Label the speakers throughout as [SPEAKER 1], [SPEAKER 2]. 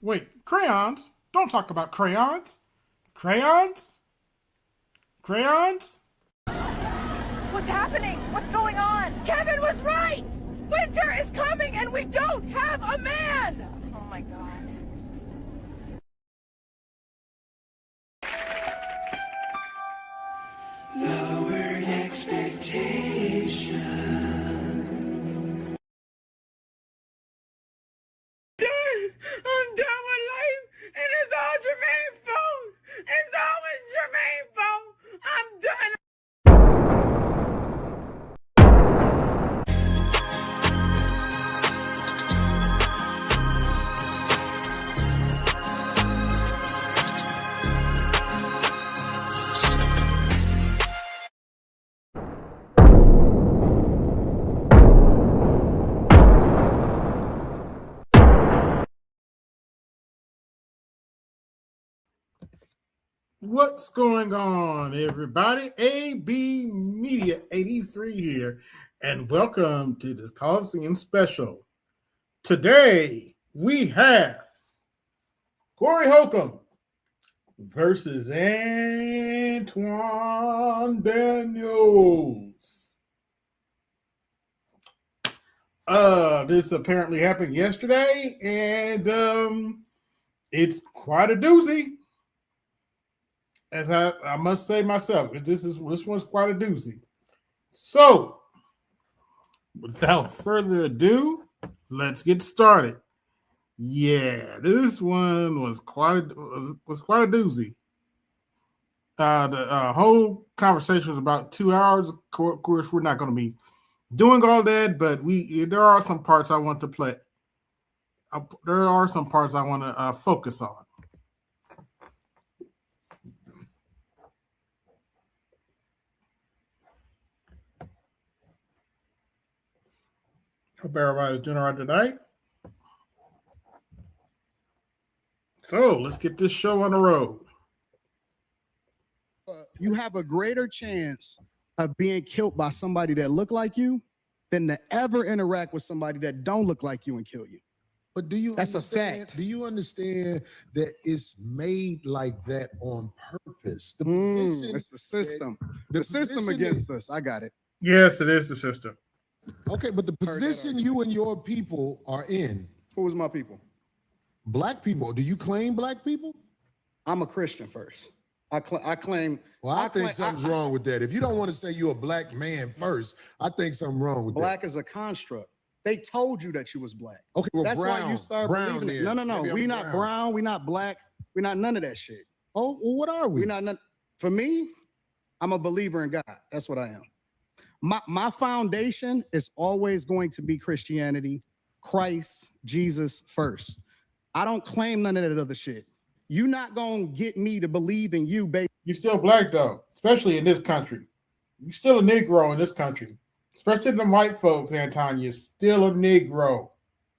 [SPEAKER 1] Wait, crayons? Don't talk about crayons. Crayons? Crayons?
[SPEAKER 2] What's happening? What's going on? Kevin was right! Winter is coming and we don't have a man! Oh my god.
[SPEAKER 3] Lowered expectations.
[SPEAKER 4] I'm done with life, and it's all Jermaine's fault. It's always Jermaine's fault. I'm done.
[SPEAKER 1] What's going on, everybody? AB Media 83 here, and welcome to this Colosseum special. Today, we have Cory Holcomb versus Anton Daniels. This apparently happened yesterday, and it's quite a doozy. As I must say myself, this one's quite a doozy. So, without further ado, let's get started. Yeah, this one was quite a doozy. The whole conversation was about 2 hours. Of course, we're not going to be doing all that, but there are some parts I want to play. There are some parts I want to focus on. Hope everybody's doing all right tonight. So let's get this show on the road.
[SPEAKER 5] You have a greater chance of being killed by somebody that look like you than to ever interact with somebody that don't look like you and kill you.
[SPEAKER 6] But do you
[SPEAKER 5] That's a
[SPEAKER 6] understand,
[SPEAKER 5] fact.
[SPEAKER 6] Do you understand that it's made like that on purpose? The
[SPEAKER 5] It's the system. The system
[SPEAKER 6] position
[SPEAKER 5] against us. I got it.
[SPEAKER 1] Yes, it is the system.
[SPEAKER 6] Okay, but the position you and your people are in,
[SPEAKER 5] Who was my people?
[SPEAKER 6] black people, do you claim black people?
[SPEAKER 5] I'm a Christian first. I claim.
[SPEAKER 6] Well, I think something's wrong with that. If you don't want to say you're a black man first, I think something wrong with
[SPEAKER 5] Black is a construct. They told you that you was black.
[SPEAKER 6] that. Okay, well,
[SPEAKER 5] That's
[SPEAKER 6] brown,
[SPEAKER 5] why you start
[SPEAKER 6] brown
[SPEAKER 5] believing it.
[SPEAKER 6] then.
[SPEAKER 5] No.
[SPEAKER 6] Maybe
[SPEAKER 5] We
[SPEAKER 6] I'm
[SPEAKER 5] not brown. We not black. We not none of that shit.
[SPEAKER 6] Oh, well, what are we?
[SPEAKER 5] We not none. For me, I'm a believer in God. That's what I am. My foundation is always going to be Christianity, Christ, Jesus first. I don't claim none of that other shit. You're not gonna get me to believe in you, baby.
[SPEAKER 1] You're still black though, especially in this country. You're still a Negro in this country, especially the white folks. Anton, you're still a Negro,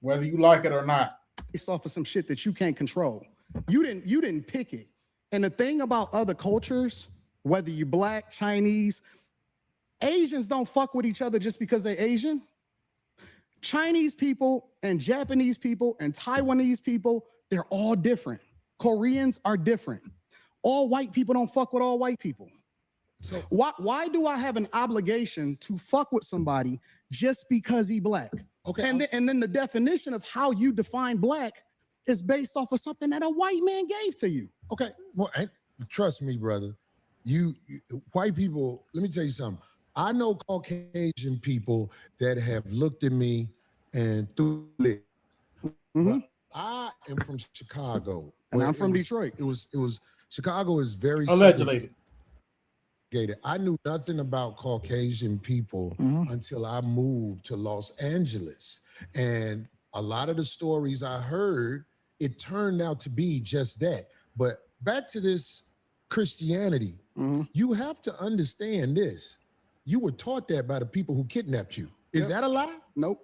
[SPEAKER 1] whether you like it or not.
[SPEAKER 5] Based off of some shit that you can't control. You didn't pick it. And the thing about other cultures, whether you black, Chinese, Asians don't fuck with each other just because they're Asian. Chinese people and Japanese people and Taiwanese people, they're all different. Koreans are different. All white people don't fuck with all white people. So why do I have an obligation to fuck with somebody just because he black?
[SPEAKER 6] Okay,
[SPEAKER 5] And then the definition of how you define black is based off of something that a white man gave to you.
[SPEAKER 6] Okay, well, trust me, brother. You white people, let me tell you something. I know Caucasian people that have looked at me and threw it. Well, I am from Chicago.
[SPEAKER 5] And
[SPEAKER 6] where
[SPEAKER 5] I'm from
[SPEAKER 6] it was-
[SPEAKER 5] Detroit.
[SPEAKER 6] It was Chicago is very
[SPEAKER 1] Allegedly.
[SPEAKER 6] segregated. I knew nothing about Caucasian people until I moved to Los Angeles. And a lot of the stories I heard, it turned out to be just that. But back to this Christianity, you have to understand this. You were taught that by the people who kidnapped you. Is that a lie?
[SPEAKER 5] Nope.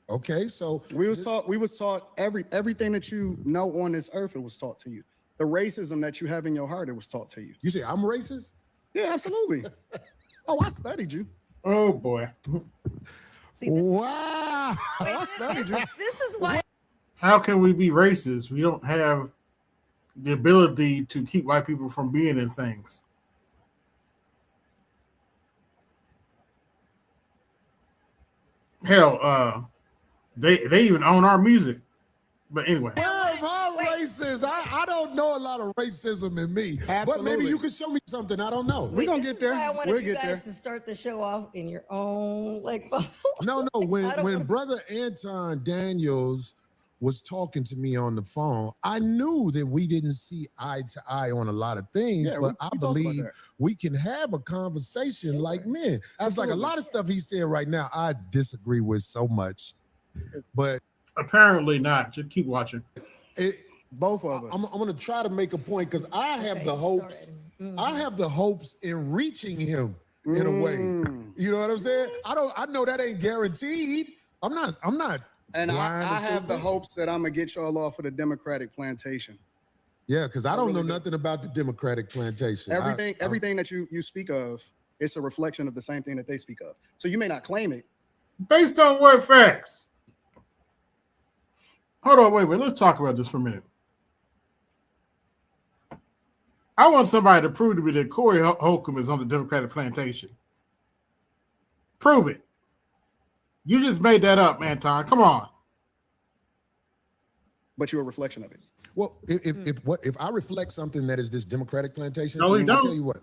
[SPEAKER 6] Okay, so
[SPEAKER 5] We was taught everything that you know on this earth, it was taught to you. The racism that you have in your heart, it was taught to you.
[SPEAKER 6] you say I'm racist?
[SPEAKER 5] Yeah, absolutely. Oh, I studied you.
[SPEAKER 1] Oh boy.
[SPEAKER 6] Wow.
[SPEAKER 5] I studied you.
[SPEAKER 2] This is why
[SPEAKER 1] How can we be racist? We don't have the ability to keep white people from being in things. Hell, they even own our music. But anyway,
[SPEAKER 6] Where am I racist? I don't know a lot of racism in me. But maybe you can show me something I don't know.
[SPEAKER 5] We're gonna get there.
[SPEAKER 7] I wanted
[SPEAKER 5] We'll
[SPEAKER 7] you
[SPEAKER 5] get
[SPEAKER 7] guys
[SPEAKER 5] there.
[SPEAKER 7] to start the show off in your own bubble.
[SPEAKER 6] No.
[SPEAKER 7] I
[SPEAKER 6] When
[SPEAKER 7] don't-
[SPEAKER 6] Brother Anton Daniels was talking to me on the phone, I knew that we didn't see eye to eye on a lot of things,
[SPEAKER 5] Yeah,
[SPEAKER 6] but
[SPEAKER 5] we
[SPEAKER 6] I
[SPEAKER 5] talked about
[SPEAKER 6] believe
[SPEAKER 5] that.
[SPEAKER 6] we can have a conversation like men. It's like a
[SPEAKER 5] Absolutely.
[SPEAKER 6] lot of stuff he said right now, I disagree with so much. But
[SPEAKER 1] apparently not. Just keep watching.
[SPEAKER 5] Both of us.
[SPEAKER 6] I'm going to try to make a point because I have the hopes. I have the hopes in reaching him in a way. You know what I'm saying? I know that ain't guaranteed. I'm not
[SPEAKER 5] And
[SPEAKER 6] blind
[SPEAKER 5] I
[SPEAKER 6] or
[SPEAKER 5] have the
[SPEAKER 6] stupid.
[SPEAKER 5] hopes that I'm gonna get y'all off of the Democratic plantation.
[SPEAKER 6] Yeah, because I don't
[SPEAKER 5] really
[SPEAKER 6] know
[SPEAKER 5] do.
[SPEAKER 6] nothing about the Democratic plantation.
[SPEAKER 5] Everything that you speak of, it's a reflection of the same thing that they speak of. So you may not claim it.
[SPEAKER 1] Based on what facts? Hold on, wait. Let's talk about this for a minute. I want somebody to prove to me that Cory Holcomb is on the Democratic plantation. Prove it. You just made that up, Anton. Come on.
[SPEAKER 5] But you're a reflection of it.
[SPEAKER 6] Well, if I reflect something that is this Democratic plantation,
[SPEAKER 1] No, you
[SPEAKER 6] I'll
[SPEAKER 1] don't.
[SPEAKER 6] tell you what.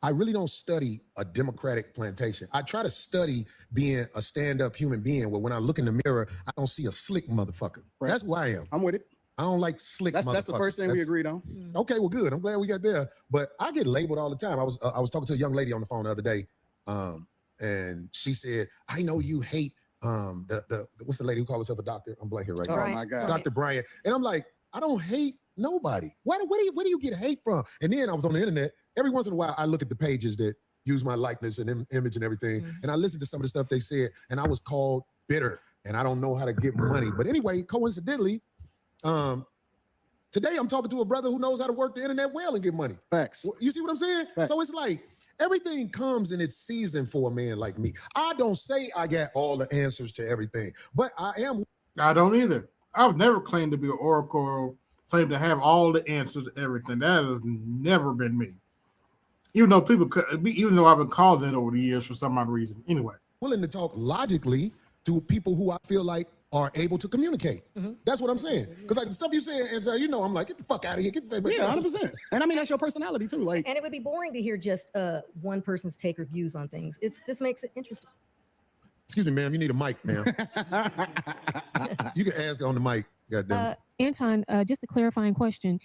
[SPEAKER 6] I really don't study a Democratic plantation. I try to study being a stand-up human being where when I look in the mirror, I don't see a slick motherfucker.
[SPEAKER 5] Right.
[SPEAKER 6] That's who I am.
[SPEAKER 5] I'm with it.
[SPEAKER 6] I don't like slick motherfuckers.
[SPEAKER 5] That's the first thing we agreed on.
[SPEAKER 6] Okay, well, good. I'm glad we got there. But I get labeled all the time. I was talking to a young lady on the phone the other day, and she said, "I know you hate the what's the lady who calls herself a doctor? I'm blanking right now.
[SPEAKER 5] Oh my God.
[SPEAKER 6] Dr. Bryant." And I'm like, I don't hate nobody. Where do you get hate from? And then I was on the internet. Every once in a while, I look at the pages that use my likeness and image and everything, and I listened to some of the stuff they said, and I was called bitter, and I don't know how to get money. But anyway, coincidentally, today I'm talking to a brother who knows how to work the internet well and get money.
[SPEAKER 5] Facts.
[SPEAKER 6] You see what I'm saying?
[SPEAKER 5] Facts.
[SPEAKER 6] So it's like everything comes in its season for a man like me. I don't say I got all the answers to everything, but I am.
[SPEAKER 1] I don't either. I've never claimed to be an oracle or claimed to have all the answers to everything. That has never been me. Even though I've been called that over the years for some odd reason. Anyway.
[SPEAKER 6] Willing to talk logically to people who I feel like are able to communicate. That's what I'm saying. Because like the stuff you say, and so I'm like, get the fuck out of here. Get the fuck
[SPEAKER 5] Yeah,
[SPEAKER 6] out.
[SPEAKER 5] 100%. And I mean that's your personality too. Like,
[SPEAKER 7] And it would be boring to hear just one person's take or views on things. This makes it interesting.
[SPEAKER 6] Excuse me, ma'am. You need a mic, ma'am. You can ask on the mic. Goddamn.
[SPEAKER 8] Anton, just a clarifying question.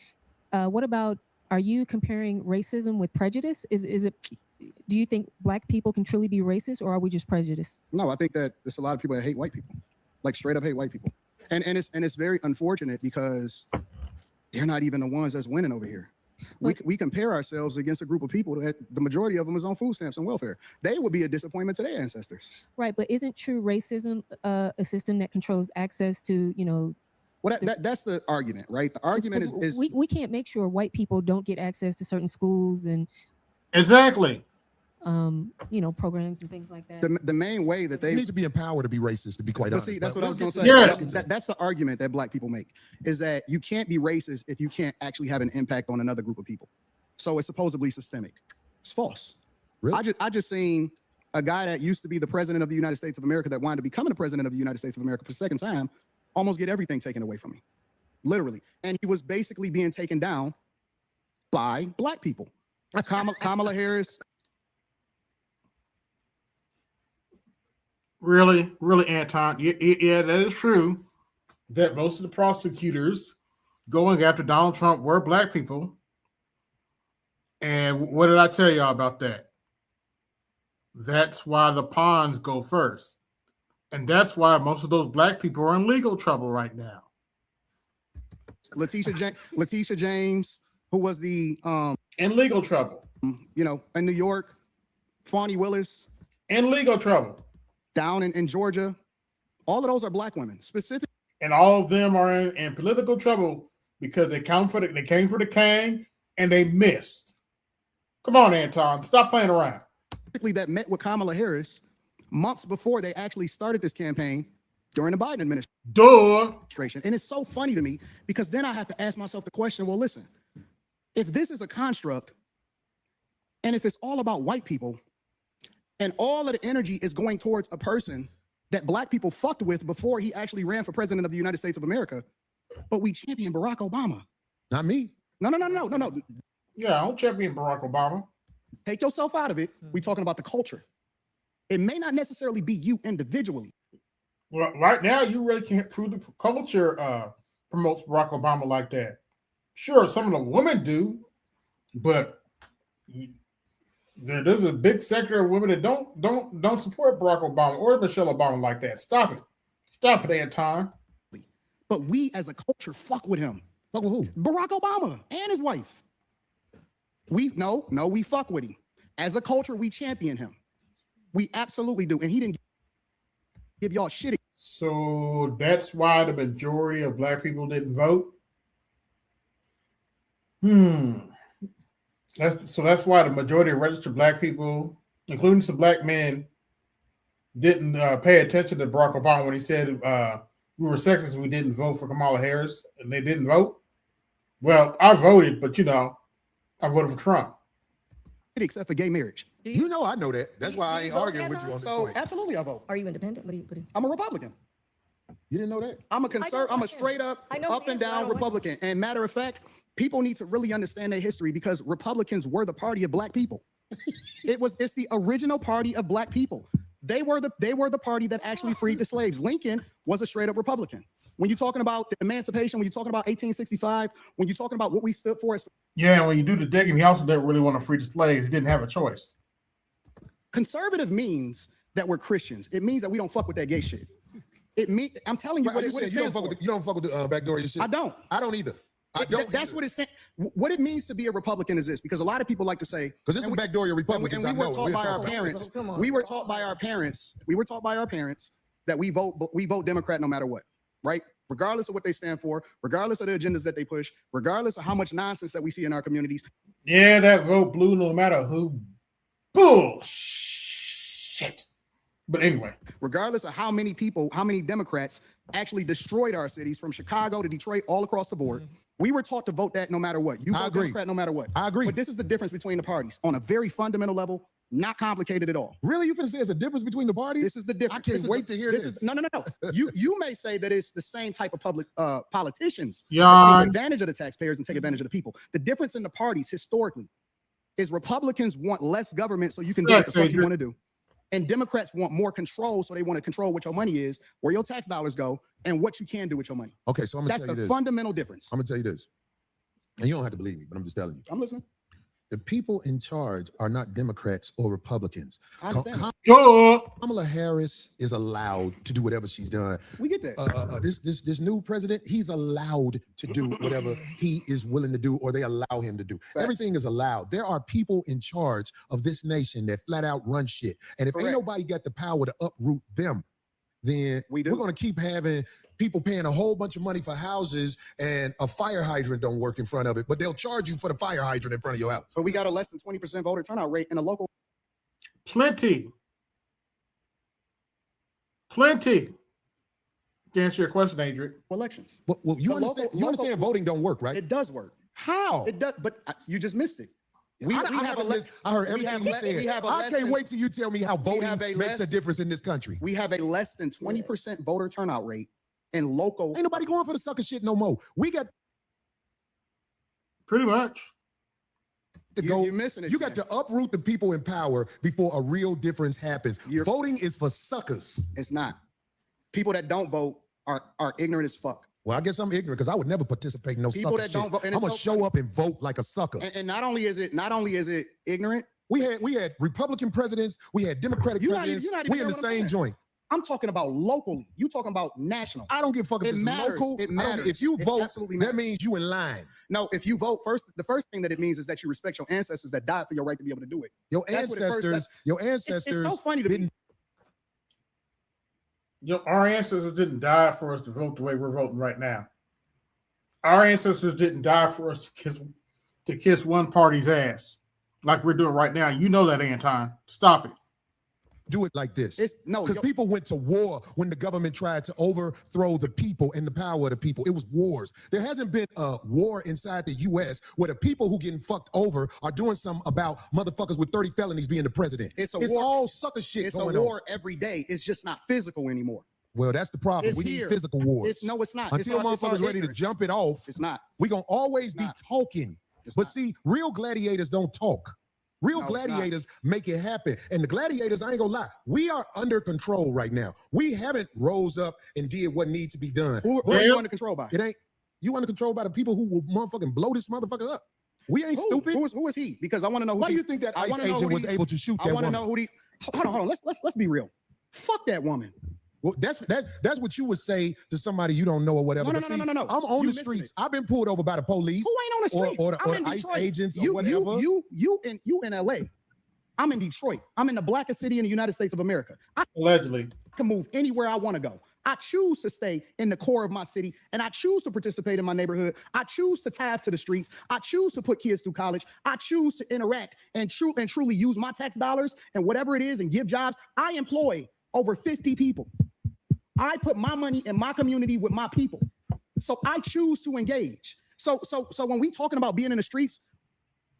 [SPEAKER 8] What about, are you comparing racism with prejudice? Is it, do you think black people can truly be racist, or are we just prejudiced?
[SPEAKER 5] no, I think that there's a lot of people that hate white people, like straight up hate white people, and it's very unfortunate because they're not even the ones that's winning over here. We compare ourselves against a group of people that the majority of them is on food stamps and welfare. They would be a disappointment to their ancestors.
[SPEAKER 8] Right, but isn't true racism a system that controls access to,
[SPEAKER 5] Well, that's the argument, right? The argument is
[SPEAKER 8] we can't make sure white people don't get access to certain schools and
[SPEAKER 1] Exactly.
[SPEAKER 8] programs and things like that.
[SPEAKER 5] the main way that
[SPEAKER 6] You
[SPEAKER 5] they
[SPEAKER 6] need to be empowered to be racist, to be quite
[SPEAKER 5] But
[SPEAKER 6] honest.
[SPEAKER 5] see, that's
[SPEAKER 6] But
[SPEAKER 5] what I was
[SPEAKER 6] we'll
[SPEAKER 5] going
[SPEAKER 6] get
[SPEAKER 5] to say.
[SPEAKER 1] Yes.
[SPEAKER 5] That's the argument that black people make, is that you can't be racist if you can't actually have an impact on another group of people. So it's supposedly systemic. It's false.
[SPEAKER 6] Really?
[SPEAKER 5] I just seen a guy that used to be the president of the United States of America that wanted to become the president of the United States of America for the second time, almost get everything taken away from him, literally. And he was basically being taken down by black people. Kamala Harris.
[SPEAKER 1] Really, Anton. Yeah, that is true. That most of the prosecutors going after Donald Trump were black people. And what did I tell y'all about that? That's why the pawns go first. And that's why most of those black people are in legal trouble right now.
[SPEAKER 5] Letitia James, who was the
[SPEAKER 1] In legal trouble.
[SPEAKER 5] in New York, Fawny Willis,
[SPEAKER 1] In legal trouble.
[SPEAKER 5] down in Georgia, all of those are black women. Specifically,
[SPEAKER 1] And all of them are in political trouble because they came for the king and they missed. Come on, Anton. Stop playing around.
[SPEAKER 5] that met with Kamala Harris months before they actually started this campaign during the Biden
[SPEAKER 1] Duh.
[SPEAKER 5] administration. And it's so funny to me because then I have to ask myself the question, well, listen, if this is a construct and if it's all about white people and all of the energy is going towards a person that black people fucked with before he actually ran for president of the United States of America, but we champion Barack Obama.
[SPEAKER 6] Not me.
[SPEAKER 5] No.
[SPEAKER 1] Yeah, I don't champion Barack Obama.
[SPEAKER 5] Take yourself out of it. We're talking about the culture. It may not necessarily be you individually.
[SPEAKER 1] Well, right now, you really can't prove the culture promotes Barack Obama like that. Sure, some of the women do, but there's a big sector of women that don't support Barack Obama or Michelle Obama like that. Stop it, Anton.
[SPEAKER 5] But we as a culture fuck with him.
[SPEAKER 6] Fuck with who?
[SPEAKER 5] Barack Obama and his wife. We fuck with him. As a culture, we champion him. We absolutely do. And he didn't give y'all shit.
[SPEAKER 1] So that's why the majority of black people didn't vote. That's why the majority of registered black people, including some black men, didn't pay attention to Barack Obama when he said we were sexist. We didn't vote for Kamala Harris, and they didn't vote. Well, I voted, but I voted for Trump.
[SPEAKER 5] Except for gay marriage.
[SPEAKER 6] You know I know that. That's why I ain't arguing with you on this
[SPEAKER 5] So
[SPEAKER 6] point.
[SPEAKER 5] absolutely I vote.
[SPEAKER 7] Are you independent? What do you?
[SPEAKER 5] I'm a Republican.
[SPEAKER 6] You didn't know that?
[SPEAKER 5] I'm a
[SPEAKER 7] know
[SPEAKER 5] straight up
[SPEAKER 7] I know
[SPEAKER 5] up
[SPEAKER 7] the
[SPEAKER 5] and
[SPEAKER 7] answer. I
[SPEAKER 5] down
[SPEAKER 7] don't want
[SPEAKER 5] Republican. And matter of fact, people need to really understand their history because Republicans were the party of black people. It's the original party of black people. They were the party that actually freed the slaves. Lincoln was a straight up Republican. When you're talking about the emancipation, when you're talking about 1865, when you're talking about what we stood for as
[SPEAKER 1] Yeah, and when you do the digging, he also didn't really want to free the slaves. He didn't have a choice.
[SPEAKER 5] conservative means that we're Christians. It means that we don't fuck with that gay shit. I'm telling you what it
[SPEAKER 6] you don't fuck with the backdoor shit.
[SPEAKER 5] I don't.
[SPEAKER 6] I don't either.
[SPEAKER 5] That's what it's saying. What it means to be a Republican is this, because a lot of people like to say,
[SPEAKER 6] because this is backdoor Republicans.
[SPEAKER 5] And we were taught by our parents. We were taught by our parents. We were taught by our parents that we vote Democrat no matter what, right? Regardless of what they stand for, regardless of the agendas that they push, regardless of how much nonsense that we see in our communities.
[SPEAKER 1] Yeah, that vote blue no matter who. Bullshit. But anyway,
[SPEAKER 5] regardless of how many people, how many Democrats actually destroyed our cities from Chicago to Detroit, all across the board. We were taught to vote that no matter what. You vote Democrat no matter what.
[SPEAKER 6] I agree.
[SPEAKER 5] But this is the difference between the parties on a very fundamental level, not complicated at all.
[SPEAKER 6] Really? You finna say it's a difference between the parties?
[SPEAKER 5] This is the difference.
[SPEAKER 6] I can't wait to hear this.
[SPEAKER 5] No. You may say that it's the same type of public politicians
[SPEAKER 1] yeah,
[SPEAKER 5] that take advantage of the taxpayers and take advantage of the people. The difference in the parties historically is Republicans want less government so you can do what the fuck you want to do. And Democrats want more control, so they want to control what your money is, where your tax dollars go, and what you can do with your money.
[SPEAKER 6] Okay, so I'm gonna tell you this.
[SPEAKER 5] That's the fundamental difference.
[SPEAKER 6] I'm gonna tell you this. And you don't have to believe me, but I'm just telling you.
[SPEAKER 5] I'm listening.
[SPEAKER 6] The people in charge are not Democrats or Republicans. Kamala Harris is allowed to do whatever she's done.
[SPEAKER 5] We get that.
[SPEAKER 6] This new president, he's allowed to do whatever he is willing to do, or they allow him to do.
[SPEAKER 5] Facts.
[SPEAKER 6] Everything is allowed. There are people in charge of this nation that flat out run shit. And if ain't nobody got the power to uproot them, then we're going to keep having people paying a whole bunch of money for houses and a fire hydrant don't work in front of it, but they'll charge you for the fire hydrant in front of your house.
[SPEAKER 5] But we got a less than 20% voter turnout rate in a local.
[SPEAKER 1] Plenty. To answer your question, Adrian.
[SPEAKER 5] Elections.
[SPEAKER 6] Well, you understand voting don't work, right?
[SPEAKER 5] It does work.
[SPEAKER 6] How?
[SPEAKER 5] It does, but you just missed it.
[SPEAKER 6] I heard everything you said. I can't wait till you tell me how voting makes a difference in this country.
[SPEAKER 5] We have a less than 20% voter turnout rate in local.
[SPEAKER 6] Ain't nobody going for the sucker shit no more. We got
[SPEAKER 1] pretty much
[SPEAKER 6] to go.
[SPEAKER 5] You're missing it.
[SPEAKER 6] You got to uproot the people in power before a real difference happens. Voting is for suckers.
[SPEAKER 5] It's not. People that don't vote are ignorant as fuck.
[SPEAKER 6] Well, I guess I'm ignorant because I would never participate in no
[SPEAKER 5] people
[SPEAKER 6] sucker
[SPEAKER 5] that
[SPEAKER 6] shit.
[SPEAKER 5] don't vote.
[SPEAKER 6] I'm gonna show up and vote like a sucker.
[SPEAKER 5] And not only is it ignorant.
[SPEAKER 6] We had Republican presidents. We had Democratic presidents. We in the same joint.
[SPEAKER 5] I'm talking about locally. You talking about national.
[SPEAKER 6] I don't give a fuck if it's local.
[SPEAKER 5] It matters.
[SPEAKER 6] If you vote,
[SPEAKER 5] absolutely
[SPEAKER 6] that means you in line.
[SPEAKER 5] No, if you vote first, the first thing that it means is that you respect your ancestors that died for your right to be able to do it.
[SPEAKER 6] Your ancestors.
[SPEAKER 5] It's so funny to me.
[SPEAKER 1] Our ancestors didn't die for us to vote the way we're voting right now. Our ancestors didn't die for us to kiss one party's ass like we're doing right now. You know that, Anton. Stop it.
[SPEAKER 6] do it like this.
[SPEAKER 5] No,
[SPEAKER 6] because people went to war when the government tried to overthrow the people and the power of the people. It was wars. There hasn't been a war inside the U.S. where the people who getting fucked over are doing something about motherfuckers with 30 felonies being the president. It's war. All sucker shit.
[SPEAKER 5] It's
[SPEAKER 6] going
[SPEAKER 5] a war
[SPEAKER 6] on.
[SPEAKER 5] every day. It's just not physical anymore.
[SPEAKER 6] Well, that's the problem. We need physical wars.
[SPEAKER 5] It's not.
[SPEAKER 6] Until motherfuckers ready to jump it off,
[SPEAKER 5] it's not.
[SPEAKER 6] We're going to always be talking. But see, real gladiators don't talk. Real gladiators make it happen. And the gladiators, I ain't gonna lie, we are under control right now. We haven't rose up and did what needs to be done.
[SPEAKER 5] Who are you under control by?
[SPEAKER 6] It ain't, you under control by the people who will motherfucking blow this motherfucker up. We ain't stupid.
[SPEAKER 5] Who is he? Because I want to know who.
[SPEAKER 6] Why do you think that ICE agent was able to shoot that woman?
[SPEAKER 5] I want to know who hold on. Let's be real. Fuck that woman.
[SPEAKER 6] Well, that's what you would say to somebody you don't know or whatever.
[SPEAKER 5] No.
[SPEAKER 6] I'm on the streets. I've been pulled over by the police.
[SPEAKER 5] Who ain't on the streets?
[SPEAKER 6] Or the ICE agents or whatever.
[SPEAKER 5] You in LA. I'm in Detroit. I'm in the blackest city in the United States of America.
[SPEAKER 1] Allegedly.
[SPEAKER 5] I can move anywhere I want to go. I choose to stay in the core of my city, and I choose to participate in my neighborhood. I choose to tithe to the streets. I choose to put kids through college. I choose to interact and truly use my tax dollars and whatever it is and give jobs. I employ over 50 people. I put my money in my community with my people. So I choose to engage. So when we talking about being in the streets,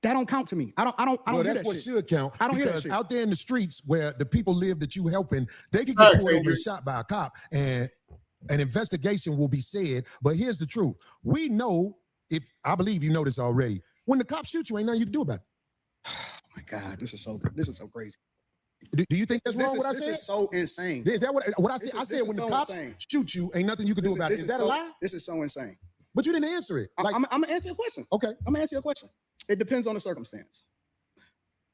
[SPEAKER 5] that don't count to me. I don't
[SPEAKER 6] well,
[SPEAKER 5] hear
[SPEAKER 6] that's
[SPEAKER 5] that
[SPEAKER 6] what
[SPEAKER 5] shit.
[SPEAKER 6] should count.
[SPEAKER 5] I don't hear that
[SPEAKER 6] because
[SPEAKER 5] shit.
[SPEAKER 6] out there in the streets where the people live that you helping, they can get pulled over and shot by a cop, and an investigation will be said. But here's the truth: we know, if I believe you know this already, when the cops shoot you, ain't nothing you can do about it.
[SPEAKER 5] Oh my God, this is so crazy.
[SPEAKER 6] Do you think that's wrong? What I said?
[SPEAKER 5] This is so insane.
[SPEAKER 6] Is that what I said? I said when the cops shoot you, ain't nothing you can do about it. Is that a lie?
[SPEAKER 5] This is so insane.
[SPEAKER 6] But you didn't answer it. Like,
[SPEAKER 5] I'm gonna answer your question.
[SPEAKER 6] Okay,
[SPEAKER 5] I'm gonna answer your question. It depends on the circumstance.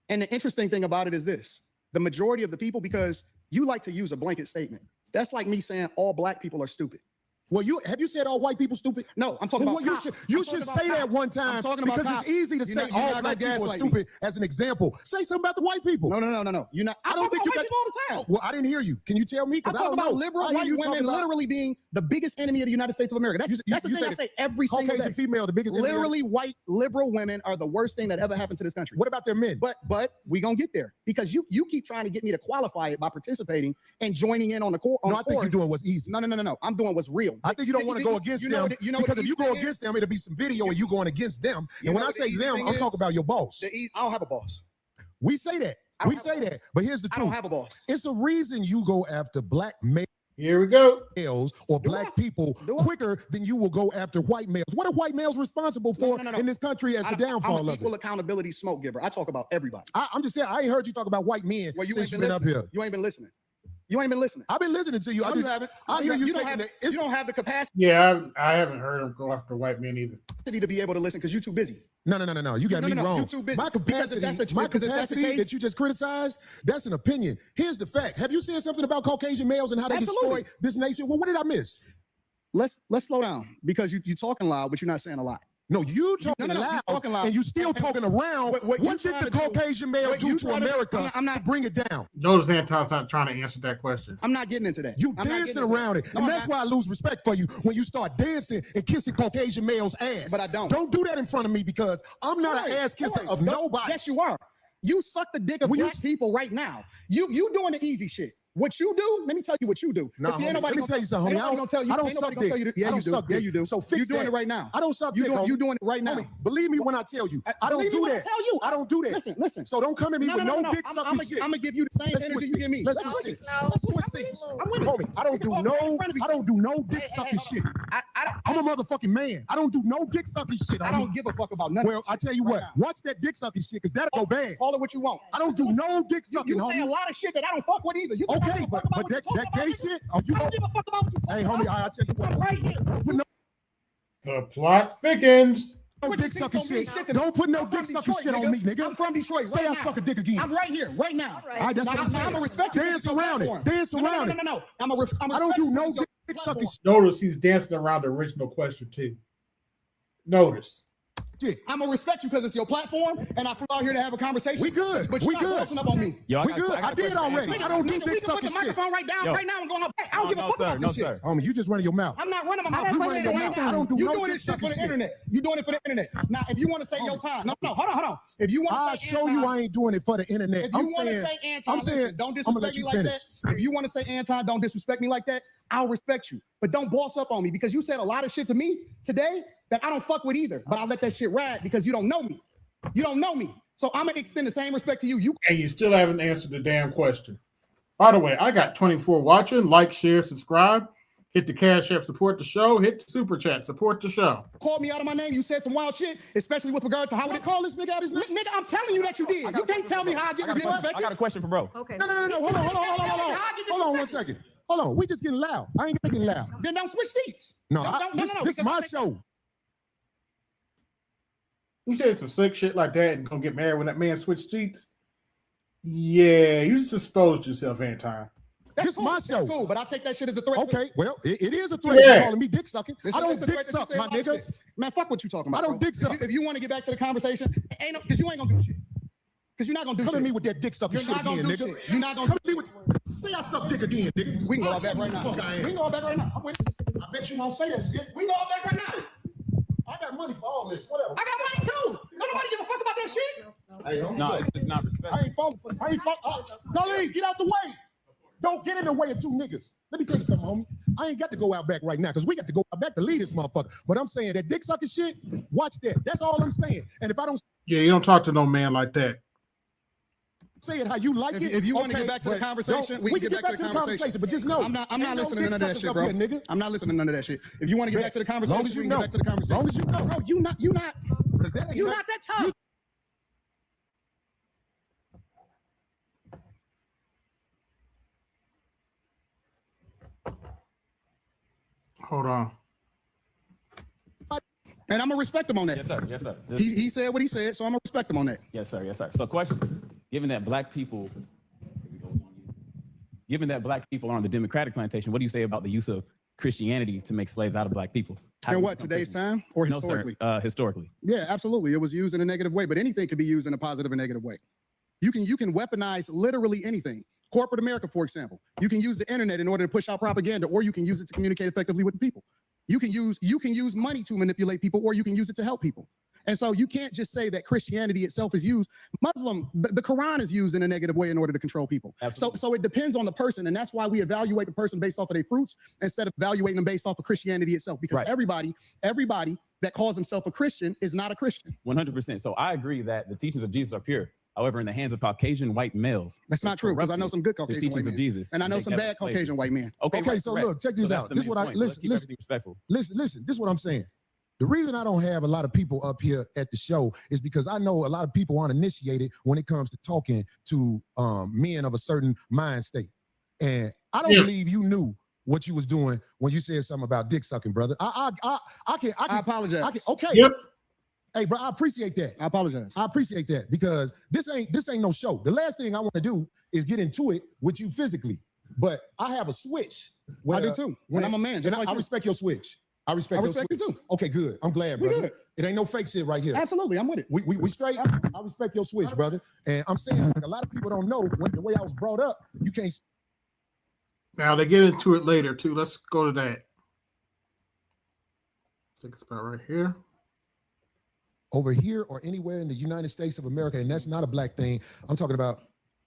[SPEAKER 5] And the interesting thing about it is this: the majority of the people, because you like to use a blanket statement. That's like me saying all black people are stupid.
[SPEAKER 6] Well, have you said all white people stupid?
[SPEAKER 5] No, I'm talking about cops.
[SPEAKER 6] You should say that one time because it's easy to say all black people are stupid as an example. Say something about the white people.
[SPEAKER 5] No. You're not. I don't think you got people all the time.
[SPEAKER 6] Well, I didn't hear you. Can you tell me?
[SPEAKER 5] I talk about liberal white women literally being the biggest enemy of the United States of America. That's the thing I say every single day.
[SPEAKER 6] Caucasian female, the biggest enemy.
[SPEAKER 5] Literally, white liberal women are the worst thing that ever happened to this country.
[SPEAKER 6] What about their men?
[SPEAKER 5] But we gonna get there because you keep trying to get me to qualify it by participating and joining in on the core.
[SPEAKER 6] No, I think you're doing what's easy.
[SPEAKER 5] No. I'm doing what's real.
[SPEAKER 6] I think you don't want to go against them because if you go against them, it'll be some video of you going against them. And when I say them, I'm talking about your boss.
[SPEAKER 5] I don't have a boss.
[SPEAKER 6] We say that. But here's the truth.
[SPEAKER 5] I don't have a boss.
[SPEAKER 6] It's a reason you go after black males.
[SPEAKER 1] Here we go.
[SPEAKER 6] Males or black people quicker than you will go after white males. What are white males responsible for in this country as the downfall
[SPEAKER 5] I'm an
[SPEAKER 6] of
[SPEAKER 5] equal
[SPEAKER 6] it?
[SPEAKER 5] accountability smoke giver. I talk about everybody.
[SPEAKER 6] I'm just saying, I ain't heard you talk about white men since you've been up here.
[SPEAKER 5] You ain't been listening. You ain't been listening.
[SPEAKER 6] I've been listening to you.
[SPEAKER 5] I hear you don't have the capacity.
[SPEAKER 1] Yeah, I haven't heard him go after white men either.
[SPEAKER 5] To be able to listen because you're too busy.
[SPEAKER 6] No. You got me wrong.
[SPEAKER 5] You're too busy.
[SPEAKER 6] My capacity that you just criticized, that's an opinion. Here's the fact. Have you said something about Caucasian males and how they destroy this nation? Well, what did I miss?
[SPEAKER 5] Let's slow down because you're talking loud, but you're not saying a lot.
[SPEAKER 6] No, you talking loud, and you still talking around. What did the Caucasian male do to America to bring it down?
[SPEAKER 1] Notice Anton's not trying to answer that question.
[SPEAKER 5] I'm not getting into that.
[SPEAKER 6] You dancing around it, and that's why I lose respect for you when you start dancing and kissing Caucasian males' ass.
[SPEAKER 5] But I don't.
[SPEAKER 6] Don't do that in front of me because I'm not an ass kisser of nobody.
[SPEAKER 5] Yes, you are. You suck the dick of black people right now. You doing the easy shit. What you do, let me tell you what you do.
[SPEAKER 6] No, let me tell you something, homie. I don't suck dick.
[SPEAKER 5] Yeah, you do.
[SPEAKER 6] Yeah,
[SPEAKER 5] you do.
[SPEAKER 6] So fix
[SPEAKER 5] You're doing it right now.
[SPEAKER 6] I don't suck dick.
[SPEAKER 5] You doing it right now.
[SPEAKER 6] Homie, believe me when I tell you. I don't do that. I don't do that.
[SPEAKER 5] Listen.
[SPEAKER 6] So don't come at me with no dick sucking shit.
[SPEAKER 5] I'm gonna give you the same energy you give me.
[SPEAKER 6] Let's switch seats. Homie, I don't do no dick sucking shit. I'm a motherfucking man. I don't do no dick sucking shit.
[SPEAKER 5] I don't give a fuck about nothing.
[SPEAKER 6] Well, I tell you what. Watch that dick sucking shit because that'll go bad.
[SPEAKER 5] Call it what you want.
[SPEAKER 6] I don't do no dick sucking, homie.
[SPEAKER 5] You say a lot of shit that I don't fuck with either.
[SPEAKER 6] Okay, but that gay shit. Oh, you don't
[SPEAKER 5] give a fuck about what you
[SPEAKER 6] Hey, homie, I tell you what.
[SPEAKER 5] I'm right here.
[SPEAKER 1] The plot thickens.
[SPEAKER 6] No dick sucking shit. Don't put no dick sucking shit on me, nigga.
[SPEAKER 5] I'm from Detroit.
[SPEAKER 6] Say I suck a dick again.
[SPEAKER 5] I'm right here, right now.
[SPEAKER 6] All right, that's what I'm saying.
[SPEAKER 5] I'm a respect you.
[SPEAKER 6] Dance around it. Dance around it.
[SPEAKER 5] No.
[SPEAKER 6] I don't do no dick sucking shit.
[SPEAKER 1] Notice he's dancing around the original question too. Notice.
[SPEAKER 6] shit.
[SPEAKER 5] I'm gonna respect you because it's your platform, and I flew out here to have a conversation.
[SPEAKER 6] We good.
[SPEAKER 5] But you're not bossing up on me.
[SPEAKER 9] Yo,
[SPEAKER 6] We good. I did already.
[SPEAKER 5] Nigga,
[SPEAKER 6] I don't do
[SPEAKER 5] nigga,
[SPEAKER 6] dick
[SPEAKER 5] we can put
[SPEAKER 6] sucking
[SPEAKER 5] the
[SPEAKER 6] shit.
[SPEAKER 5] microphone right down,
[SPEAKER 9] Yo.
[SPEAKER 5] right now, and going up. I don't give a
[SPEAKER 9] No,
[SPEAKER 5] fuck
[SPEAKER 9] sir.
[SPEAKER 5] about
[SPEAKER 9] No,
[SPEAKER 5] this shit.
[SPEAKER 9] sir.
[SPEAKER 6] Homie, you just running your mouth.
[SPEAKER 5] I'm not running my
[SPEAKER 8] I
[SPEAKER 5] mouth.
[SPEAKER 8] got a
[SPEAKER 5] You
[SPEAKER 8] question
[SPEAKER 5] running your
[SPEAKER 8] for
[SPEAKER 5] mouth.
[SPEAKER 8] Anton.
[SPEAKER 6] I don't do
[SPEAKER 5] You
[SPEAKER 6] no
[SPEAKER 5] doing
[SPEAKER 6] dick
[SPEAKER 5] this shit for
[SPEAKER 6] sucking
[SPEAKER 5] the
[SPEAKER 6] shit.
[SPEAKER 5] internet. You doing it for the internet. Now, if you want to say your time, no, hold on. If you want
[SPEAKER 6] I'll
[SPEAKER 5] to say
[SPEAKER 6] show you I ain't doing it for the internet.
[SPEAKER 5] If you
[SPEAKER 6] I'm
[SPEAKER 5] want to
[SPEAKER 6] saying,
[SPEAKER 5] say Anton,
[SPEAKER 6] I'm saying,
[SPEAKER 5] listen, don't
[SPEAKER 6] I'm gonna let
[SPEAKER 5] disrespect me
[SPEAKER 6] you
[SPEAKER 5] like
[SPEAKER 6] finish.
[SPEAKER 5] that. If you want to say Anton, don't disrespect me like that. I'll respect you, but don't boss up on me because you said a lot of shit to me today that I don't fuck with either. But I'll let that shit ride because you don't know me. You don't know me, so I'm gonna extend the same respect to you. You
[SPEAKER 1] And you still haven't answered the damn question. By the way, I got 24 watching. Like, share, subscribe. Hit the Cash App, support the show. Hit the Super Chat, support the show.
[SPEAKER 5] called me out of my name. You said some wild shit, especially with regard to how
[SPEAKER 6] I call this nigga out his name.
[SPEAKER 5] Nigga, I'm telling you that you did. You can't tell me how I get respected.
[SPEAKER 9] I got a question for bro.
[SPEAKER 7] Okay.
[SPEAKER 6] No. Hold on 1 second. Hold on. We just getting loud. I ain't getting loud.
[SPEAKER 5] Then don't switch seats.
[SPEAKER 6] No,
[SPEAKER 5] No,
[SPEAKER 6] this is my show.
[SPEAKER 1] You said some sick shit like that and gonna get married when that man switched seats. Yeah, you just exposed yourself, Anton.
[SPEAKER 6] This is my show.
[SPEAKER 5] That's cool, but I take that shit as a threat.
[SPEAKER 6] Okay, well, it is a threat.
[SPEAKER 1] Yeah.
[SPEAKER 6] You're calling me dick sucking. I don't
[SPEAKER 5] It's a
[SPEAKER 6] dick
[SPEAKER 5] threat that you
[SPEAKER 6] suck,
[SPEAKER 5] say
[SPEAKER 6] my
[SPEAKER 5] a lot of
[SPEAKER 6] nigga.
[SPEAKER 5] shit. Man, fuck what you talking about.
[SPEAKER 6] I don't
[SPEAKER 5] bro.
[SPEAKER 6] dick suck.
[SPEAKER 5] If you want to get back to the conversation, ain't no, because you ain't gonna do shit. Because you're not gonna do
[SPEAKER 6] Come
[SPEAKER 5] shit.
[SPEAKER 6] at me with that dick sucking
[SPEAKER 5] You're
[SPEAKER 6] shit
[SPEAKER 5] not gonna
[SPEAKER 6] again,
[SPEAKER 5] do
[SPEAKER 6] nigga.
[SPEAKER 5] shit. You're not gonna
[SPEAKER 6] Come
[SPEAKER 5] do
[SPEAKER 6] at me with. Say I suck dick again, nigga.
[SPEAKER 5] We can go
[SPEAKER 6] I'll
[SPEAKER 5] out back
[SPEAKER 6] show
[SPEAKER 5] right
[SPEAKER 6] you
[SPEAKER 5] now.
[SPEAKER 6] the fuck I am.
[SPEAKER 5] We can go out back right now. I'm with it.
[SPEAKER 6] I bet you won't say that shit.
[SPEAKER 5] We can go out back right now.
[SPEAKER 6] I got money for all this. Whatever.
[SPEAKER 5] I got money too. Don't nobody give a fuck about that shit.
[SPEAKER 6] Hey, homie,
[SPEAKER 9] No,
[SPEAKER 6] look,
[SPEAKER 9] it's not respect.
[SPEAKER 6] I ain't falling for. I ain't falling. Darlene, get out the way. Don't get in the way of two niggas. Let me tell you something, homie. I ain't got to go out back right now because we got to go out back to lead this motherfucker. But I'm saying that dick sucking shit, watch that. That's all I'm saying. And if I don't
[SPEAKER 1] Yeah, you don't talk to no man like that.
[SPEAKER 6] say it how you like it,
[SPEAKER 5] If you want to
[SPEAKER 6] okay,
[SPEAKER 5] get back to the
[SPEAKER 6] but
[SPEAKER 5] conversation,
[SPEAKER 6] don't-
[SPEAKER 5] we can get back to the
[SPEAKER 6] conversation. But just know,
[SPEAKER 5] I'm not
[SPEAKER 6] ain't no
[SPEAKER 5] listening to
[SPEAKER 6] dick
[SPEAKER 5] none of that
[SPEAKER 6] suckers
[SPEAKER 5] shit,
[SPEAKER 6] up
[SPEAKER 5] bro.
[SPEAKER 6] here, nigga.
[SPEAKER 5] I'm not listening to none of that shit. If you want to get back to the conversation,
[SPEAKER 6] Long as you
[SPEAKER 5] we can
[SPEAKER 6] know.
[SPEAKER 5] get back to the conversation.
[SPEAKER 6] Long as you know.
[SPEAKER 5] Bro, you not
[SPEAKER 6] Because that ain't
[SPEAKER 5] you not that tough.
[SPEAKER 1] Hold on.
[SPEAKER 5] And I'm gonna respect him on that.
[SPEAKER 9] Yes, sir. Yes, sir.
[SPEAKER 5] He said what he said, so I'm gonna respect him on that.
[SPEAKER 9] Yes, sir. Yes, sir. So, question: given that black people are on the Democratic plantation, what do you say about the use of Christianity to make slaves out of black people? How
[SPEAKER 5] In
[SPEAKER 9] do we
[SPEAKER 5] what,
[SPEAKER 9] become
[SPEAKER 5] today's
[SPEAKER 9] Christians?
[SPEAKER 5] time or
[SPEAKER 9] No,
[SPEAKER 5] historically?
[SPEAKER 9] sir. Historically.
[SPEAKER 5] Yeah, absolutely. It was used in a negative way, but anything can be used in a positive or negative way. You can weaponize literally anything. Corporate America, for example, you can use the internet in order to push out propaganda, or you can use it to communicate effectively with the people. You can use money to manipulate people, or you can use it to help people. And so you can't just say that Christianity itself is used. The Quran is used in a negative way in order to control people.
[SPEAKER 9] Absolutely.
[SPEAKER 5] So it depends on the person, and that's why we evaluate the person based off of their fruits instead of evaluating them based off of Christianity itself. Because
[SPEAKER 9] Right.
[SPEAKER 5] everybody that calls himself a Christian is not a Christian.
[SPEAKER 9] 100%. So I agree that the teachings of Jesus are pure. However, in the hands of Caucasian white males,
[SPEAKER 5] That's not true, because I know some good
[SPEAKER 9] the
[SPEAKER 5] Caucasian
[SPEAKER 9] teachings
[SPEAKER 5] white
[SPEAKER 9] of
[SPEAKER 5] men.
[SPEAKER 9] Jesus,
[SPEAKER 5] And I know
[SPEAKER 9] they
[SPEAKER 5] some
[SPEAKER 9] kept
[SPEAKER 5] bad
[SPEAKER 9] slavery.
[SPEAKER 5] Caucasian white men.
[SPEAKER 9] Okay,
[SPEAKER 6] Okay,
[SPEAKER 9] right,
[SPEAKER 6] so
[SPEAKER 9] correct.
[SPEAKER 6] look, check this
[SPEAKER 9] that's
[SPEAKER 6] out.
[SPEAKER 9] the
[SPEAKER 6] This
[SPEAKER 9] main
[SPEAKER 6] what I
[SPEAKER 9] point. Let's
[SPEAKER 6] listen.
[SPEAKER 9] keep everything respectful.
[SPEAKER 6] Listen. This is what I'm saying. The reason I don't have a lot of people up here at the show is because I know a lot of people aren't initiated when it comes to talking to men of a certain mind state. And I don't believe you knew what you was doing when you said something about dick sucking, brother. I
[SPEAKER 5] apologize.
[SPEAKER 6] Okay.
[SPEAKER 1] Yep.
[SPEAKER 6] Hey, bro, I appreciate that.
[SPEAKER 5] I apologize.
[SPEAKER 6] I appreciate that because this ain't no show. The last thing I want to do is get into it with you physically. But I have a switch.
[SPEAKER 5] I do too. When I'm a man, just like
[SPEAKER 6] I
[SPEAKER 5] you.
[SPEAKER 6] respect your switch. I respect your
[SPEAKER 5] you
[SPEAKER 6] switch.
[SPEAKER 5] too.
[SPEAKER 6] Okay, good. I'm glad,
[SPEAKER 5] We
[SPEAKER 6] brother.
[SPEAKER 5] good.
[SPEAKER 6] It ain't no fake shit right here.
[SPEAKER 5] Absolutely, I'm with it.
[SPEAKER 6] We straight. I respect your switch, brother. And I'm saying like, a lot of people don't know the way I was brought up. You can't.
[SPEAKER 1] Now they get into it later too. Let's go to that. I think it's about right here.
[SPEAKER 6] Over here or anywhere in the United States of America, and that's not a black thing. I'm talking about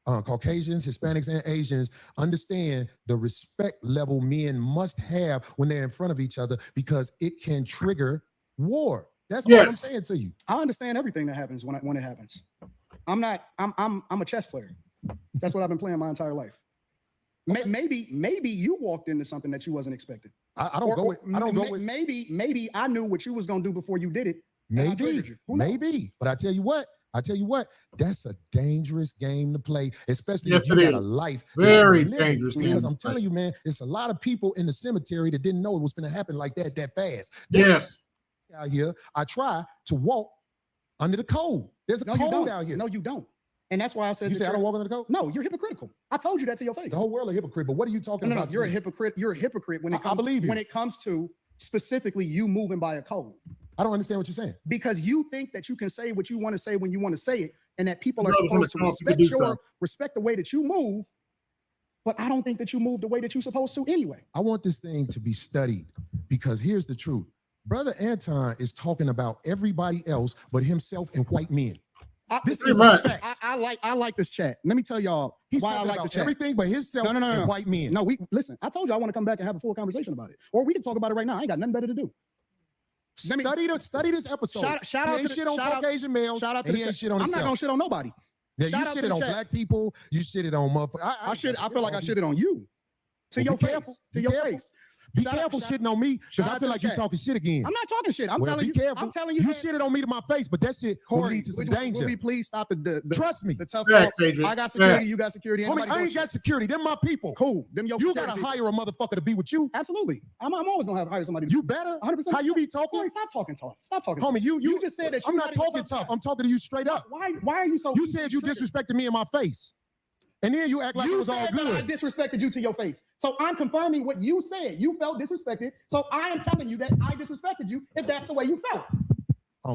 [SPEAKER 6] Caucasians, Hispanics, and Asians understand the respect level men must have when they're in front of each other because it can trigger war. That's all I'm saying to you.
[SPEAKER 5] I understand everything that happens when it happens. I'm a chess player. That's what I've been playing my entire life. Maybe you walked into something that you wasn't expecting.
[SPEAKER 6] I don't go with.
[SPEAKER 5] Maybe I knew what you was gonna do before you did it. and I triggered you. Who knows?
[SPEAKER 6] Maybe. But I tell you what, that's a dangerous game to play, especially
[SPEAKER 1] Yes,
[SPEAKER 6] if you
[SPEAKER 1] it
[SPEAKER 6] got a
[SPEAKER 1] is.
[SPEAKER 6] life.
[SPEAKER 1] Very
[SPEAKER 6] that you live in.
[SPEAKER 1] dangerous game
[SPEAKER 6] Because
[SPEAKER 1] to
[SPEAKER 6] I'm telling you, man, it's a lot of people in the cemetery that didn't know it was going to happen like that fast.
[SPEAKER 1] Yes.
[SPEAKER 6] Out here, I try to walk under the code. There's a code out here.
[SPEAKER 5] No, you don't. And that's why I said
[SPEAKER 6] You say I don't walk under the code?
[SPEAKER 5] No, you're hypocritical. I told you that to your face.
[SPEAKER 6] The whole world is a hypocrite. But what are you talking
[SPEAKER 5] No,
[SPEAKER 6] about?
[SPEAKER 5] you're a hypocrite. You're a hypocrite when it comes.
[SPEAKER 6] I believe you.
[SPEAKER 5] When it comes to specifically you moving by a code.
[SPEAKER 6] I don't understand what you're saying.
[SPEAKER 5] Because you think that you can say what you want to say when you want to say it, and that people are
[SPEAKER 1] No,
[SPEAKER 5] supposed to
[SPEAKER 1] no, you can do so.
[SPEAKER 5] respect the way that you move. But I don't think that you move the way that you're supposed to anyway.
[SPEAKER 6] I want this thing to be studied because here's the truth. Brother Anton is talking about everybody else but himself and white men. This is a fact.
[SPEAKER 5] I like this chat. Let me tell y'all why I like the chat.
[SPEAKER 6] Everything but himself and white men.
[SPEAKER 5] No, listen. I told you I want to come back and have a full conversation about it, or we can talk about it right now. I ain't got nothing better to do.
[SPEAKER 6] Study this episode.
[SPEAKER 5] Shout out to
[SPEAKER 6] shit on Caucasian males.
[SPEAKER 5] Shout out to the
[SPEAKER 6] shit on
[SPEAKER 5] I'm not gonna shit on nobody.
[SPEAKER 6] Yeah, you shitted on black people. You shitted on motherfuckers.
[SPEAKER 5] I feel like I shitted on you. To your face. To your face.
[SPEAKER 6] Be careful shitting on me because I feel like you're talking shit again.
[SPEAKER 5] I'm not talking shit. I'm telling you.
[SPEAKER 6] Careful.
[SPEAKER 5] I'm telling you.
[SPEAKER 6] You shitted on me to my face, but that shit will lead to some danger.
[SPEAKER 5] Will we please stop the
[SPEAKER 6] trust me.
[SPEAKER 5] The tough talk. I got security. You got security.
[SPEAKER 6] Homie, I ain't got security. Them my people.
[SPEAKER 5] Cool. Them your
[SPEAKER 6] you gotta hire a motherfucker to be with you.
[SPEAKER 5] Absolutely. I'm always gonna have to hire somebody.
[SPEAKER 6] You better.
[SPEAKER 5] 100%.
[SPEAKER 6] How you be talking?
[SPEAKER 5] Corey, stop talking tough. Stop talking.
[SPEAKER 6] Homie, you
[SPEAKER 5] just said that.
[SPEAKER 6] I'm not talking tough. I'm talking to you straight up.
[SPEAKER 5] Why are you so?
[SPEAKER 6] You said you disrespected me in my face. And then you act like it was all good.
[SPEAKER 5] I disrespected you to your face. So I'm confirming what you said. You felt disrespected. So I am telling you that I disrespected you if that's the way you felt.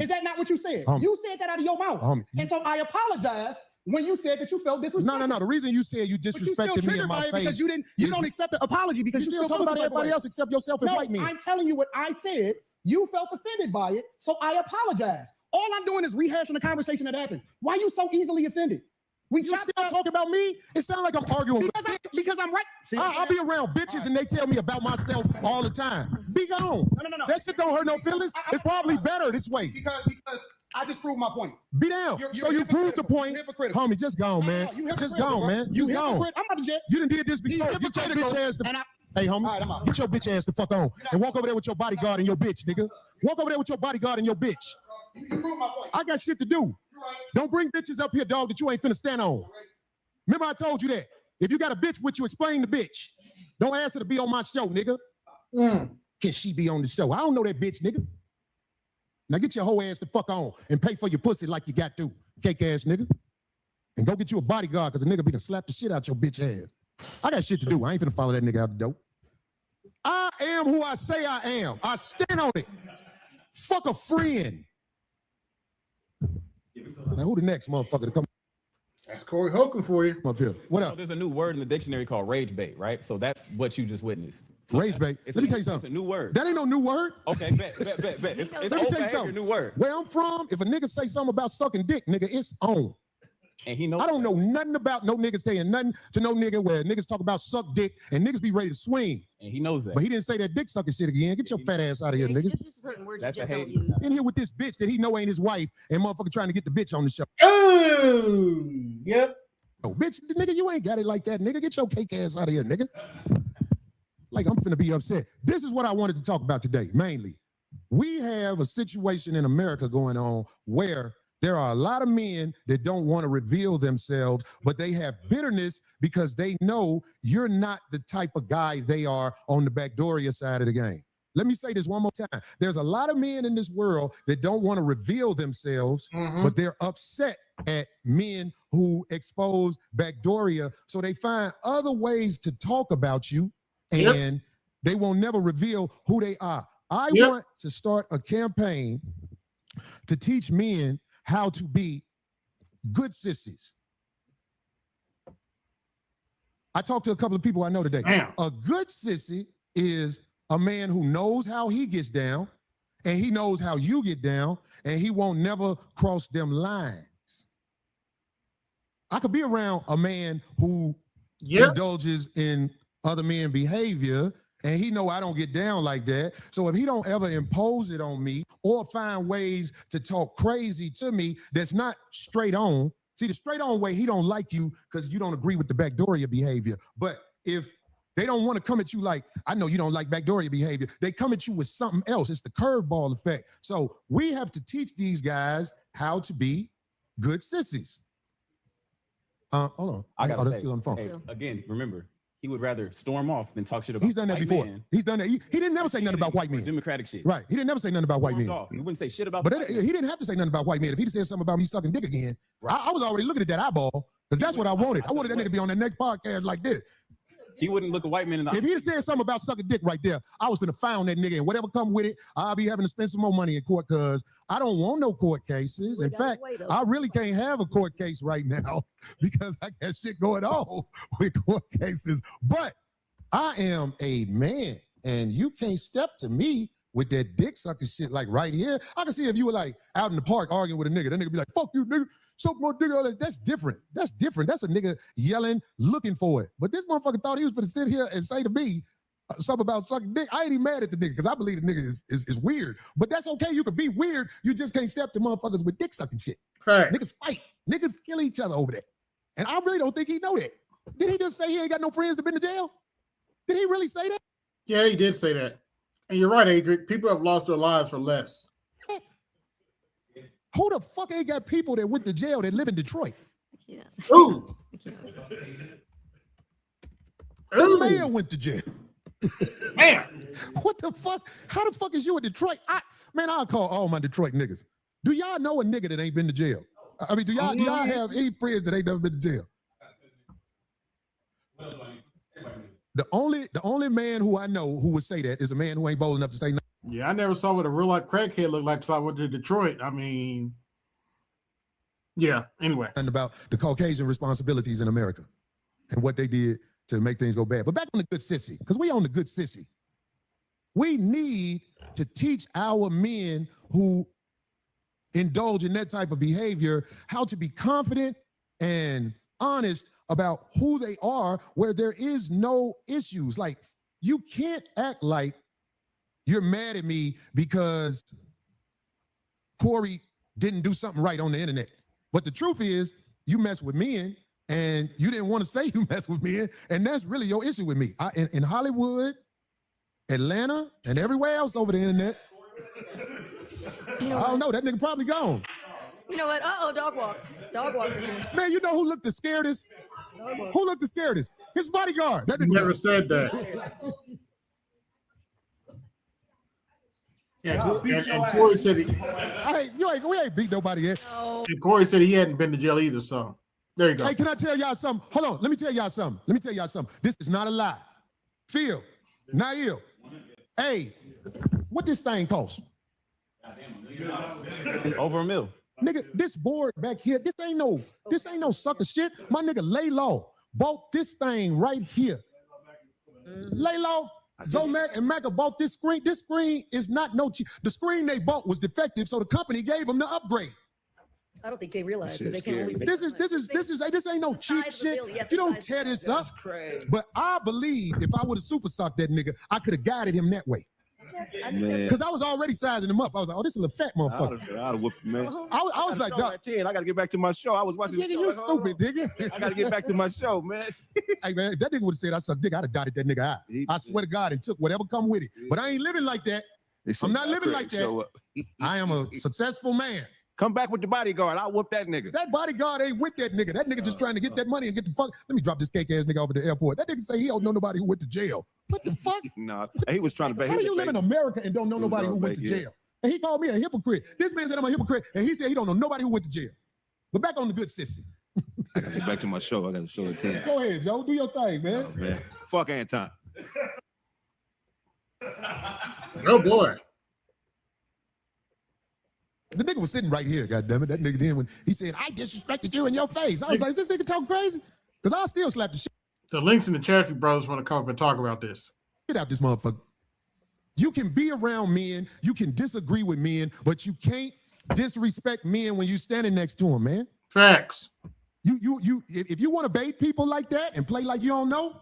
[SPEAKER 5] Is that not what you said? You said that out of your mouth. And so I apologize when you said that you felt disrespected.
[SPEAKER 6] No. The reason you said you disrespected me in my face
[SPEAKER 5] because you don't accept the apology because
[SPEAKER 6] you still talking about everybody else except yourself and white men.
[SPEAKER 5] I'm telling you what I said. You felt offended by it. So I apologize. All I'm doing is rehashing the conversation that happened. Why are you so easily offended?
[SPEAKER 6] You still talking about me? It sounds like I'm arguing
[SPEAKER 5] because I'm right. See,
[SPEAKER 6] I'll be around bitches and they tell me about myself all the time. Be gone.
[SPEAKER 5] No.
[SPEAKER 6] That shit don't hurt no feelings. It's probably better this way.
[SPEAKER 5] Because I just proved my point.
[SPEAKER 6] Be down. So you proved the point. Homie, just gone, man. Just gone, man. You gone.
[SPEAKER 5] I'm about to jet.
[SPEAKER 6] You done did this before. Get your bitch ass to... Hey, homie, get your bitch ass the fuck on and walk over there with your bodyguard and your bitch, nigga. Walk over there with your bodyguard and your bitch.
[SPEAKER 5] You proved my point.
[SPEAKER 6] I got shit to do. Don't bring bitches up here, dog, that you ain't finna stand on. Remember I told you that. If you got a bitch with you, explain the bitch. Don't ask her to be on my show, nigga. Can she be on the show? I don't know that bitch, nigga. Now get your whole ass the fuck on and pay for your pussy like you got to, cake ass nigga. And go get you a bodyguard because the nigga be gonna slap the shit out your bitch ass. I got shit to do. I ain't finna follow that nigga out the door. I am who I say I am. I stand on it. Fuck a friend. Now who the next motherfucker to come?
[SPEAKER 1] That's Cory Holcomb for you.
[SPEAKER 6] Come up here. What up?
[SPEAKER 9] There's a new word in the dictionary called rage bait, right? So that's what you just witnessed. So
[SPEAKER 6] rage bait. Let me tell you something.
[SPEAKER 9] It's a new word.
[SPEAKER 6] That ain't no new word.
[SPEAKER 9] Okay, bet. It's
[SPEAKER 6] Let me tell you something.
[SPEAKER 9] New word.
[SPEAKER 6] Where I'm from, if a nigga say something about sucking dick, nigga, it's on.
[SPEAKER 9] And he knows.
[SPEAKER 6] I don't know nothing about no niggas saying nothing to no nigga where niggas talk about suck dick and niggas be ready to swing.
[SPEAKER 9] And he knows that.
[SPEAKER 6] But he didn't say that dick sucking shit again. Get your fat ass out of here, nigga.
[SPEAKER 9] That's a hate.
[SPEAKER 6] In here with this bitch that he know ain't his wife and motherfucker trying to get the bitch on the show.
[SPEAKER 1] Oh, yep.
[SPEAKER 6] Oh, bitch, nigga, you ain't got it like that, nigga. Get your cake ass out of here, nigga. Like, I'm finna be upset. This is what I wanted to talk about today, mainly. We have a situation in America going on where there are a lot of men that don't want to reveal themselves, but they have bitterness because they know you're not the type of guy they are on the Backdooria side of the game. Let me say this one more time. There's a lot of men in this world that don't want to reveal themselves, but they're upset at men who expose Backdooria. So they find other ways to talk about you and they will never reveal who they are. I want to start a campaign to teach men how to be good sissies. I talked to a couple of people I know today.
[SPEAKER 1] Damn.
[SPEAKER 6] A good sissy is a man who knows how he gets down and he knows how you get down and he won't never cross them lines. I could be around a man who indulges in other men's behavior and he know I don't get down like that. So if he don't ever impose it on me or find ways to talk crazy to me that's not straight on. See, the straight on way, he don't like you because you don't agree with the Backdooria behavior. But if they don't want to come at you like, I know you don't like Backdooria behavior, they come at you with something else. It's the curveball effect. So we have to teach these guys how to be good sissies. Hold on.
[SPEAKER 9] I gotta say,
[SPEAKER 6] on the phone.
[SPEAKER 9] Hey, again, remember, he would rather storm off than talk shit about.
[SPEAKER 6] He's done that before. He's done that. He didn't never say nothing about white men.
[SPEAKER 9] Democratic shit.
[SPEAKER 6] Right. He didn't never say nothing about white men.
[SPEAKER 9] He wouldn't say shit about.
[SPEAKER 6] But he didn't have to say nothing about white men. If he said something about me sucking dick again, I was already looking at that eyeball because that's what I wanted. I wanted that nigga to be on the next podcast like this.
[SPEAKER 9] He wouldn't look a white man in the
[SPEAKER 10] If he'd have said something about sucking dick right there, I was gonna found that nigga and whatever come with it, I'll be having to spend some more money in court because I don't want no court cases. In fact, I really can't have a court case right now because I got shit going on with court cases. But I am a man, and you can't step to me with that dick sucking shit like right here. I can see if you were like out in the park arguing with a nigga, that nigga be like, fuck you, nigga, suck my dick. That's different. That's different. That's a nigga yelling, looking for it. But this motherfucker thought he was gonna sit here and say to me something about sucking dick. I ain't even mad at the nigga because I believe the nigga is weird. But that's okay. You could be weird. You just can't step to motherfuckers with dick sucking shit.
[SPEAKER 1] Fact.
[SPEAKER 10] Niggas fight. Niggas kill each other over that. And I really don't think he know that. Did he just say he ain't got no friends that been to jail? Did he really say that?
[SPEAKER 1] Yeah, he did say that. And you're right, Adrian. People have lost their lives for less.
[SPEAKER 10] Who the fuck ain't got people that went to jail that live in Detroit?
[SPEAKER 7] Yeah.
[SPEAKER 1] Ooh.
[SPEAKER 10] The mayor went to jail.
[SPEAKER 1] Man.
[SPEAKER 10] What the fuck? How the fuck is you in Detroit? I'll call all my Detroit niggas. Do y'all know a nigga that ain't been to jail? I mean, do y'all have any friends that ain't never been to jail? The only man who I know who would say that is a man who ain't bold enough to say no.
[SPEAKER 1] Yeah, I never saw what a real life crackhead looked like until I went to Detroit. I mean, yeah, anyway.
[SPEAKER 10] And about the Caucasian responsibilities in America and what they did to make things go bad. But back on the good sissy, because we on the good sissy. We need to teach our men who indulge in that type of behavior how to be confident and honest about who they are where there is no issues. Like, you can't act like you're mad at me because Cory didn't do something right on the internet. But the truth is, you mess with men and you didn't want to say you mess with men, and that's really your issue with me. In Hollywood, Atlanta, and everywhere else over the internet, I don't know, that nigga probably gone.
[SPEAKER 7] You know what? Uh-oh, dog walk. Dog walk.
[SPEAKER 10] Man, you know who looked the scariest? Who looked the scariest? His bodyguard. That nigga
[SPEAKER 1] never said that. Yeah, and Cory said
[SPEAKER 10] we ain't beat nobody yet.
[SPEAKER 1] And Cory said he hadn't been to jail either, so there you go.
[SPEAKER 10] Hey, can I tell y'all something? Hold on, let me tell y'all something. This is not a lie. Phil, Nail, hey, what this thing cost?
[SPEAKER 9] Over $1 million.
[SPEAKER 10] Nigga, this board back here, this ain't no sucker shit. My nigga Laylaw bought this thing right here. Laylaw, Joe Mac and Mac bought this screen. This screen is not no cheap. The screen they bought was defective, so the company gave them the upgrade.
[SPEAKER 7] I don't think they realize because they can only
[SPEAKER 10] this ain't no cheap shit. You don't tear this up. But I believe if I would have super socked that nigga, I could have guided him that way. Because I was already sizing him up. I was like, oh, this is a fat motherfucker.
[SPEAKER 11] I'd have whooped him, man.
[SPEAKER 10] I was like, dog.
[SPEAKER 11] I got to get back to my show. I was watching the show.
[SPEAKER 10] You stupid, nigga.
[SPEAKER 11] I got to get back to my show, man.
[SPEAKER 10] Hey, man, if that nigga would have said I suck dick, I'd have dotted that nigga out. I swear to God, and took whatever come with it. But I ain't living like that. I'm not living like that. I am a successful man.
[SPEAKER 11] Come back with the bodyguard. I'll whoop that nigga.
[SPEAKER 10] That bodyguard ain't with that nigga. That nigga just trying to get that money and get the fuck. Let me drop this cake ass nigga over the airport. That nigga say he don't know nobody who went to jail. What the fuck?
[SPEAKER 11] Nah, he was trying to.
[SPEAKER 10] How do you live in America and don't know nobody who went to jail? And he called me a hypocrite. This man said I'm a hypocrite, and he said he don't know nobody who went to jail. But back on the good sissy.
[SPEAKER 11] I gotta get back to my show. I got to show it to you.
[SPEAKER 10] Go ahead, Joe. Do your thing, man.
[SPEAKER 11] Oh, man. Fuck Anton.
[SPEAKER 1] Oh boy.
[SPEAKER 10] The nigga was sitting right here, goddammit. That nigga then when he said, I disrespected you in your face. I was like, is this nigga talking crazy? Because I'll still slap the shit.
[SPEAKER 1] The links in the chat if you brothers want to come up and talk about this.
[SPEAKER 10] Get out this motherfucker. You can be around men, you can disagree with men, but you can't disrespect men when you standing next to them, man.
[SPEAKER 1] Facts.
[SPEAKER 10] If you want to bait people like that and play like you don't know,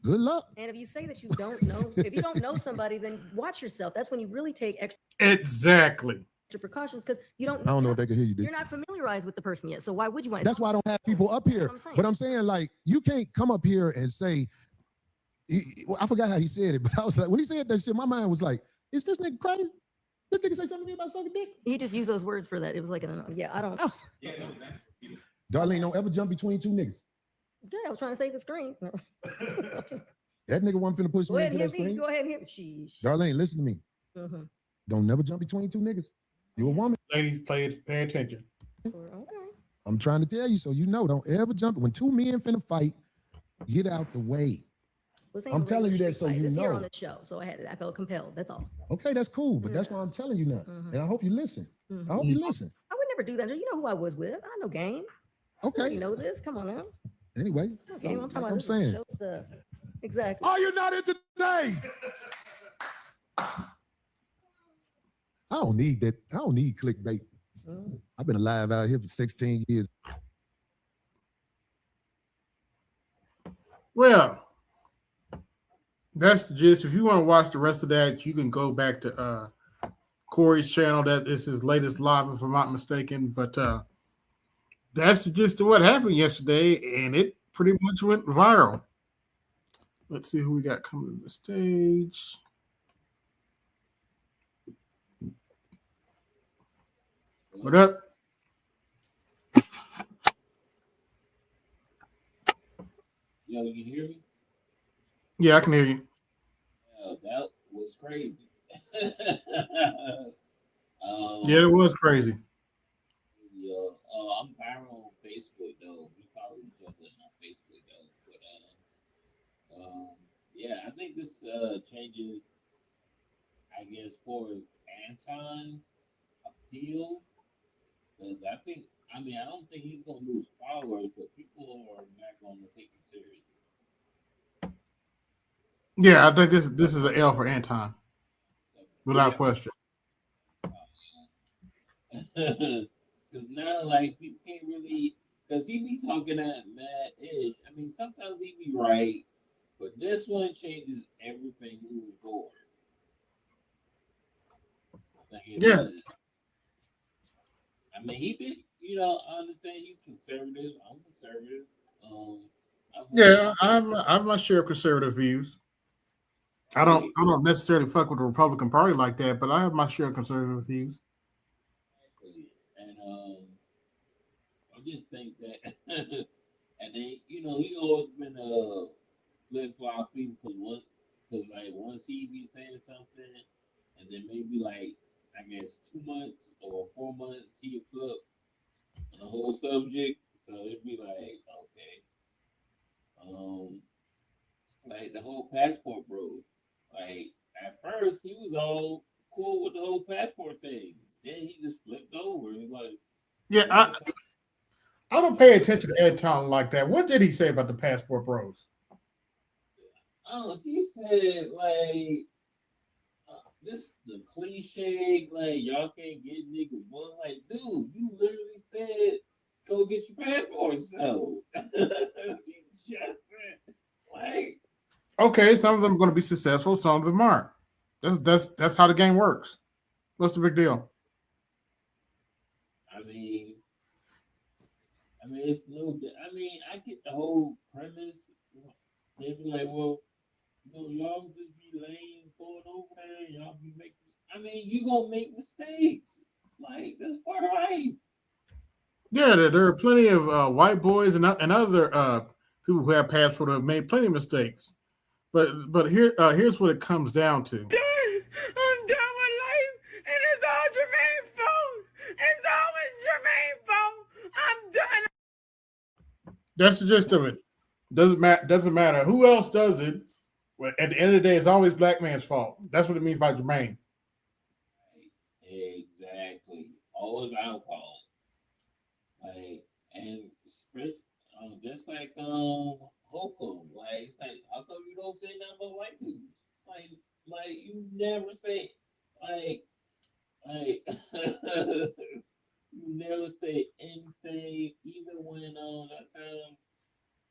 [SPEAKER 10] good luck.
[SPEAKER 7] And if you say that you don't know, if you don't know somebody, then watch yourself. That's when you really take extra
[SPEAKER 1] precautions
[SPEAKER 7] because you don't.
[SPEAKER 10] I don't know if they can hear you, dude.
[SPEAKER 7] You're not familiarized with the person yet, so why would you want?
[SPEAKER 10] That's why I don't have people up here. But I'm saying, like, you can't come up here and say. I forgot how he said it, but I was like, when he said that shit, my mind was like, "Is this nigga crazy? This nigga say something to me about sucking dick?"
[SPEAKER 7] He just used those words for that. It was like, I don't.
[SPEAKER 10] Darlene, don't ever jump between two niggas.
[SPEAKER 7] Yeah, I was trying to save the screen.
[SPEAKER 10] That nigga wasn't finna push me into that screen.
[SPEAKER 7] Go ahead and hit me. Sheesh.
[SPEAKER 10] Darlene, listen to me. Mm-hmm. Don't never jump between two niggas. You a woman.
[SPEAKER 1] Ladies, pay attention.
[SPEAKER 7] Okay.
[SPEAKER 10] I'm trying to tell you so you know. Don't ever jump. When two men finna fight, Get out the way.
[SPEAKER 7] Well, this ain't
[SPEAKER 10] I'm
[SPEAKER 7] a
[SPEAKER 10] telling you
[SPEAKER 7] regular
[SPEAKER 10] that
[SPEAKER 7] street
[SPEAKER 10] so
[SPEAKER 7] fight.
[SPEAKER 10] you
[SPEAKER 7] This here on
[SPEAKER 10] know.
[SPEAKER 7] the show, so I felt compelled. That's all.
[SPEAKER 10] Okay, that's cool, but that's why I'm telling you now. And I hope you listen. I hope you listen.
[SPEAKER 7] I would never do that. You know who I was with. I know game.
[SPEAKER 10] Okay.
[SPEAKER 7] You know this. Come on now.
[SPEAKER 10] Anyway,
[SPEAKER 7] No
[SPEAKER 10] so,
[SPEAKER 7] game. I'm talking
[SPEAKER 10] like
[SPEAKER 7] about
[SPEAKER 10] I'm
[SPEAKER 7] this is
[SPEAKER 10] saying,
[SPEAKER 7] show stuff. Exactly.
[SPEAKER 10] are you not in today? I don't need that. I don't need clickbait. I've been alive out here for 16 years.
[SPEAKER 1] Well, that's the gist. If you want to watch the rest of that, you can go back to Cory's channel. That is his latest live, if I'm not mistaken. But that's the gist of what happened yesterday, and it pretty much went viral. Let's see who we got coming to the stage. What up?
[SPEAKER 12] Yo, you hear me?
[SPEAKER 1] Yeah, I can hear you.
[SPEAKER 12] That was crazy.
[SPEAKER 1] Yeah, it was crazy.
[SPEAKER 12] Yeah, I'm viral on Facebook though. We follow each other on Facebook though. But yeah, I think this changes, I guess, for Anton's appeal. Because I don't think he's gonna lose followers, but people are not gonna take him seriously.
[SPEAKER 1] Yeah, I think this is an L for Anton, without question.
[SPEAKER 12] Because now, like, people can't really, because he be talking that mad ish. I mean, sometimes he be right, but this one changes everything moving forward. Like,
[SPEAKER 1] Yeah.
[SPEAKER 12] I mean, he been, you know, I understand he's conservative. I'm conservative.
[SPEAKER 1] Yeah, I have my share of conservative views. I don't necessarily fuck with the Republican Party like that, but I have my share of conservative views.
[SPEAKER 12] And I just think that, and then you know, he always been a flip flop people because like once he be saying something, and then maybe like I guess 2 months or 4 months he flip on the whole subject, so it'd be like okay, like the whole passport bro, like at first he was all cool with the whole passport thing, then he just flipped over. He's like,
[SPEAKER 1] Yeah, I don't pay attention to Anton like that. What did he say about the passport bros?
[SPEAKER 12] oh, he said like this the cliche, like y'all can't get niggas one. Like, dude, you literally said go get your passports though. You just said like
[SPEAKER 1] Okay, some of them are going to be successful, some of them aren't. That's how the game works. What's the big deal?
[SPEAKER 12] I mean it's no I mean I get the whole premise. They be like, well, you know, y'all just be laying going over there, y'all be making I mean, you gonna make mistakes. Like that's part of life.
[SPEAKER 1] Yeah, there are plenty of white boys and other people who have passports who have made plenty of mistakes. But here's what it comes down to.
[SPEAKER 4] I'm done with life, and it's all Jermaine's fault. It's always Jermaine's fault. I'm done.
[SPEAKER 1] That's the gist of it. Doesn't matter who else does it. Well, at the end of the day, it's always black man's fault. That's what it means by Jermaine.
[SPEAKER 12] Exactly. Always our fault. Like and just like Holcomb, like it's like how come you don't say nothing about white dudes? Like you never say like you never say anything even when that time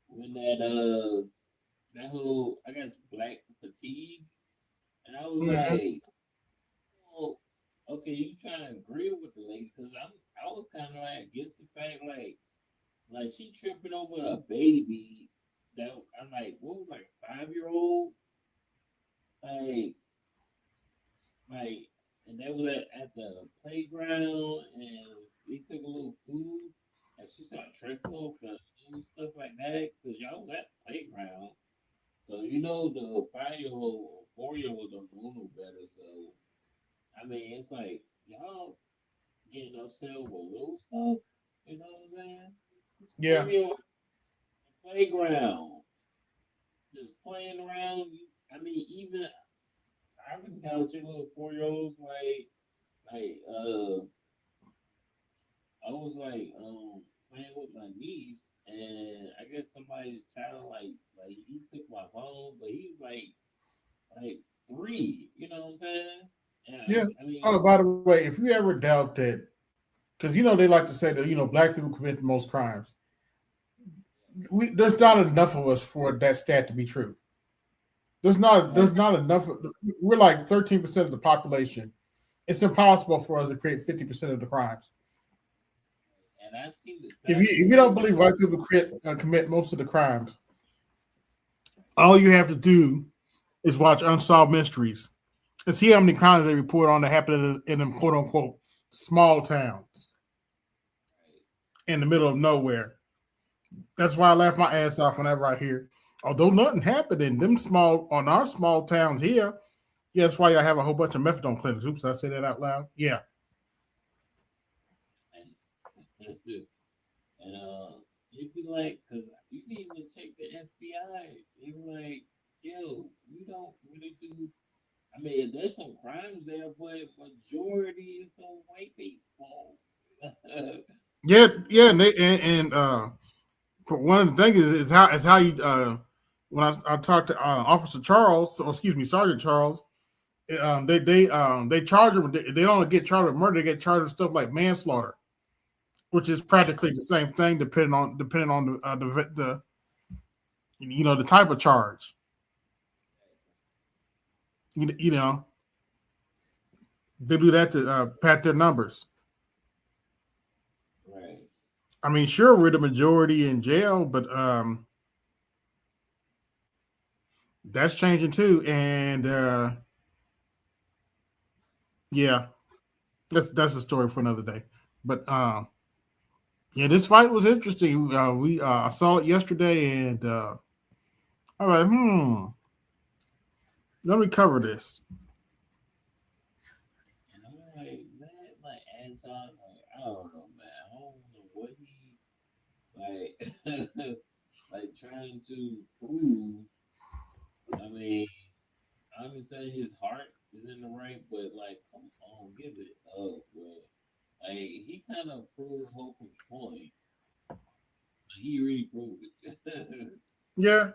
[SPEAKER 12] when that whole I guess black fatigue and I was like well, okay, you trying to agree with the lady because I was kind of like against the fact like she tripping over a baby that I'm like what was like 5-year-old like and that was at the playground and we took a little food and she started tripping over and stuff like that because y'all was at the playground so you know the 5-year-old or 4-year-old don't know no better so I mean it's like y'all getting yourself with little stuff you know what I'm saying
[SPEAKER 1] Yeah.
[SPEAKER 12] playground. just playing around. I mean, even I've encountered little 4-year-olds like I was like playing with my niece, and I guess somebody's child like he took my phone, but he was like 3. You know what I'm saying? And
[SPEAKER 1] Yeah.
[SPEAKER 12] I mean,
[SPEAKER 1] Oh, by the way, if you ever doubt that, because they like to say that black people commit the most crimes. There's not enough of us for that stat to be true. There's not enough. We're like 13% of the population. It's impossible for us to create 50% of the crimes.
[SPEAKER 12] and I seen the
[SPEAKER 1] If
[SPEAKER 12] stats
[SPEAKER 1] you don't
[SPEAKER 12] too.
[SPEAKER 1] believe white people commit most of the crimes, all you have to do is watch Unsolved Mysteries and see how many crimes they report on that happen in them quote unquote small towns in the middle of nowhere. That's why I laugh my ass off whenever I hear, although nothing happened in our small towns here. Yeah, that's why I have a whole bunch of methadone clinics. Oops, I say that out loud. Yeah.
[SPEAKER 12] And and you'd be like, because you can even check the FBI. They were like, yo, we don't really do. I mean, there's some crimes there, but majority is on white people.
[SPEAKER 1] Yeah, and but one of the things is how you when I talked to Officer Charles, or excuse me, Sergeant Charles, they charge them. They don't get charged with murder. They get charged with stuff like manslaughter, which is practically the same thing, depending on the the type of charge. You know, they do that to pat their numbers.
[SPEAKER 12] Right.
[SPEAKER 1] I mean, sure, we're the majority in jail, but that's changing too. And yeah, that's a story for another day. But yeah, this fight was interesting. I saw it yesterday, and I'm like, let me cover this.
[SPEAKER 12] And I'm like, man, like Anton, like, I don't know, man. I don't know what he like trying to prove. I mean, I understand his heart is in the right, but like, come on, give it up, bro. Like he kind of proved Holcomb's point. He really proved it.
[SPEAKER 1] Yeah,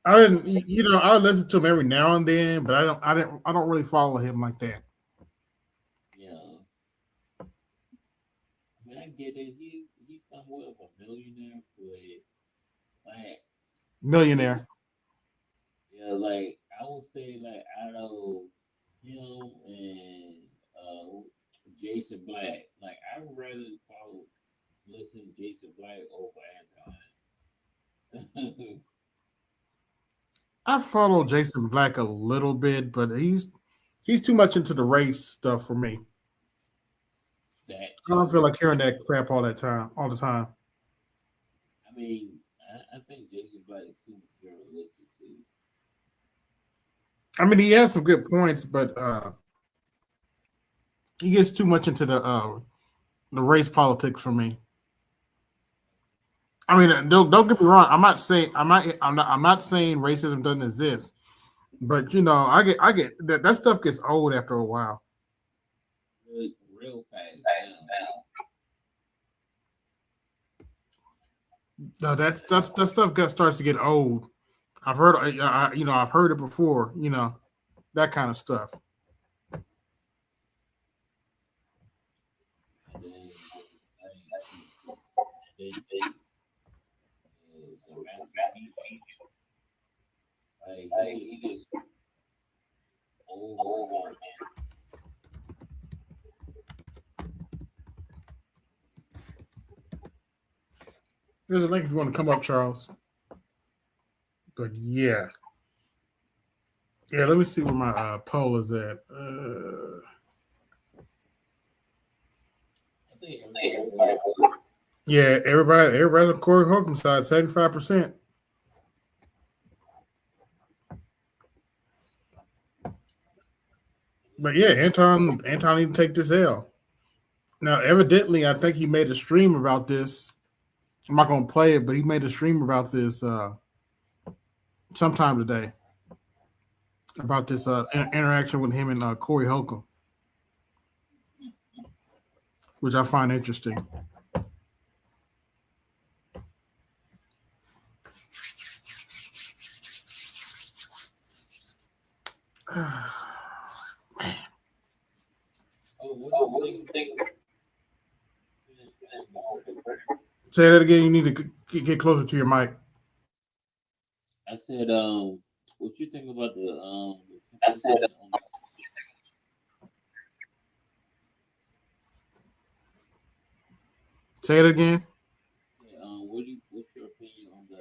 [SPEAKER 1] I didn't. I listen to him every now and then, but I don't really follow him like that.
[SPEAKER 12] Yeah, I mean, I get it. He's somewhat of a millionaire, but like,
[SPEAKER 1] Millionaire.
[SPEAKER 12] yeah, like I would say, like out of him and Jason Black, like I would rather follow listen to Jason Black over Anton.
[SPEAKER 1] I follow Jason Black a little bit, but he's too much into the race stuff for me.
[SPEAKER 12] That
[SPEAKER 1] I don't feel
[SPEAKER 12] too.
[SPEAKER 1] like hearing that crap all the time.
[SPEAKER 12] I mean, I think Jason Black is too materialistic too.
[SPEAKER 1] I mean, he has some good points, but he gets too much into the race politics for me. I mean, don't get me wrong. I'm not saying racism doesn't exist, but I get that stuff gets old after a while.
[SPEAKER 12] Real fast
[SPEAKER 1] No, that stuff starts to get old. I've heard, I've heard it before. That kind of stuff.
[SPEAKER 12] and then the Master Chief, like he just over.
[SPEAKER 1] There's a link if you want to come up, Charles. But yeah. Let me see where my poll is at. Yeah, everybody's on Cory Holcomb side, 75%. But yeah, Anton need to take this L. Now, evidently, I think he made a stream about this. I'm not gonna play it, but he made a stream about this sometime today about this interaction with him and Corey Holcomb, which I find interesting.
[SPEAKER 12] What do you think?
[SPEAKER 1] Say that again. You need to get closer to your mic.
[SPEAKER 12] I said, what you think about the I said,
[SPEAKER 1] Say it again.
[SPEAKER 12] what's your opinion on the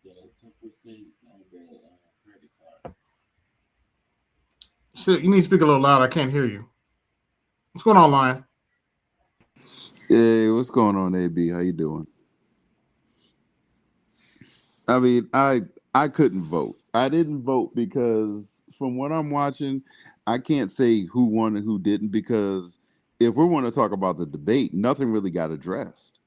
[SPEAKER 12] 10% on the credit card?
[SPEAKER 1] So you need to speak a little loud. I can't hear you. What's going on, Lion?
[SPEAKER 13] Hey, what's going on, AB? How you doing? I mean, I couldn't vote. I didn't vote because from what I'm watching, I can't say who won and who didn't because if we want to talk about the debate, nothing really got addressed.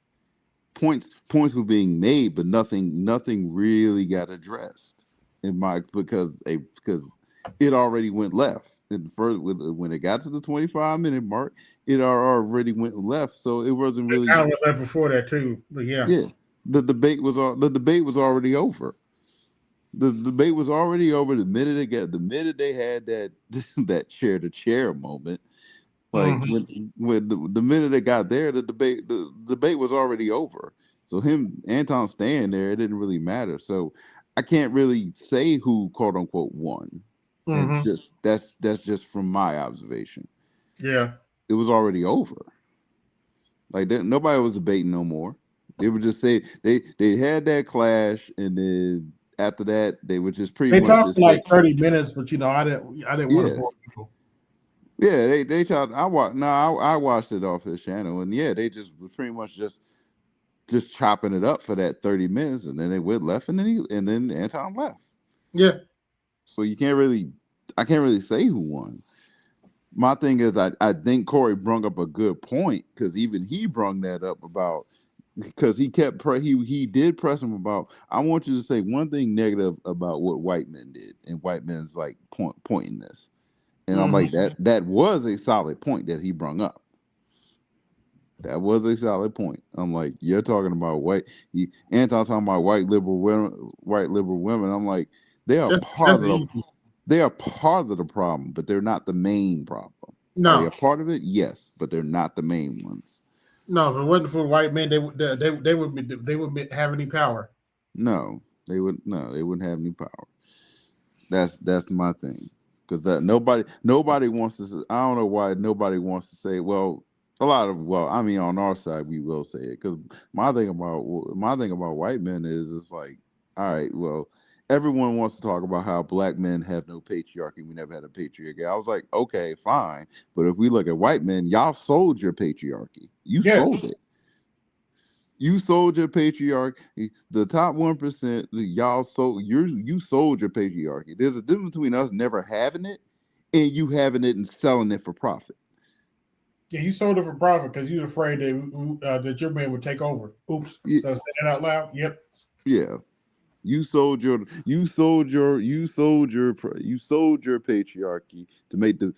[SPEAKER 13] Points were being made, but nothing really got addressed because it already went left. And first, when it got to the 25-minute mark, it already went left. So it wasn't really.
[SPEAKER 1] It kind of went left before that too, but yeah.
[SPEAKER 13] The debate was already over. The debate was already over the minute they had that that chair to chair moment. Like when the minute they got there, the debate was already over. So Anton staying there, it didn't really matter. So I can't really say who quote unquote won. And that's just from my observation.
[SPEAKER 1] Yeah,
[SPEAKER 13] it was already over. Like nobody was debating no more. They would just say they had that clash, and then after that, they would just pretty
[SPEAKER 1] they
[SPEAKER 13] much
[SPEAKER 1] talked
[SPEAKER 13] just
[SPEAKER 1] for like
[SPEAKER 13] say,
[SPEAKER 1] 30 minutes, but I didn't want to bore people.
[SPEAKER 13] Yeah, they tried. I watched it off his channel, and yeah, they just was pretty much just chopping it up for that 30 minutes, and then they went left, and then Anton left.
[SPEAKER 1] Yeah.
[SPEAKER 13] So I can't really say who won. My thing is, I think Cory brung up a good point because even he brung that up about because he kept he did press him about. I want you to say one thing negative about what white men did, and white men's like pointing this, and I'm like that was a solid point that he brung up. That was a solid point. I'm like, you're talking about Anton talking about white liberal women. I'm like, they are part of the problem, but they're not the main problem.
[SPEAKER 1] No.
[SPEAKER 13] Are they a part of it? Yes, but they're not the main ones.
[SPEAKER 1] No, if it wasn't for white men, they wouldn't have any power.
[SPEAKER 13] No, they wouldn't have any power. That's my thing. Because that nobody wants to. I don't know why nobody wants to say. Well, I mean, on our side, we will say it. Because my thing about white men is it's like, all right, well, everyone wants to talk about how black men have no patriarchy. We never had a patriarchy. I was like, okay, fine. But if we look at white men, y'all sold your patriarchy. You sold it. You sold your patriarchy. The top 1%, y'all sold you sold your patriarchy. There's a difference between us never having it and you having it and selling it for profit.
[SPEAKER 1] Yeah, you sold it for profit because you're afraid that your man would take over. Oops. Did I say that out loud? Yep.
[SPEAKER 13] Yeah. You sold your patriarchy to make the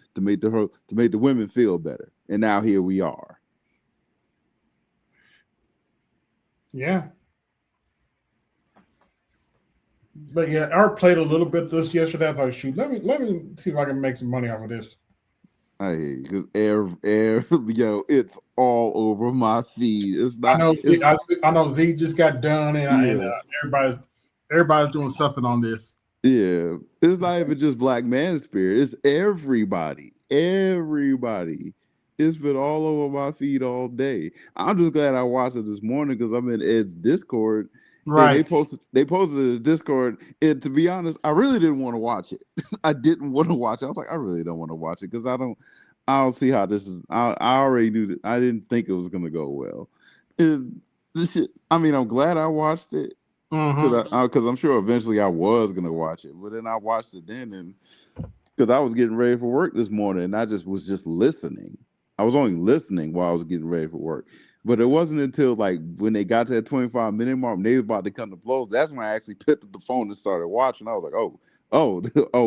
[SPEAKER 13] women feel better. And now here we are.
[SPEAKER 1] Yeah. But yeah, Art played a little bit of this yesterday. I thought, shoot, let me see if I can make some money off of this.
[SPEAKER 13] I hear you, because yo, it's all over my feed. It's not.
[SPEAKER 1] I know Z just got done, and everybody's doing something on this.
[SPEAKER 13] Yeah, it's not even just Black Man Spirit. It's everybody. Everybody. It's been all over my feed all day. I'm just glad I watched it this morning because I'm in Ed's Discord.
[SPEAKER 1] Right.
[SPEAKER 13] And they posted a Discord. And to be honest, I really didn't want to watch it. I didn't want to watch it. I was like, I really don't want to watch it because I don't see how this is. I already knew that. I didn't think it was going to go well. I'm glad I watched it because I'm sure eventually I was going to watch it. But then I watched it then, and because I was getting ready for work this morning, and I was just listening. I was only listening while I was getting ready for work. But it wasn't until like when they got to that 25-minute mark, and they was about to come to blows. That's when I actually picked up the phone and started watching. I was like, oh,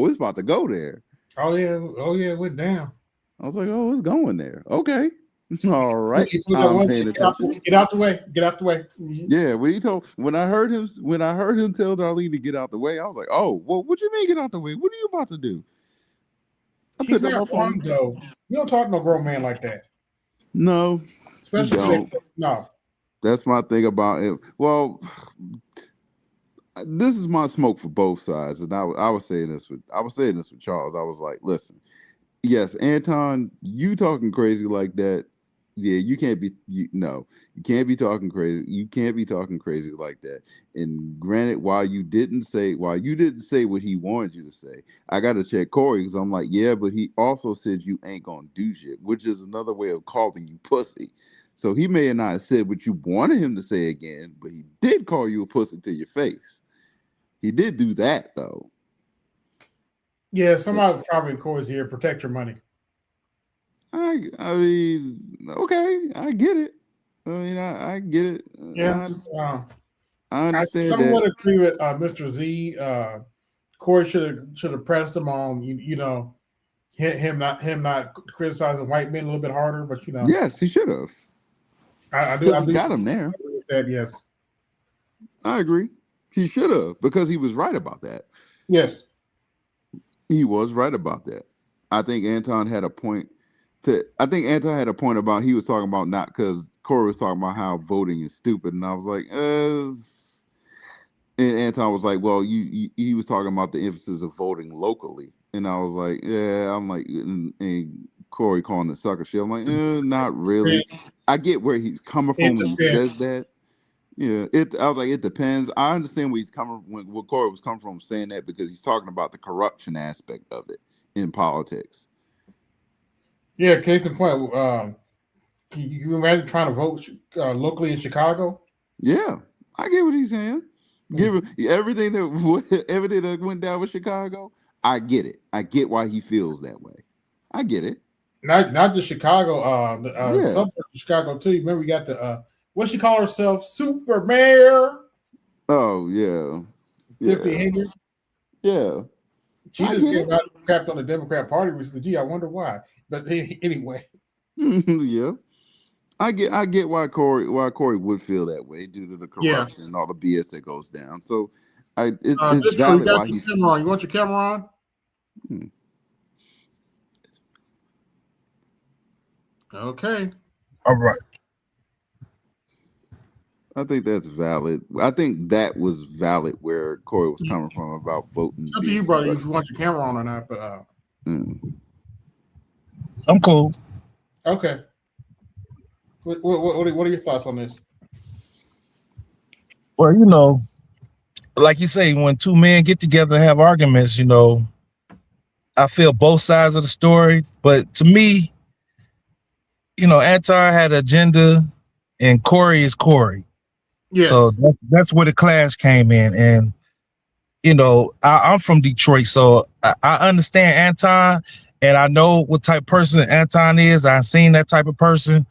[SPEAKER 13] it's about to go there.
[SPEAKER 1] Oh yeah, it went down.
[SPEAKER 13] I was like, oh, it's going there. Okay. All right.
[SPEAKER 1] I'm paying attention. Get out the way. Get out the way.
[SPEAKER 13] Yeah, when I heard him tell Darlene to get out the way, I was like, oh, well, what you mean get out the way? What are you about to do?
[SPEAKER 1] He's not wrong though. You don't talk to no grown man like that.
[SPEAKER 13] No.
[SPEAKER 1] Especially no.
[SPEAKER 13] That's my thing about it. Well, this is my smoke for both sides, and I was saying this with Charles. I was like, listen, yes, Anton, you talking crazy like that. Yeah, you can't be talking crazy. You can't be talking crazy like that. And granted, while you didn't say what he wanted you to say, I got to check Cory because I'm like, yeah, but he also said you ain't gonna do shit, which is another way of calling you pussy. So he may have not said what you wanted him to say again, but he did call you a pussy to your face. He did do that though.
[SPEAKER 1] Yeah, somebody probably in Cory's here. Protect your money.
[SPEAKER 13] I mean, okay, I get it. I mean, I get it.
[SPEAKER 1] Yeah,
[SPEAKER 13] I understand
[SPEAKER 1] I somewhat agree with Mr. Z. Cory should have pressed him on, him not criticizing white men a little bit harder, but
[SPEAKER 13] yes, he should have.
[SPEAKER 1] I do
[SPEAKER 13] got him there.
[SPEAKER 1] With that, yes,
[SPEAKER 13] I agree. He should have because he was right about that.
[SPEAKER 1] Yes,
[SPEAKER 13] he was right about that. I think Anton had a point. About he was talking about not because Cory was talking about how voting is stupid, and I was like, and Anton was like, well, he was talking about the emphasis of voting locally, and I was like, yeah, I'm like, and Cory calling it sucker shit. I'm like, not really. I get where he's coming from when he says that. Yeah, I was like, it depends. I understand where what Cory was coming from saying that because he's talking about the corruption aspect of it in politics.
[SPEAKER 1] Yeah, case in point, can you imagine trying to vote locally in Chicago?
[SPEAKER 13] Yeah, I get what he's saying. Given everything that went down with Chicago, I get it. I get why he feels that way. I get it.
[SPEAKER 1] Not just Chicago, suburbs of Chicago too. Remember, we got the what she call herself, Super Mayor.
[SPEAKER 13] Oh yeah,
[SPEAKER 1] Tiffany Henry.
[SPEAKER 13] Yeah,
[SPEAKER 1] she just came out and crapped on the Democrat Party recently. Gee, I wonder why. But anyway,
[SPEAKER 13] yeah, I get why Cory would feel that way due to the corruption and all the BS that goes down. So, it's valid why he's.
[SPEAKER 1] You want your camera on? Okay.
[SPEAKER 14] All right.
[SPEAKER 13] I think that's valid. I think that was valid where Cory was coming from about voting.
[SPEAKER 1] It's up to you, brother, if you want your camera on or not. But
[SPEAKER 14] I'm cool.
[SPEAKER 1] Okay. What are your thoughts on this?
[SPEAKER 14] Well, like you say, when two men get together and have arguments, I feel both sides of the story. But to me, Anton had an agenda and Cory is Cory. Yes. So that's where the clash came in. And, I'm from Detroit, so I understand Anton and I know what type of person Anton is. I've seen that type of person,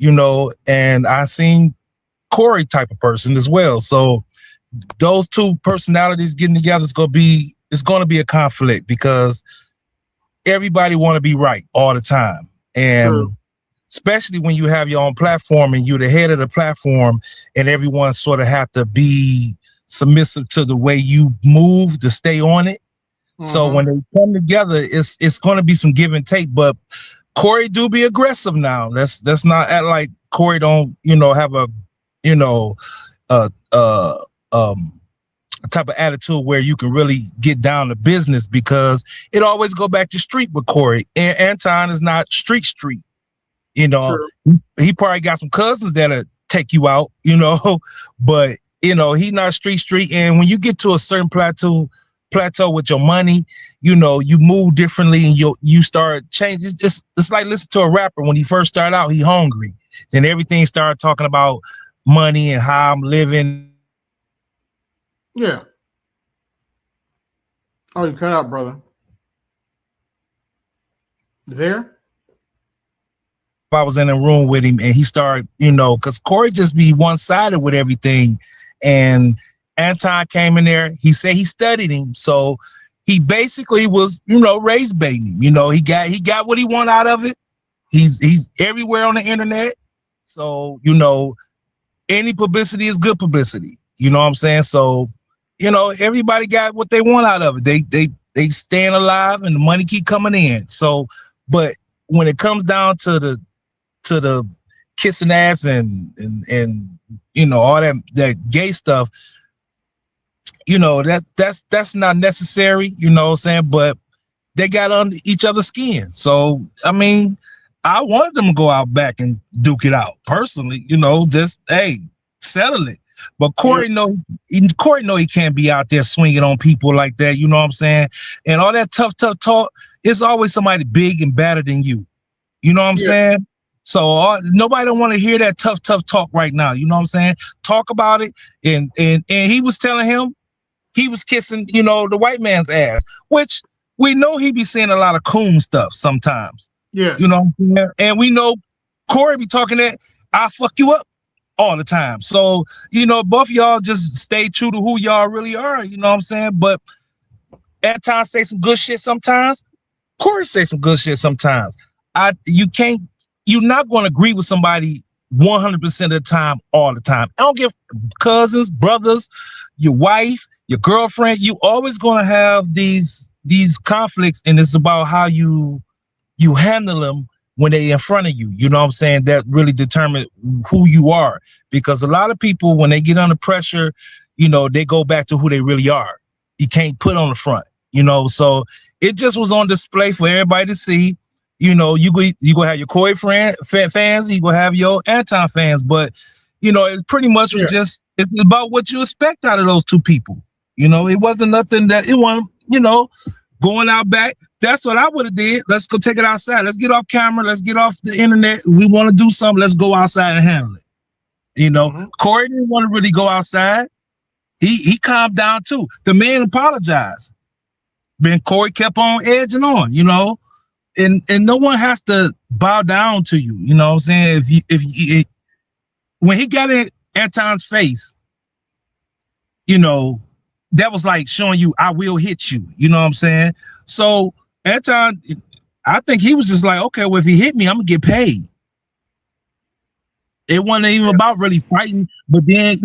[SPEAKER 14] and I've seen Cory type of person as well. So those two personalities getting together is going to be a conflict because everybody want to be right all the time. And True. Especially when you have your own platform and you're the head of the platform and everyone sort of have to be submissive to the way you move to stay on it. Mm-hmm. So when they come together, it's going to be some give and take, but Cory do be aggressive now. Let's not act like Cory don't, have a type of attitude where you can really get down to business because it always go back to street with Cory. And Anton is not street. He probably got some cousins that'll take you out, but he not street. And when you get to a certain plateau with your money, you move differently and you start changing. It's like listen to a rapper when he first started out, he hungry. Then everything started talking about money and how I'm living.
[SPEAKER 1] Yeah. Oh, you cut out, brother. There?
[SPEAKER 14] I was in a room with him and he started, because Cory just be one-sided with everything. And Anton came in there. He said he studied him. So he basically was, raised baiting him. He got what he wanted out of it. He's everywhere on the internet. So, any publicity is good publicity. You know what I'm saying? So, everybody got what they want out of it. They staying alive and the money keep coming in. So, but when it comes down to the kissing ass and all that gay stuff, that's not necessary, you know what I'm saying? But they got under each other's skin. So I mean, I wanted them to go out back and duke it out personally, just settle it. But Cory know he can't be out there swinging on people like that, you know what I'm saying? And all that tough talk, it's always somebody big and badder than you. You know what I'm saying? So nobody don't want to hear that tough talk right now. You know what I'm saying? Talk about it. And he was telling him he was kissing, the white man's ass, which we know he be saying a lot of coon stuff sometimes.
[SPEAKER 1] Yeah.
[SPEAKER 14] You know what I'm saying? And we know Cory be talking that I'll fuck you up all the time. So, both of y'all just stay true to who y'all really are. You know what I'm saying? But Anton say some good shit sometimes. Cory say some good shit sometimes. You're not going to agree with somebody 100% of the time, all the time. I don't give cousins, brothers, your wife, your girlfriend. You always going to have these conflicts, and it's about how you handle them when they're in front of you. You know what I'm saying? That really determine who you are. Because a lot of people, when they get under pressure, they go back to who they really are. You can't put on the front, So it just was on display for everybody to see. You go have your Cory fans, you go have your Anton fans, but it pretty much was just, it's about what you expect out of those two people. It wasn't nothing that it wasn't, going out back. That's what I would have did. Let's go take it outside. Let's get off camera. Let's get off the internet. We want to do something. Let's go outside and handle it. Cory didn't want to really go outside. He calmed down too. The man apologized. Then Cory kept on edging on, And no one has to bow down to you. You know what I'm saying? When he got in Anton's face, that was like showing you, I will hit you. You know what I'm saying? So Anton, I think he was just like, okay, well, if he hit me, I'm gonna get paid. It wasn't even about really fighting, but then,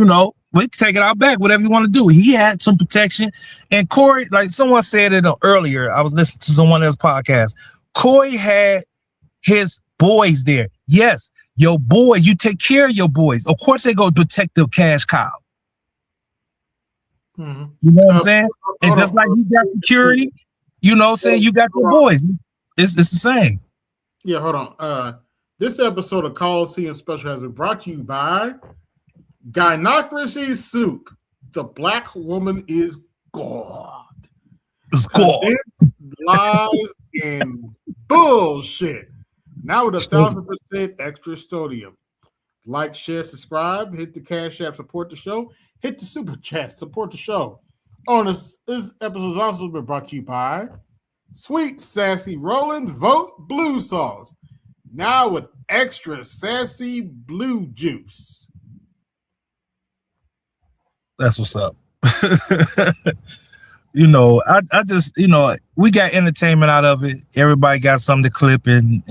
[SPEAKER 14] we can take it out back, whatever you want to do. He had some protection. And Cory, like someone said it earlier, I was listening to someone else's podcast. Cory had his boys there. Yes, your boys, you take care of your boys. Of course, they go protect the cash cow.
[SPEAKER 1] Mm-hmm.
[SPEAKER 14] You know what I'm saying? And just like you got security, you know what I'm saying? You got your boys. It's the same.
[SPEAKER 1] Yeah, hold on. This episode of Colosseum Special has been brought to you by Gynocracy Soup. The black woman is God.
[SPEAKER 14] It's God.
[SPEAKER 1] Lies and bullshit. Now with 1,000% extra sodium. Like, share, subscribe, hit the Cash App, support the show, hit the Super Chat, support the show. This episode has also been brought to you by Sweet Sassy Rollins Vote Blue Sauce. Now with extra sassy blue juice.
[SPEAKER 14] That's what's up. I just, we got entertainment out of it. Everybody got something to clip and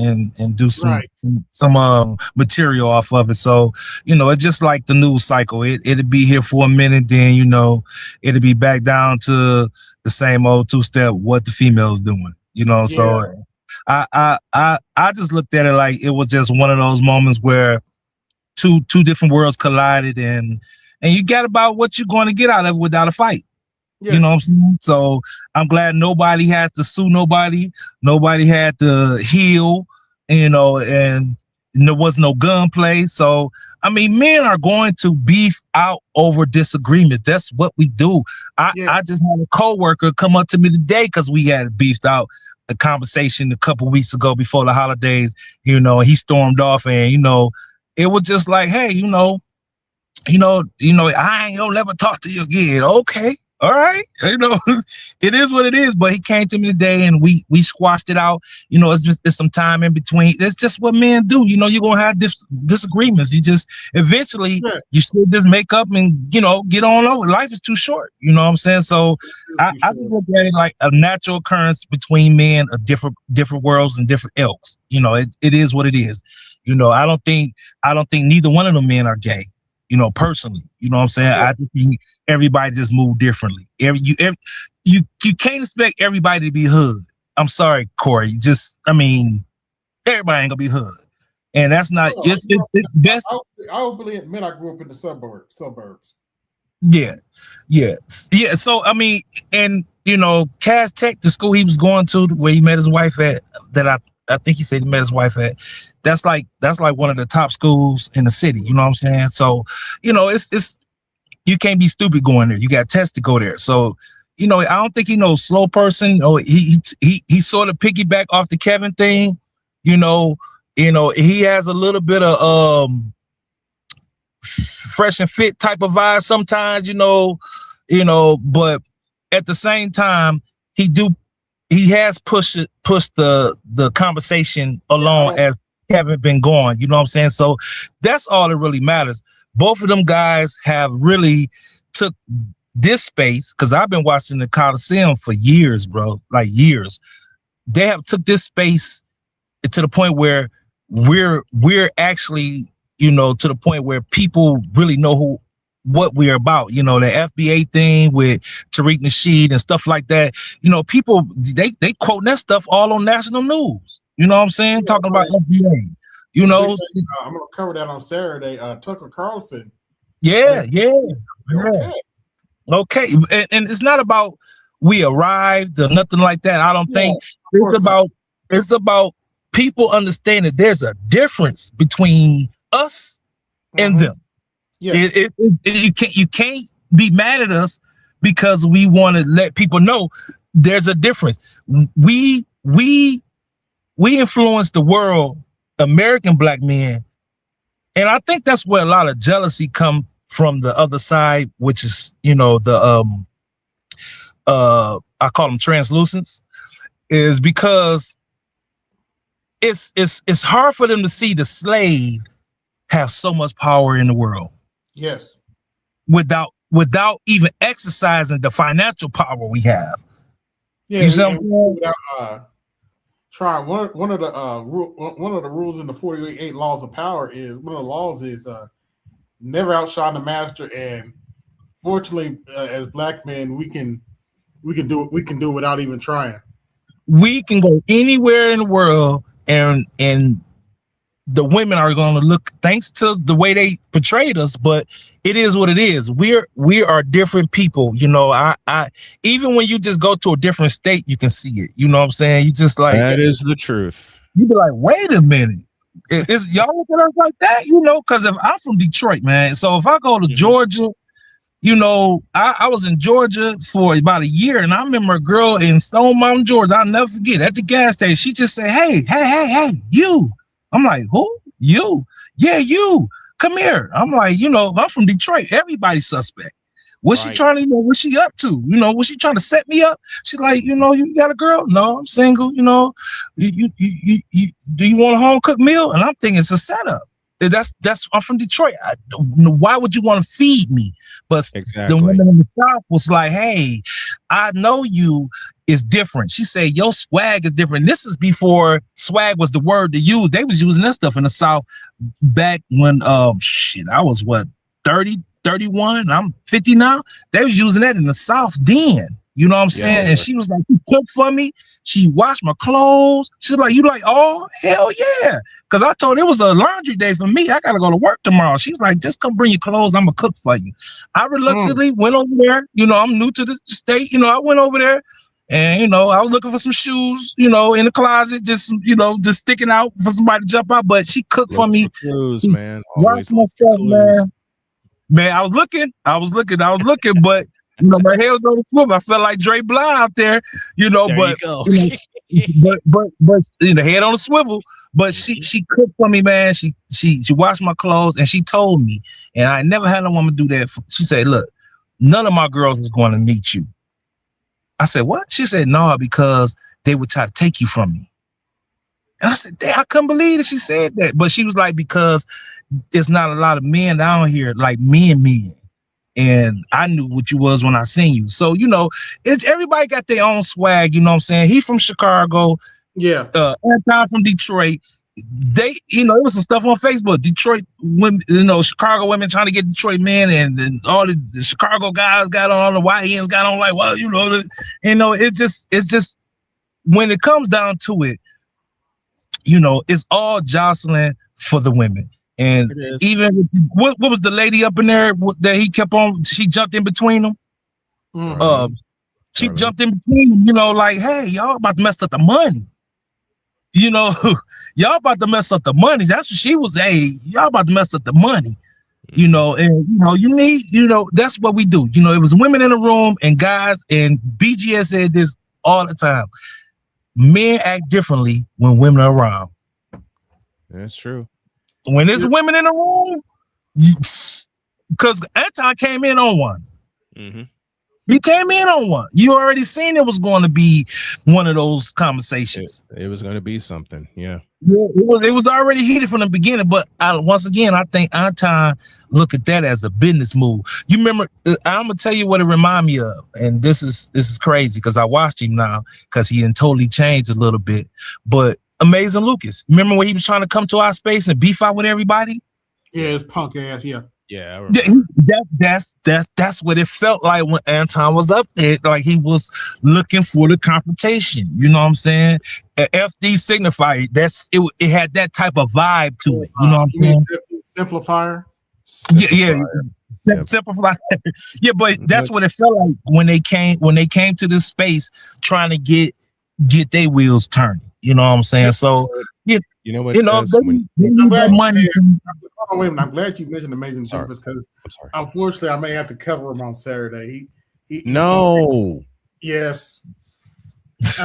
[SPEAKER 14] do some material off of it. So, it's just like the news cycle. It'll be here for a minute, then, it'll be back down to the same old two-step, what the female's doing, So I just looked at it like it was just one of those moments where two different worlds collided, and you got about what you're going to get out of it without a fight. Yes. You know what I'm saying? So I'm glad nobody had to sue nobody. Nobody had to heal, and there was no gunplay. So, I mean, men are going to beef out over disagreements. That's what we do. I just had a coworker come up to me today because we had beefed out a conversation a couple weeks ago before the holidays, and he stormed off, and, it was just like, hey, I ain't gonna never talk to you again. Okay. all right, it is what it is. But he came to me today, and we squashed it out. It's some time in between. It's just what men do. You're gonna have disagreements. You just eventually you should just make up and get on over. Life is too short. You know what I'm saying? So I just look at it like a natural occurrence between men of different worlds and different ilks. It is what it is. I don't think neither one of them men are gay. Personally, what I'm saying? I just think everybody just move differently. You can't expect everybody to be hood. I'm sorry, Cory. Everybody ain't gonna be hood, and that's not. It's best.
[SPEAKER 1] I openly admit I grew up in the suburbs.
[SPEAKER 14] Yeah. So Cass Tech, the school he was going to, where he met his wife at, that I think he said he met his wife at. That's like one of the top schools in the city. You know what I'm saying? So, it's you can't be stupid going there. You got tests to go there. So, I don't think he knows slow person. Or he sort of piggyback off the Kevin thing. He has a little bit of fresh and fit type of vibe sometimes. But at the same time, he has pushed the conversation along as Kevin been going. You know what I'm saying? So that's all that really matters. Both of them guys have really took this space, because I've been watching the Colosseum for years, bro, like years. They have took this space to the point where we're actually, to the point where people really know what we're about. The FBA thing with Tariq Nasheed and stuff like that. People they quote that stuff all on national news. You know what I'm saying? Talking about FBA. I'm
[SPEAKER 1] gonna cover that on Saturday. Tucker Carlson.
[SPEAKER 14] Yeah. Okay. And it's not about we arrived or nothing like that. I don't think it's about people understand that there's a difference between us and them. Yes. You can't be mad at us because we want to let people know there's a difference. We influence the world, American black men, and I think that's where a lot of jealousy come from the other side, which is I call them translucents, is because it's hard for them to see the slave have so much power in the world.
[SPEAKER 1] Yes.
[SPEAKER 14] Without even exercising the financial power we have.
[SPEAKER 1] Yeah. Without trying one of the rules in the 48 laws of power is one of the laws is never outshine the master. And fortunately, as black men, we can do it without even trying.
[SPEAKER 14] We can go anywhere in the world, and the women are going to look, thanks to the way they portrayed us, but it is what it is. We are different people. I even when you just go to a different state, you can see it. You know what I'm saying? You just like,
[SPEAKER 15] that is the truth.
[SPEAKER 14] You be like, wait a minute. Is y'all look at us like that? Because if I'm from Detroit, man. So if I go to Georgia, I was in Georgia for about a year, and I remember a girl in Stone Mountain, Georgia. I'll never forget, at the gas station, she just said, hey, you. I'm like, who? You? Yeah, you. Come here. I'm like, I'm from Detroit. Everybody's suspect. What's she trying to, what's she up to? Was she trying to set me up? She's like, you got a girl? No, I'm single. You do you want a home cooked meal? And I'm thinking it's a setup. That's I'm from Detroit. Why would you want to feed me? But the woman in the South was like, hey, I know you is different. She said your swag is different. This is before swag was the word to use. They was using that stuff in the South back when I was 30, 31, I'm 50 now. They was using that in the South then. You know what I'm saying? And she was like, you cook for me. She washed my clothes. She's like, you like, oh, hell yeah. Because I told her it was a laundry day for me. I got to go to work tomorrow. She was like, just come bring your clothes. I'm going to cook for you. I reluctantly went over there. I'm new to the state. I went over there and, I was looking for some shoes, in the closet, just sticking out for somebody to jump out. But she cooked for me.
[SPEAKER 15] Clothes, man.
[SPEAKER 14] Washed my stuff, man. Man, I was looking, but my head was on the swivel. I felt like Dre Bly out there, but head on the swivel. But she cooked for me, man. She washed my clothes, and she told me, and I never had a woman do that. She said, look, none of my girls was going to meet you. I said, what? She said, no, because they would try to take you from me. And I said, damn, I couldn't believe that she said that. But she was like, because it's not a lot of men down here, like men. And I knew what you was when I seen you. So, you know, it's everybody got their own swag, you know what I'm saying? He from Chicago.
[SPEAKER 1] Yeah.
[SPEAKER 14] Anton from Detroit. They, you know, it was some stuff on Facebook. Detroit women, you know, Chicago women trying to get Detroit men, and all the Chicago guys got on, the YNs got on, like, well, you know, it's just when it comes down to it, you know, it's all jostling for the women. And even what was the lady up in there that he kept on? She jumped in between them. She jumped in between them. You know, like, hey, y'all about to mess up the money. You know, y'all about to mess up the money. That's what she was. Hey, y'all about to mess up the money. You know, and you know, you need. You know, that's what we do. You know, it was women in the room and guys. And BGS said this all the time. Men act differently when women are around.
[SPEAKER 15] That's true.
[SPEAKER 14] When there's women in the room, because Anton came in on one.
[SPEAKER 15] Mm-hmm.
[SPEAKER 14] He came in on one. You already seen it was going to be one of those conversations.
[SPEAKER 15] It was going to be something. Yeah.
[SPEAKER 14] Yeah, it was already heated from the beginning. But once again, I think Anton look at that as a business move. You remember? I'm gonna tell you what it remind me of, and this is crazy because I watched him now because he done totally changed a little bit. But Amazing Lucas, remember when he was trying to come to our space and beef out with everybody?
[SPEAKER 1] Yeah, it's punk ass. Yeah.
[SPEAKER 15] Yeah,
[SPEAKER 14] that's what it felt like when Anton was up there. Like he was looking for the confrontation. You know what I'm saying? FD signifier. It had that type of vibe to it. You know what I'm saying?
[SPEAKER 1] Simplifier.
[SPEAKER 14] Yeah. Simplifier. Yeah, but that's what it felt like when they came to this space trying to get their wheels turning. You know what I'm saying? So
[SPEAKER 15] you know what?
[SPEAKER 1] I'm glad you mentioned Amazing Defense because unfortunately I may have to cover him on Saturday. Yes.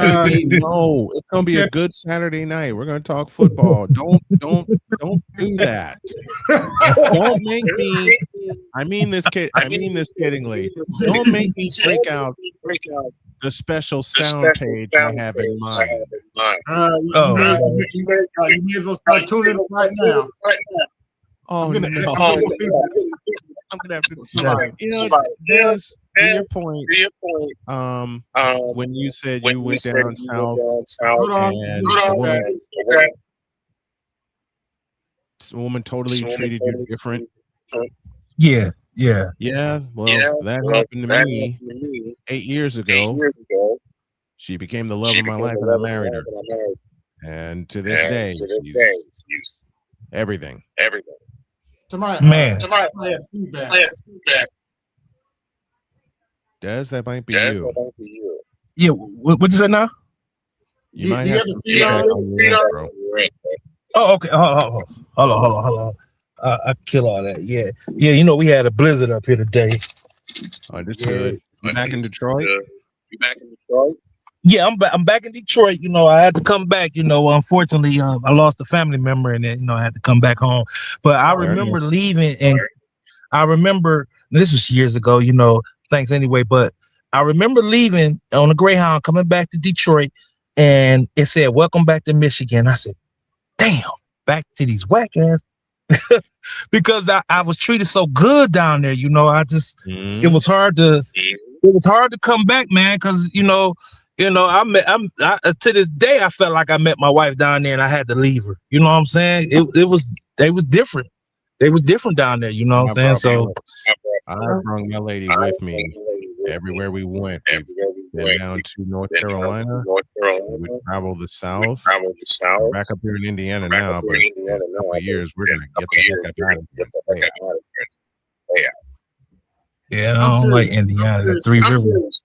[SPEAKER 15] No, it's gonna be a good Saturday night. We're gonna talk football. Don't do that. Don't make me. I mean this kiddingly. Don't make me break out the special sound page I have in mind.
[SPEAKER 1] You may as well start tuning in right now.
[SPEAKER 15] Oh, I'm gonna have to. You know, Dennis, to your point, when you said you went down south, and the woman totally treated you different.
[SPEAKER 14] Yeah.
[SPEAKER 15] Well, that happened to me 8 years ago. She became the love of my life, and I married her. And to this day, she's everything.
[SPEAKER 1] Somebody has feedback.
[SPEAKER 15] Des, that might be you.
[SPEAKER 14] Yeah, what you say now?
[SPEAKER 15] You might have to feedback on your end, bro.
[SPEAKER 14] Oh, okay. Hold on. I kill all that. Yeah. You know, we had a blizzard up here today.
[SPEAKER 15] Understood. You back in Detroit?
[SPEAKER 14] Yeah, I'm back in Detroit. You know, I had to come back. You know, unfortunately, I lost a family member, and then, you know, I had to come back home. But I remember leaving, and I remember this was years ago. You know, thanks anyway. But I remember leaving on a Greyhound, coming back to Detroit, and it said, "Welcome back to Michigan." I said, "Damn, back to these whack ass." Because I was treated so good down there. You know, it was hard to come back, man. Because you know, to this day, I felt like I met my wife down there and I had to leave her. You know what I'm saying? They was different. They was different down there. You know what I'm saying? So
[SPEAKER 15] I brought my lady with me everywhere we went. We've been down to North Carolina. We would travel the South. We're back up here in Indiana now, but in a couple of years, we're going to get the heck up out of here.
[SPEAKER 14] Yeah, I don't like Indiana. The Three Rivers.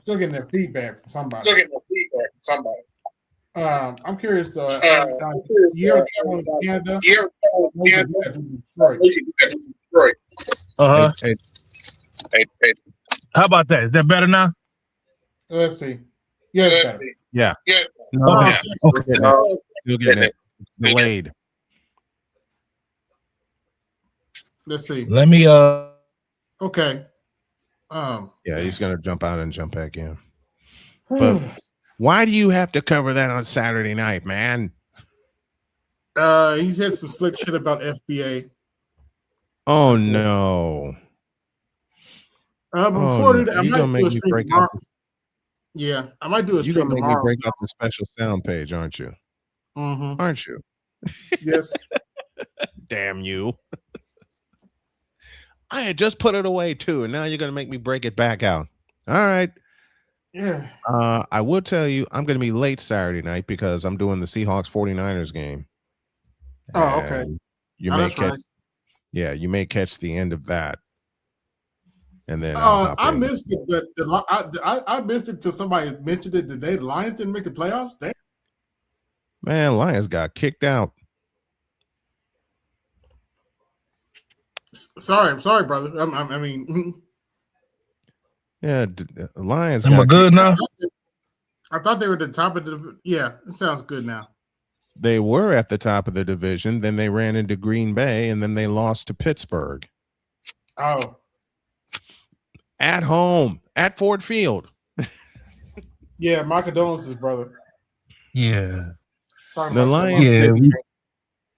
[SPEAKER 1] Still getting that feedback from somebody. I'm curious though. You ever travel to Canada? Detroit.
[SPEAKER 14] Hey. How about that? Is that better now?
[SPEAKER 1] Let's see. Yeah, it's better.
[SPEAKER 15] Yeah.
[SPEAKER 14] Okay.
[SPEAKER 15] Still getting it delayed.
[SPEAKER 1] Let's see.
[SPEAKER 14] Let me
[SPEAKER 1] Okay.
[SPEAKER 15] Yeah, he's gonna jump out and jump back in. But why do you have to cover that on Saturday night, man?
[SPEAKER 1] He said some slick shit about FBA.
[SPEAKER 15] Oh no.
[SPEAKER 1] Before that, I
[SPEAKER 15] You
[SPEAKER 1] might
[SPEAKER 15] gonna
[SPEAKER 1] do
[SPEAKER 15] make
[SPEAKER 1] a
[SPEAKER 15] me
[SPEAKER 1] stream
[SPEAKER 15] break
[SPEAKER 1] tomorrow.
[SPEAKER 15] out
[SPEAKER 1] Yeah, I might do a
[SPEAKER 15] you
[SPEAKER 1] stream
[SPEAKER 15] gonna make me
[SPEAKER 1] tomorrow.
[SPEAKER 15] break out the special sound page, aren't you?
[SPEAKER 1] Mm-hmm.
[SPEAKER 15] Aren't you?
[SPEAKER 1] Yes.
[SPEAKER 15] Damn you. I had just put it away too, and now you're gonna make me break it back out. All right.
[SPEAKER 1] Yeah.
[SPEAKER 15] I will tell you, I'm gonna be late Saturday night because I'm doing the Seahawks 49ers game.
[SPEAKER 1] Oh, okay.
[SPEAKER 15] And you
[SPEAKER 1] Oh,
[SPEAKER 15] may
[SPEAKER 1] that's
[SPEAKER 15] catch
[SPEAKER 1] right.
[SPEAKER 15] you may catch the end of that. And then I'll hop
[SPEAKER 1] I
[SPEAKER 15] in.
[SPEAKER 1] missed it, but I missed it till somebody mentioned it today. The Lions didn't make the playoffs. Damn.
[SPEAKER 15] Man, Lions got kicked out.
[SPEAKER 1] Sorry, brother. I mean,
[SPEAKER 15] Yeah, Lions
[SPEAKER 14] am I
[SPEAKER 15] got
[SPEAKER 14] good now?
[SPEAKER 1] I thought they were at the top of the. Yeah, it sounds good now.
[SPEAKER 15] They were at the top of the division, then they ran into Green Bay, and then they lost to Pittsburgh.
[SPEAKER 1] Oh.
[SPEAKER 15] At home, at Ford Field.
[SPEAKER 1] Yeah, my condolences, brother.
[SPEAKER 14] Yeah.
[SPEAKER 1] Sorry
[SPEAKER 15] The
[SPEAKER 1] about
[SPEAKER 15] Lions.
[SPEAKER 14] Yeah.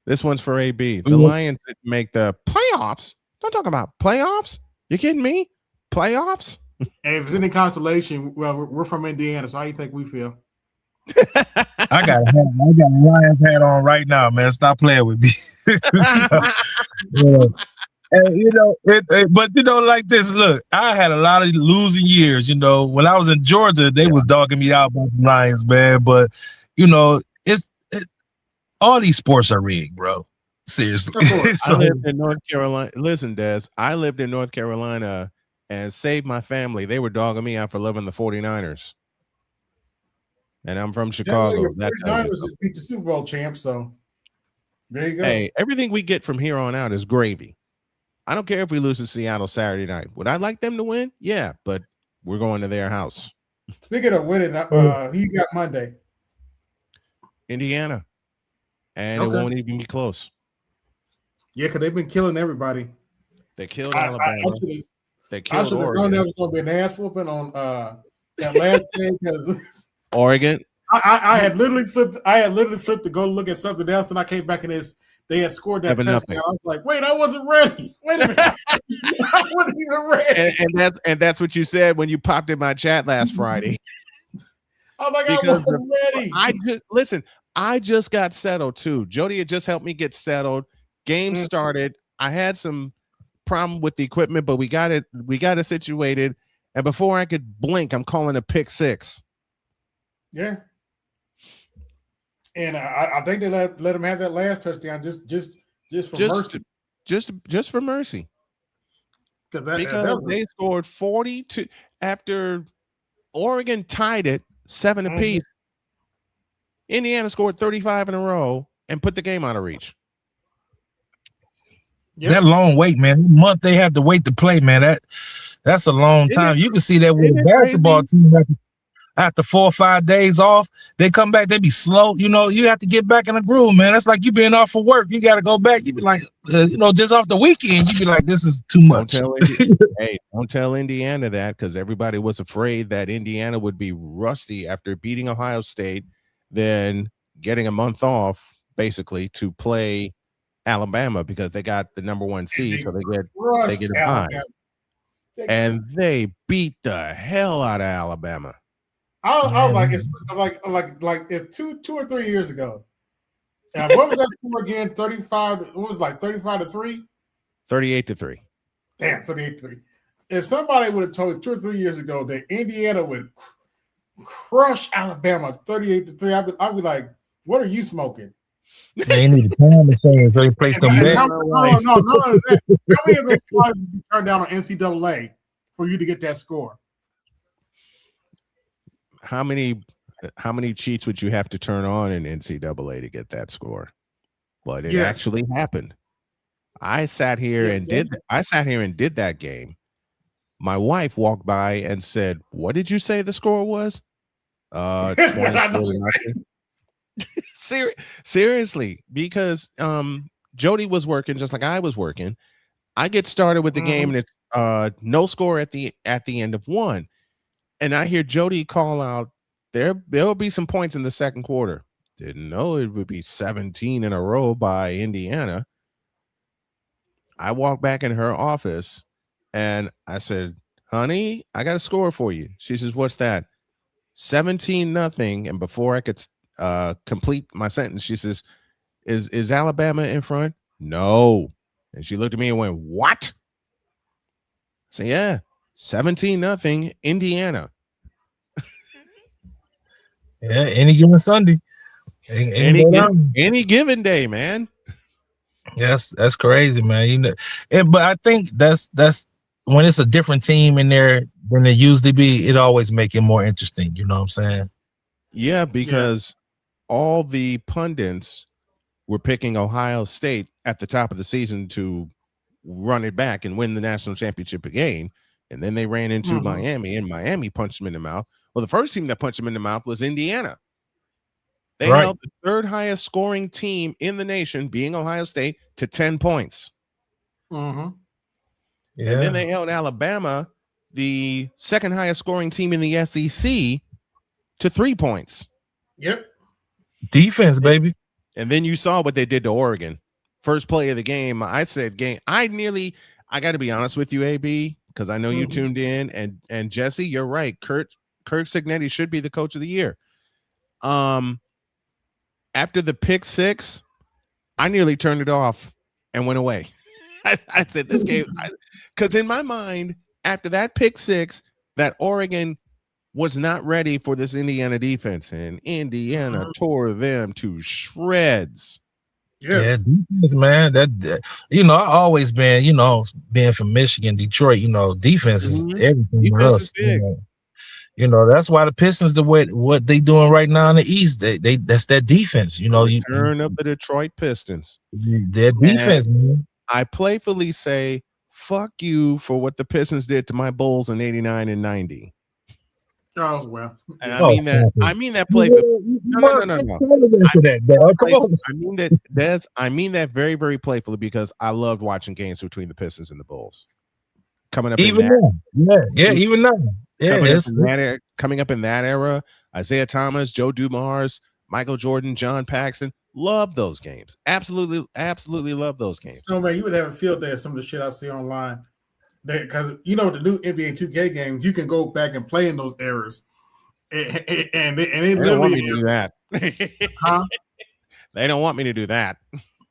[SPEAKER 15] This one's for AB. The Lions didn't make the playoffs. Don't talk about playoffs. You kidding me? Playoffs?
[SPEAKER 1] And if it's any consolation, well, we're from Indiana, so how do you think we feel?
[SPEAKER 14] I got a Lions hat on right now, man. Stop playing with me. Yeah. And, but like this, look, I had a lot of losing years. When I was in Georgia, they was dogging me out about the Lions, man. But all these sports are rigged, bro. Seriously.
[SPEAKER 15] I lived in North Carolina. Listen, Des, I lived in North Carolina and saved my family. They were dogging me out for loving the 49ers. And I'm from Chicago.
[SPEAKER 1] The 49ers just beat the Super Bowl champ, so there you go.
[SPEAKER 15] Hey, everything we get from here on out is gravy. I don't care if we lose to Seattle Saturday night. Would I like them to win? Yeah, but we're going to their house.
[SPEAKER 1] Speaking of winning, who you got Monday?
[SPEAKER 15] Indiana. And it won't even be close.
[SPEAKER 1] Yeah, because they've been killing everybody.
[SPEAKER 15] They killed Alabama. They killed
[SPEAKER 1] I
[SPEAKER 15] Oregon.
[SPEAKER 1] there was going to be an ass whooping on that last game because
[SPEAKER 15] Oregon.
[SPEAKER 1] I had literally flipped. To go look at something else, and I came back and they had scored that
[SPEAKER 15] 7-0.
[SPEAKER 1] touchdown. I was like, wait, I wasn't ready. Wait a minute, I wasn't even ready.
[SPEAKER 15] And that's what you said when you popped in my chat last Friday.
[SPEAKER 1] I'm like, I wasn't ready.
[SPEAKER 15] I just got settled too. Jody had just helped me get settled. Game started. I had some problem with the equipment, but we got it situated. And before I could blink, I'm calling a pick six.
[SPEAKER 1] Yeah. And I think they let him have that last touchdown just for mercy.
[SPEAKER 15] Just for mercy. Because they scored 42 after Oregon tied it 7 apiece. Indiana scored 35 in a row and put the game out of reach.
[SPEAKER 14] Yep. That long wait, man. The month they have to wait to play, man. That's a long time. You can see that with a basketball team after 4 or 5 days off, they come back, they be slow. You have to get back in the groove, man. That's like you being off for work. You got to go back. You be like, just off the weekend, you be like, this is too much.
[SPEAKER 15] Don't tell Indiana that, because everybody was afraid that Indiana would be rusty after beating Ohio State, then getting a month off basically to play Alabama because they got the number 1 seed, so they get a bye. And they beat the hell out of Alabama.
[SPEAKER 1] I was like if 2 or 3 years ago. What was that score again? 35. It was like 35-3.
[SPEAKER 15] 38-3.
[SPEAKER 1] Damn, 38-3. If somebody would have told me 2 or 3 years ago that Indiana would crush Alabama 38-3, I'd be like, "What are you smoking?"
[SPEAKER 14] They need a time machine so they play some bet.
[SPEAKER 1] No, how many of those times did you turn down on NCAA for you to get that score?
[SPEAKER 15] How many cheats would you have to turn on in NCAA to get that score? But it actually happened. I sat here and did that game. My wife walked by and said, "What did you say the score was?" 24-0. Seriously, because Jody was working just like I was working. I get started with the game and it's no score at the end of one. And I hear Jody call out, there'll be some points in the second quarter. Didn't know it would be 17 in a row by Indiana. I walked back in her office and I said, honey, I got a score for you. She says, what's that? 17-0. And before I could complete my sentence, she says, is Alabama in front? No. And she looked at me and went, what? So yeah, 17-0 Indiana.
[SPEAKER 14] Yeah, any given Sunday.
[SPEAKER 15] Any given day, man.
[SPEAKER 14] Yes, that's crazy, man. You know, but I think that's when it's a different team in there than it usually be, it always make it more interesting. You know what I'm saying?
[SPEAKER 15] Yeah, because all the pundits were picking Ohio State at the top of the season to run it back and win the national championship again. And then they ran into Miami, and Miami punched them in the mouth. Well, the first team that punched them in the mouth was Indiana. They held the third highest scoring team in the nation, being Ohio State, to 10 points.
[SPEAKER 14] Yeah.
[SPEAKER 15] And then they held Alabama, the second highest scoring team in the SEC, to 3 points.
[SPEAKER 1] Yep.
[SPEAKER 14] Defense, baby.
[SPEAKER 15] And then you saw what they did to Oregon. First play of the game, I said I got to be honest with you, AB, because I know you tuned in, and Jesse, you're right. Kirk Cignetti should be the coach of the year. After the pick six, I nearly turned it off and went away. I said this game, because in my mind, after that pick six, that Oregon was not ready for this Indiana defense, and Indiana tore them to shreds.
[SPEAKER 14] Yeah, defense, man. That I always been, being from Michigan, Detroit, defense is everything for us. That's why the Pistons, what they doing right now in the East, they that's that defense.
[SPEAKER 15] Turn up the Detroit Pistons.
[SPEAKER 14] Their defense, man.
[SPEAKER 15] I playfully say, fuck you for what the Pistons did to my Bulls in 89 and 90.
[SPEAKER 1] Oh, well.
[SPEAKER 15] And I mean that playfully. No. I mean that very, very playfully, because I loved watching games between the Pistons and the Bulls. Coming up
[SPEAKER 14] even now. Even now. Yeah,
[SPEAKER 15] coming up in that era, Isaiah Thomas, Joe Dumars, Michael Jordan, John Paxson, love those games. Absolutely love those games.
[SPEAKER 1] So, man, you would have a field day of some of the shit I see online. Because the new NBA 2K games, you can go back and play in those eras, and they
[SPEAKER 15] don't want me to do that.
[SPEAKER 1] Huh?
[SPEAKER 15] They don't want me to do that.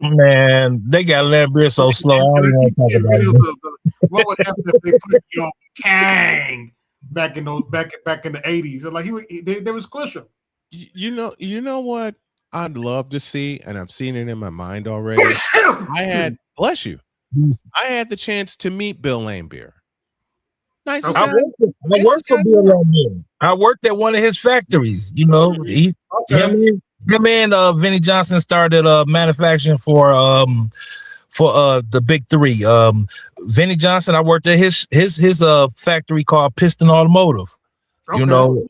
[SPEAKER 14] Man, they got Lambert so slow. I don't want to talk about it.
[SPEAKER 1] What would happen if they put Kang back in the 80s? Like they would squish him.
[SPEAKER 15] You know what I'd love to see, and I've seen it in my mind already. Bless you. I had the chance to meet Bill Laimbeer. Nice.
[SPEAKER 14] I worked for Bill Laimbeer. I worked at one of his factories. Him and Vinnie Johnson started manufacturing for the big three. Vinnie Johnson, I worked at his factory called Piston Automotive. Okay.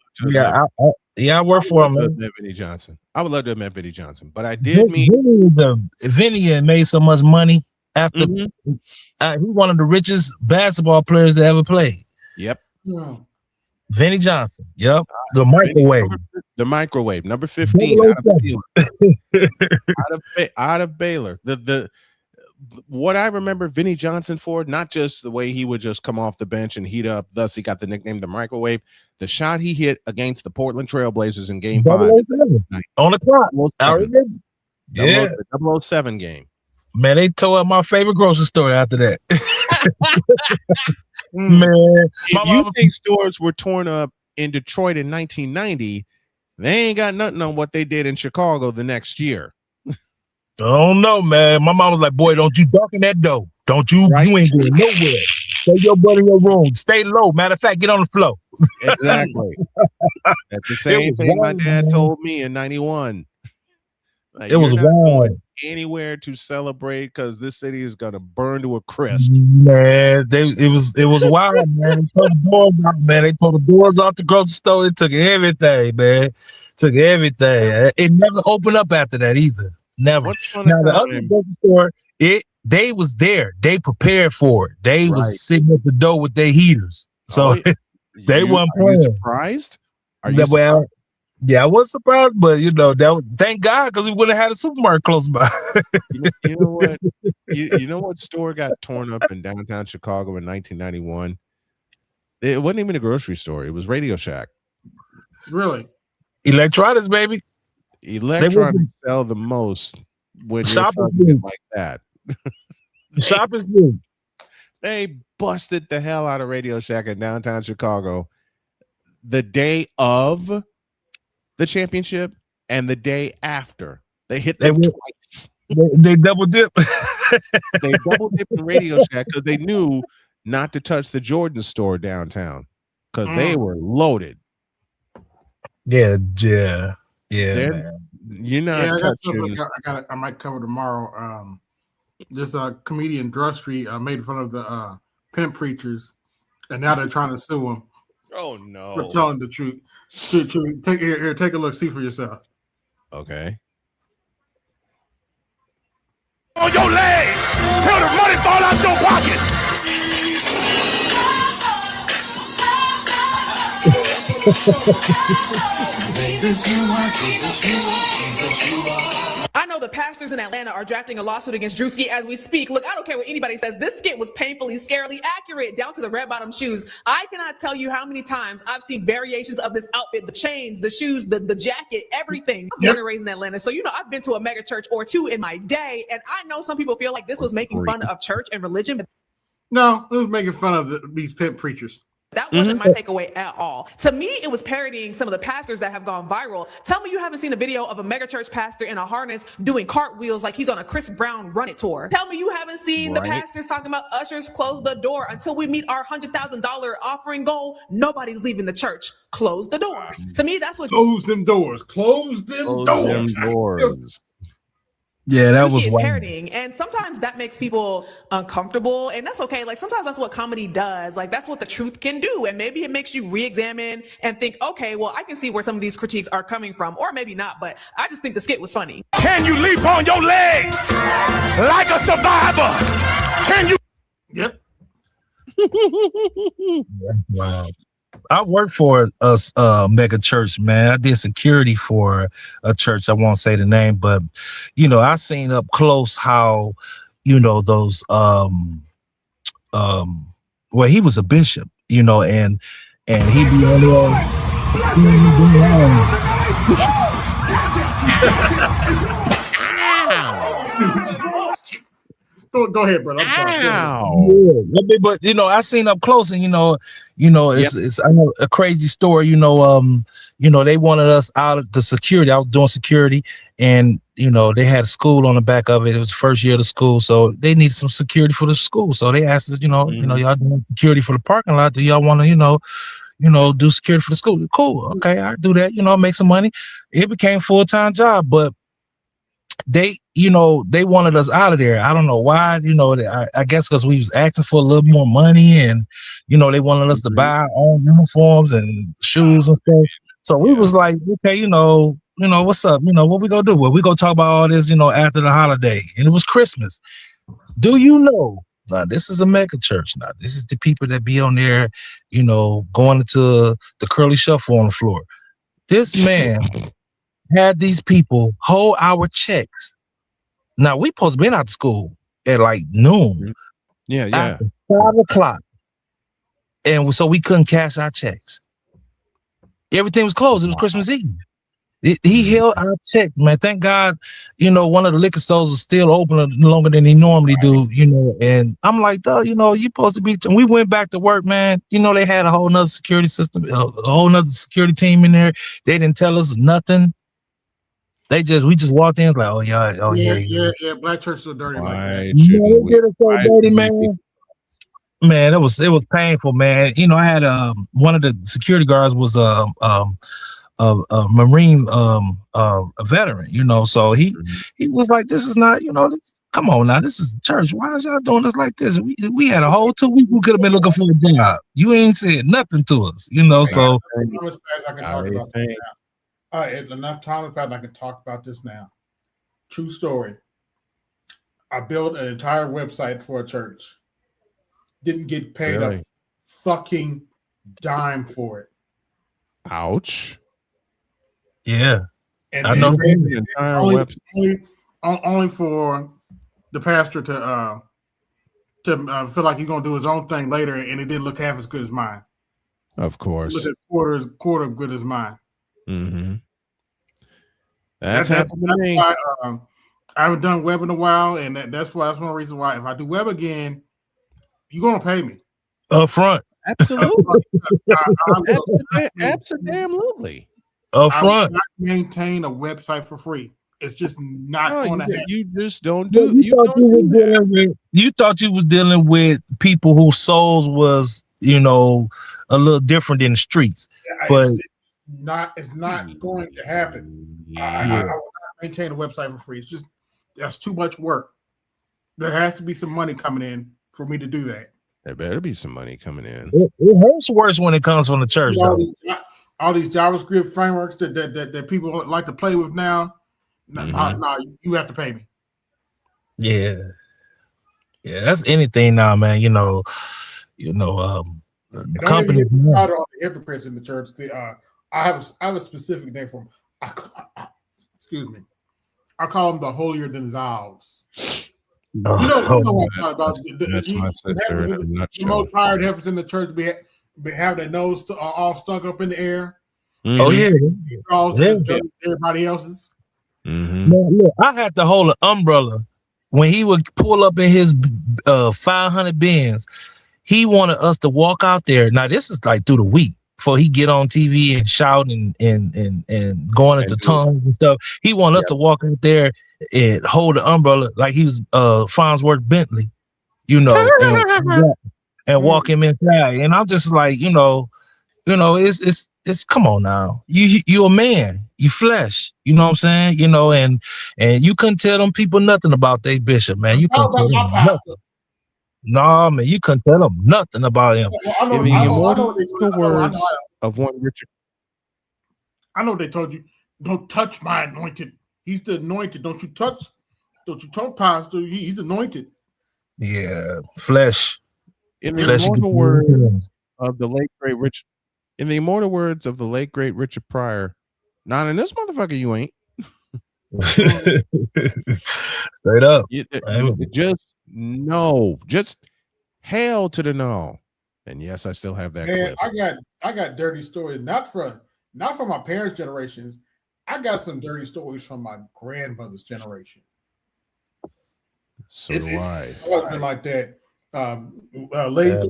[SPEAKER 14] I worked for him.
[SPEAKER 15] Vinnie Johnson. I would love to have met Vinnie Johnson, but I did meet
[SPEAKER 14] Vinnie made so much money. After he's one of the richest basketball players that ever played.
[SPEAKER 15] Yep.
[SPEAKER 14] Vinnie Johnson. Yep. The microwave.
[SPEAKER 15] The microwave. Number 15 out of Baylor. The what I remember Vinnie Johnson for, not just the way he would just come off the bench and heat up, thus he got the nickname the microwave. The shot he hit against the Portland Trailblazers in Game 5
[SPEAKER 14] on the clock. I remember.
[SPEAKER 15] Yeah, the 007 game.
[SPEAKER 14] Man, they tore up my favorite grocery store after that. Man,
[SPEAKER 15] if you think stores were torn up in Detroit in 1990, they ain't got nothing on what they did in Chicago the next year.
[SPEAKER 14] I don't know, man. My mom was like, boy, don't you darken that door. Don't you, you ain't going nowhere. Stay your butt in your room. Stay low. Matter of fact, get on the floor.
[SPEAKER 15] Exactly. That's the same thing my dad told me in 91. Like,
[SPEAKER 14] it was wild.
[SPEAKER 15] Anywhere to celebrate because this city is gonna burn to a crisp.
[SPEAKER 14] Man, it was wild, man. They tore the doors out, man. They tore the doors off the grocery store. They took everything, man. Took everything. It never opened up after that either. Never. Now the other grocery store, they was there. They prepared for it. They was sitting at the door with their heaters. So they weren't
[SPEAKER 15] Are you
[SPEAKER 14] playing.
[SPEAKER 15] surprised? Are you
[SPEAKER 14] Well, yeah, I was surprised, but thank God, because we would have had a supermarket close by.
[SPEAKER 15] You know what? You know what store got torn up in downtown Chicago in 1991? It wasn't even a grocery store. It was Radio Shack.
[SPEAKER 1] Really?
[SPEAKER 14] Electronics, baby.
[SPEAKER 15] Electronics sell the most when you're
[SPEAKER 14] Shopping
[SPEAKER 15] fucking it like that.
[SPEAKER 14] Shopping good.
[SPEAKER 15] They busted the hell out of Radio Shack in downtown Chicago the day of the championship and the day after. They hit them twice.
[SPEAKER 14] They double dip.
[SPEAKER 15] They double dip in Radio Shack because they knew not to touch the Jordan store downtown because they were loaded.
[SPEAKER 14] Yeah.
[SPEAKER 15] Man. You're not
[SPEAKER 1] I got
[SPEAKER 15] touching.
[SPEAKER 1] stuff I might cover tomorrow. This comedian Drush Street made fun of the pimp preachers, and now they're trying to sue him.
[SPEAKER 15] Oh no!
[SPEAKER 1] For telling the truth. Take a look, see for yourself.
[SPEAKER 15] Okay.
[SPEAKER 3] On your legs till the money fall out your pockets.
[SPEAKER 2] Jesus, you are, Jesus, you are, Jesus, you are. I know the pastors in Atlanta are drafting a lawsuit against Drewski as we speak. Look, I don't care what anybody says. This skit was painfully, scarily accurate down to the red bottom shoes. I cannot tell you how many times I've seen variations of this outfit, the chains, the shoes, the jacket, everything. I'm born and raised in Atlanta. So, I've been to a mega church or two in my day. And I know some people feel like this was making fun of church and religion. But
[SPEAKER 1] no, it was making fun of these pimp preachers.
[SPEAKER 2] that wasn't my takeaway at all. To me, it was parodying some of the pastors that have gone viral. Tell me you haven't seen a video of a megachurch pastor in a harness doing cartwheels like he's on a Chris Brown Run It tour. Tell me you haven't seen the pastors talking about ushers close the door until we meet our $100,000 offering goal. Nobody's leaving the church. Close the doors. To me, that's what
[SPEAKER 1] close them doors. Close them doors.
[SPEAKER 14] Yeah, that was
[SPEAKER 2] is parodying, and sometimes that makes people uncomfortable, and that's okay. Like sometimes that's what comedy does. Like that's what the truth can do, and maybe it makes you re-examine and think, okay, well, I can see where some of these critiques are coming from, or maybe not. But I just think the skit was funny.
[SPEAKER 3] Can you leap on your legs like a survivor? Can you?
[SPEAKER 1] Yep.
[SPEAKER 14] Wow. I worked for a mega church, man. I did security for a church. I won't say the name, but I seen up close how, those well, he was a bishop, and he be on
[SPEAKER 1] Go ahead, brother. I'm sorry.
[SPEAKER 14] Yeah, but I seen up close, and it's I know a crazy story. They wanted us out of the security. I was doing security, and they had a school on the back of it. It was the first year of the school, so they needed some security for the school. So they asked us, y'all doing security for the parking lot. Do y'all want to, do security for the school? Cool, okay, I do that. Make some money. It became a full-time job, but they wanted us out of there. I don't know why. I guess because we was asking for a little more money, and they wanted us to buy our own uniforms and shoes and stuff. So we was like, okay, what's up? What we gonna do? Well, we gonna talk about all this, after the holiday, and it was Christmas. Do you know? Now, this is a mega church. Now, this is the people that be on there, going into the curly shuffle on the floor. This man had these people hold our checks. Now we supposed to be out of school at like noon.
[SPEAKER 15] Yeah.
[SPEAKER 14] After 5 o'clock. And so we couldn't cash our checks. Everything was closed. It was Christmas Eve. He held our checks, man. Thank God, one of the liquor stores was still open longer than he normally do, and I'm like, duh, you supposed to be. And we went back to work, man. They had a whole nother security system, a whole nother security team in there. They didn't tell us nothing. We just walked in like,
[SPEAKER 1] yeah. Black churches are dirty like that.
[SPEAKER 14] They did it so dirty, man. Man, it was painful, man. I had one of the security guards was a Marine a veteran, so he was like, this is not, come on now, this is church. Why is y'all doing this like this? We had a whole 2 weeks we could have been looking for a job. You ain't said nothing to us, so
[SPEAKER 1] I can talk about this now. All right, enough time has passed. I can talk about this now. True story. I built an entire website for a church. Didn't get paid a
[SPEAKER 15] Really?
[SPEAKER 1] fucking dime for it.
[SPEAKER 15] Ouch.
[SPEAKER 14] Yeah.
[SPEAKER 1] And
[SPEAKER 14] I know.
[SPEAKER 15] The entire website.
[SPEAKER 1] only for the pastor to feel like he's gonna do his own thing later, and it didn't look half as good as mine.
[SPEAKER 15] Of course.
[SPEAKER 1] It looked quarter good as mine.
[SPEAKER 15] Mm-hmm.
[SPEAKER 1] That's
[SPEAKER 15] happened to me.
[SPEAKER 1] why I haven't done web in a while, and that's one reason why if I do web again, you're gonna pay me
[SPEAKER 14] up front.
[SPEAKER 15] Absolutely. Absolutely.
[SPEAKER 14] Up
[SPEAKER 1] I
[SPEAKER 14] front.
[SPEAKER 1] will not maintain a website for free. It's just not going to happen.
[SPEAKER 15] You just don't do.
[SPEAKER 14] You thought you was dealing with people whose souls was, a little different in the streets, but
[SPEAKER 1] it's not going to happen. I will not maintain a website for free. It's just that's too much work. There has to be some money coming in for me to do that.
[SPEAKER 15] There better be some money coming in.
[SPEAKER 14] It hurts worse when it comes from the church, though.
[SPEAKER 1] All these JavaScript frameworks that people like to play with now. No, you have to pay me.
[SPEAKER 14] Yeah, that's anything now, man. Companies.
[SPEAKER 1] All the hypocrites in the church. I have a specific name for them. Excuse me. I call them the holier than thou's. You know what I'm talking about.
[SPEAKER 15] That's my sister in a nutshell.
[SPEAKER 1] The most tired heifers in the church be having their nose all stuck up in the air.
[SPEAKER 15] Mm-hmm.
[SPEAKER 14] Oh yeah,
[SPEAKER 1] everybody else's.
[SPEAKER 15] Mm-hmm.
[SPEAKER 14] Man, look, I had to hold an umbrella when he would pull up in his 500 Benz. He wanted us to walk out there. Now this is like through the week before he get on TV and shout and going into tongues and stuff. He wanted us to walk out there and hold the umbrella like he was Farnsworth Bentley, and walk him inside. And I'm just like, it's come on now. You a man, you flesh, you know what I'm saying? And you couldn't tell them people nothing about their bishop, man. You couldn't tell them nothing. No, man, you couldn't tell them nothing about him.
[SPEAKER 15] In the immortal words of one Richard.
[SPEAKER 1] I know they told you, don't touch my anointed. He's the anointed. Don't you touch pastor. He's anointed.
[SPEAKER 14] Yeah, flesh.
[SPEAKER 15] In the immortal words of the late great Richard. In the immortal words of the late great Richard Pryor, not in this motherfucker, you ain't.
[SPEAKER 14] Straight up.
[SPEAKER 15] Just hail to the no. And yes, I still have that clip.
[SPEAKER 1] I got dirty stories, not from my parents' generations. I got some dirty stories from my grandmother's generation.
[SPEAKER 15] So do I.
[SPEAKER 1] It wasn't like that. Ladies,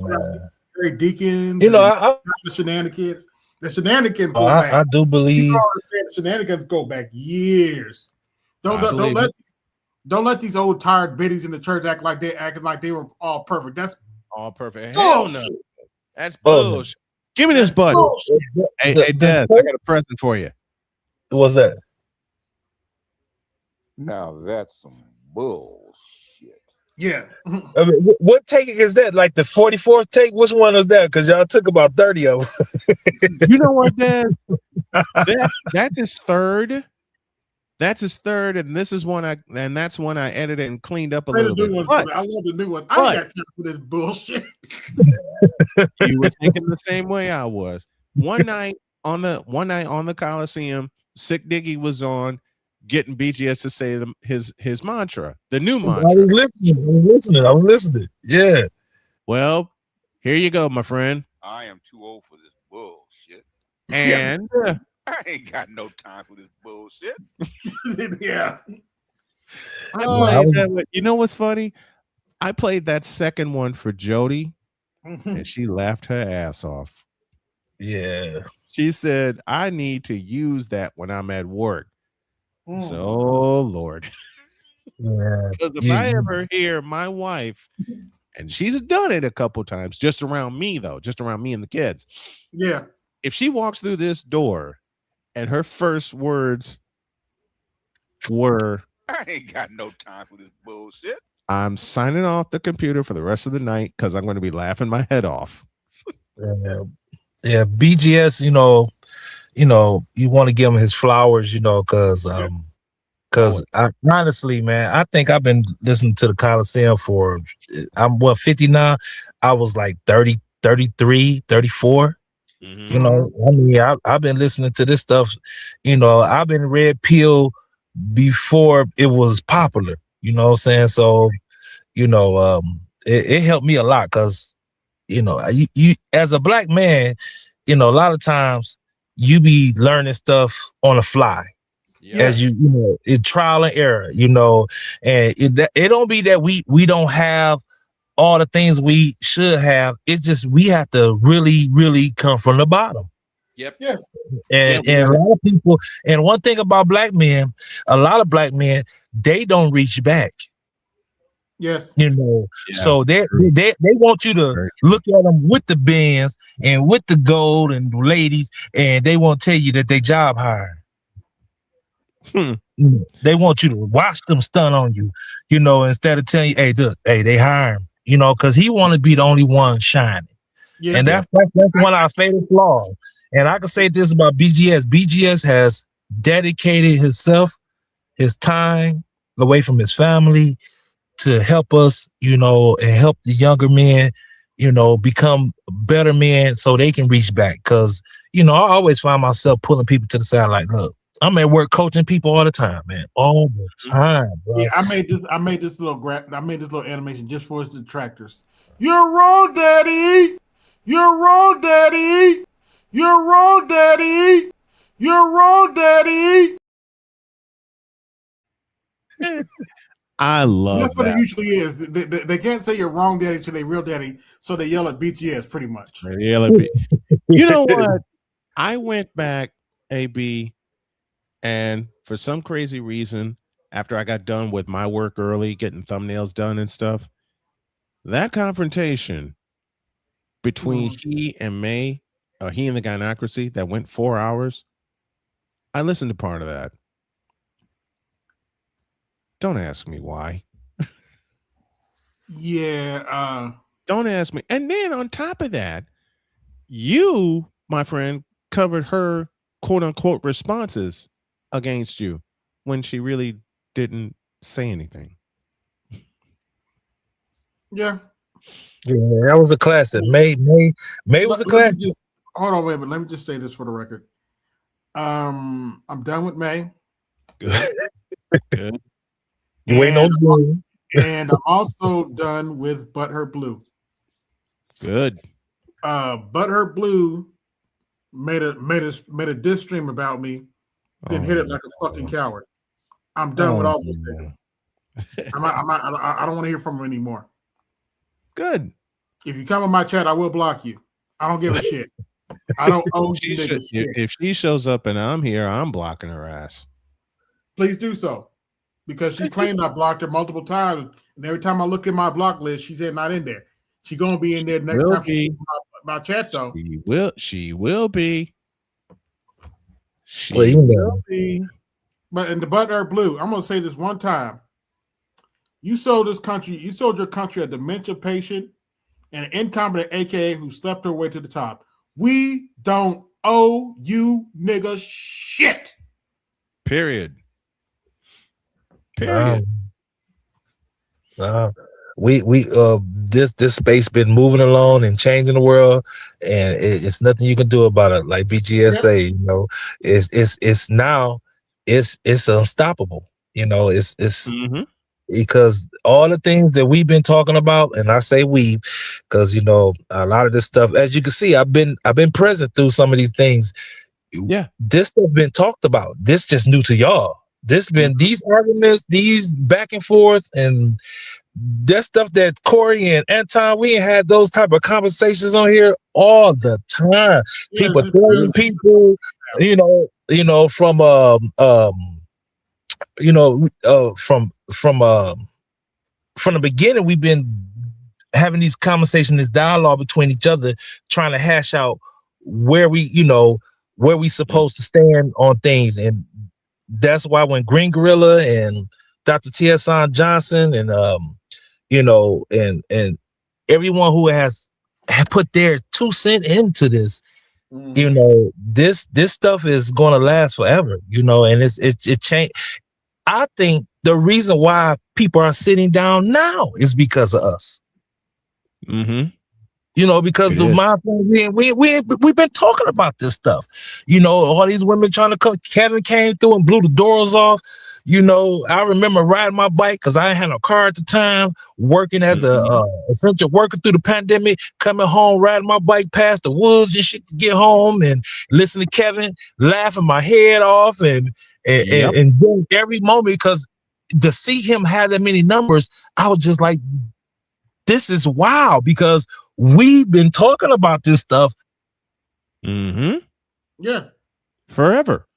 [SPEAKER 1] deacons,
[SPEAKER 14] the
[SPEAKER 1] shenanigans. The shenanigans go back.
[SPEAKER 14] I do believe
[SPEAKER 1] the shenanigans go back years. Don't let these old tired biddies in the church acting like they were all perfect. That's
[SPEAKER 15] all perfect. Hell no. That's bullshit. Give me this button. Hey, Dad, I got a present for you.
[SPEAKER 14] What's that?
[SPEAKER 3] Now that's some bullshit.
[SPEAKER 1] Yeah.
[SPEAKER 14] I mean, what take is that? Like the 44th take? Which one is that? Because y'all took about 30 of them.
[SPEAKER 15] You know what, Dad? That's his third. That's his third, and this is one that's one I edited and cleaned up a little bit.
[SPEAKER 1] I love the new ones. I ain't got time for this bullshit.
[SPEAKER 15] You were thinking the same way I was. One night on the Colosseum, Sick Diggy was on, getting BGS to say his mantra, the new mantra.
[SPEAKER 14] I was listening. Yeah.
[SPEAKER 15] Well, here you go, my friend.
[SPEAKER 3] I am too old for this bullshit.
[SPEAKER 15] And
[SPEAKER 3] I ain't got no time for this bullshit.
[SPEAKER 1] Yeah.
[SPEAKER 15] You know what's funny? I played that second one for Jody, and she laughed her ass off.
[SPEAKER 14] Yeah.
[SPEAKER 15] She said, I need to use that when I'm at work. So, Lord.
[SPEAKER 14] Yeah.
[SPEAKER 15] Because if I ever hear my wife, and she's done it a couple times, just around me, though, just around me and the kids.
[SPEAKER 1] Yeah.
[SPEAKER 15] If she walks through this door and her first words were,
[SPEAKER 3] I ain't got no time for this bullshit.
[SPEAKER 15] I'm signing off the computer for the rest of the night because I'm going to be laughing my head off.
[SPEAKER 14] Yeah, BGS, you want to give him his flowers, because Because honestly, man, I think I've been listening to the Colosseum for, I'm 50 now. I was like 30, 33, 34. You know, I mean, I've been listening to this stuff. You know, I've been Red Pill before it was popular. You know what I'm saying? So, you know, it helped me a lot because, you know, you as a black man, you know, a lot of times you be learning stuff on the fly. As you know, it's trial and error, you know, and it don't be that we don't have all the things we should have. It's just we have to really, really come from the bottom.
[SPEAKER 16] Yep.
[SPEAKER 1] Yes.
[SPEAKER 14] And a lot of people, and one thing about black men, a lot of black men, they don't reach back.
[SPEAKER 1] Yes.
[SPEAKER 14] You know, so they want you to look at them with the bands and with the gold and the ladies, and they won't tell you that they job hired. They want you to watch them stun on you, you know, instead of telling you, hey, look, hey, they hire him, you know, because he want to be the only one shining.
[SPEAKER 1] Yeah.
[SPEAKER 14] And that's one of our favorite flaws. And I can say this about BGS. BGS has dedicated himself, his time away from his family to help us, you know, and help the younger men, you know, become better men so they can reach back. Because, you know, I always find myself pulling people to the side like, look, I'm at work coaching people all the time, man. All the time, bro.
[SPEAKER 1] Yeah, I made this little animation just for his detractors. You're wrong, Daddy. You're wrong, Daddy. You're wrong, Daddy. You're wrong, Daddy.
[SPEAKER 15] I love
[SPEAKER 1] That's what
[SPEAKER 15] that.
[SPEAKER 1] it usually is. They can't say you're wrong, Daddy, to their real daddy, so they yell at BTS pretty much.
[SPEAKER 15] You know what? I went back, AB, and for some crazy reason, after I got done with my work early, getting thumbnails done and stuff, that confrontation between he and May, or he and the Gynocracy that went 4 hours, I listened to part of that. Don't ask me why.
[SPEAKER 1] Yeah.
[SPEAKER 15] Don't ask me. And then on top of that, you, my friend, covered her quote unquote responses against you when she really didn't say anything.
[SPEAKER 1] Yeah.
[SPEAKER 14] Yeah, that was a classic. May was a classic.
[SPEAKER 1] Hold on, wait a minute. Let me just say this for the record. I'm done with May.
[SPEAKER 15] Good.
[SPEAKER 14] You ain't no blue.
[SPEAKER 1] And I'm also done with Butthurt Blue.
[SPEAKER 15] Good.
[SPEAKER 1] Butthurt Blue made a diss stream about me, then hit it like a fucking coward. I'm done with all those things. I don't want to hear from him anymore.
[SPEAKER 15] Good.
[SPEAKER 1] If you come in my chat, I will block you. I don't give a shit. I don't owe you niggas shit.
[SPEAKER 15] If she shows up and I'm here, I'm blocking her ass.
[SPEAKER 1] Please do so. Because she claimed I blocked her multiple times. And every time I look at my block list, she said not in there. She gonna be in there next time she my chat though.
[SPEAKER 15] She will be.
[SPEAKER 14] She will
[SPEAKER 15] be.
[SPEAKER 1] But in the Butthurt Blue, I'm gonna say this one time. You sold your country a dementia patient and an incompetent AKA who slept her way to the top. We don't owe you niggas shit.
[SPEAKER 15] Period.
[SPEAKER 14] This space been moving along and changing the world, and it's nothing you can do about it. Like BGS say, you know, it's now unstoppable. You know, it's because all the things that we've been talking about, and I say we, because you know a lot of this stuff, as you can see, I've been present through some of these things.
[SPEAKER 15] Yeah,
[SPEAKER 14] this stuff been talked about. This just new to y'all. This been these arguments, these back and forths, and that stuff that Cory and Anton, we ain't had those type of conversations on here all the time. People throwing people, you know, from from the beginning, we've been having these conversations, this dialogue between each other, trying to hash out where we supposed to stand on things. And that's why when Green Gorilla and Dr. T.S. Johnson and you know, and everyone who has put their 2 cents into this, you know, this stuff is going to last forever, you know, and it changed. I think the reason why people are sitting down now is because of us.
[SPEAKER 15] Mm-hmm.
[SPEAKER 14] You know, because of my we've been talking about this stuff. You know, all these women trying to cook. Kevin came through and blew the doors off. You know, I remember riding my bike because I had a car at the time, working as a essential worker through the pandemic, coming home, riding my bike past the woods and shit to get home and listen to Kevin, laughing my head off and enjoying every moment because to see him have that many numbers, I was just like, this is wild because we've been talking about this stuff.
[SPEAKER 15] Mm-hmm.
[SPEAKER 1] Yeah.
[SPEAKER 15] Forever.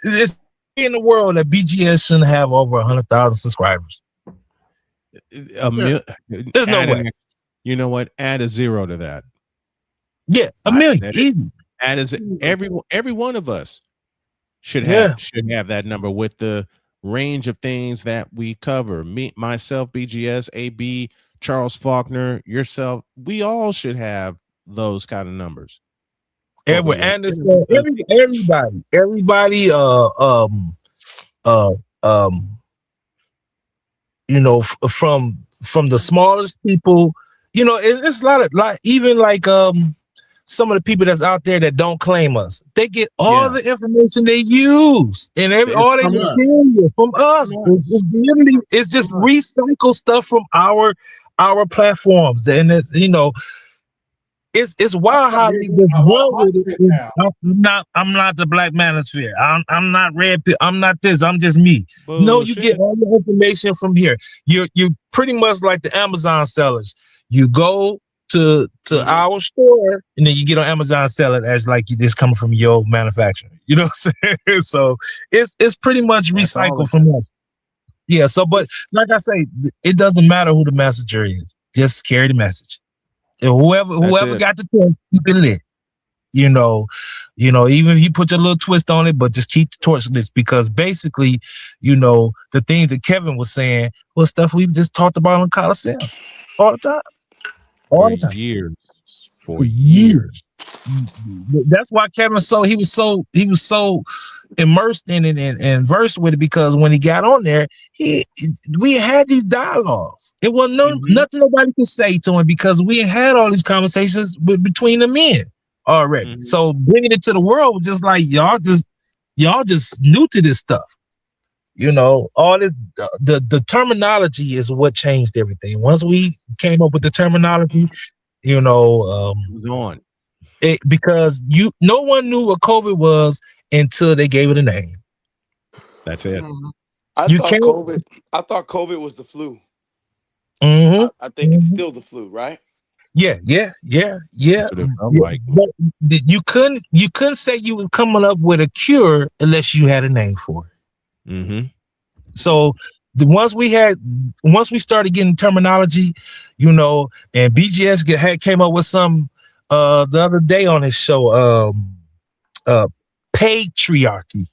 [SPEAKER 14] It's in the world that BGS shouldn't have over 100,000 subscribers. There's no way.
[SPEAKER 15] You know what? Add a zero to that.
[SPEAKER 14] Yeah, a million. Easy.
[SPEAKER 15] Every one of us should have that number with the range of things that we cover. Me, myself, BGS, AB, Charles Faulkner, yourself. We all should have those kind of numbers.
[SPEAKER 14] Edward Anderson, everybody, you know, from the smallest people, you know, it's a lot of even some of the people that's out there that don't claim us, they get all the information they use and all they get from us. It's just recycle stuff from our platforms, and it's, you know, it's wild how they just run with it. I'm not the Black Manosphere. I'm not Red Pill. I'm not this. I'm just me. Bullshit. No, you get all your information from here. You're pretty much like the Amazon sellers. You go to our store and then you get on Amazon, sell it as like it's coming from your manufacturer. You know what I'm saying? So it's pretty much recycled from us. Yeah. So, but like I say, it doesn't matter who the messenger is. Just carry the message. And whoever got the torch, keep it lit. You know, even if you put your little twist on it, but just keep the torch lit, because basically, you know, the things that Kevin was saying was stuff we just talked about on Colosseum all the time. All the time.
[SPEAKER 15] For years.
[SPEAKER 14] That's why Kevin he was so immersed in it and versed with it, because when he got on there, we had these dialogues. It wasn't nothing nobody could say to him, because we had all these conversations between the men already. So bringing it to the world was just like y'all just new to this stuff. You know, all this the terminology is what changed everything. Once we came up with the terminology, you know,
[SPEAKER 15] it was on.
[SPEAKER 14] Because no one knew what COVID was until they gave it a name.
[SPEAKER 15] That's it.
[SPEAKER 16] I thought COVID was the flu.
[SPEAKER 14] Mm-hmm.
[SPEAKER 16] I think it's still the flu, right?
[SPEAKER 14] Yeah. But you couldn't say you were coming up with a cure unless you had a name for it.
[SPEAKER 15] Mm-hmm.
[SPEAKER 14] So once we started getting terminology, you know, and BGS came up with some the other day on his show, patriarchy.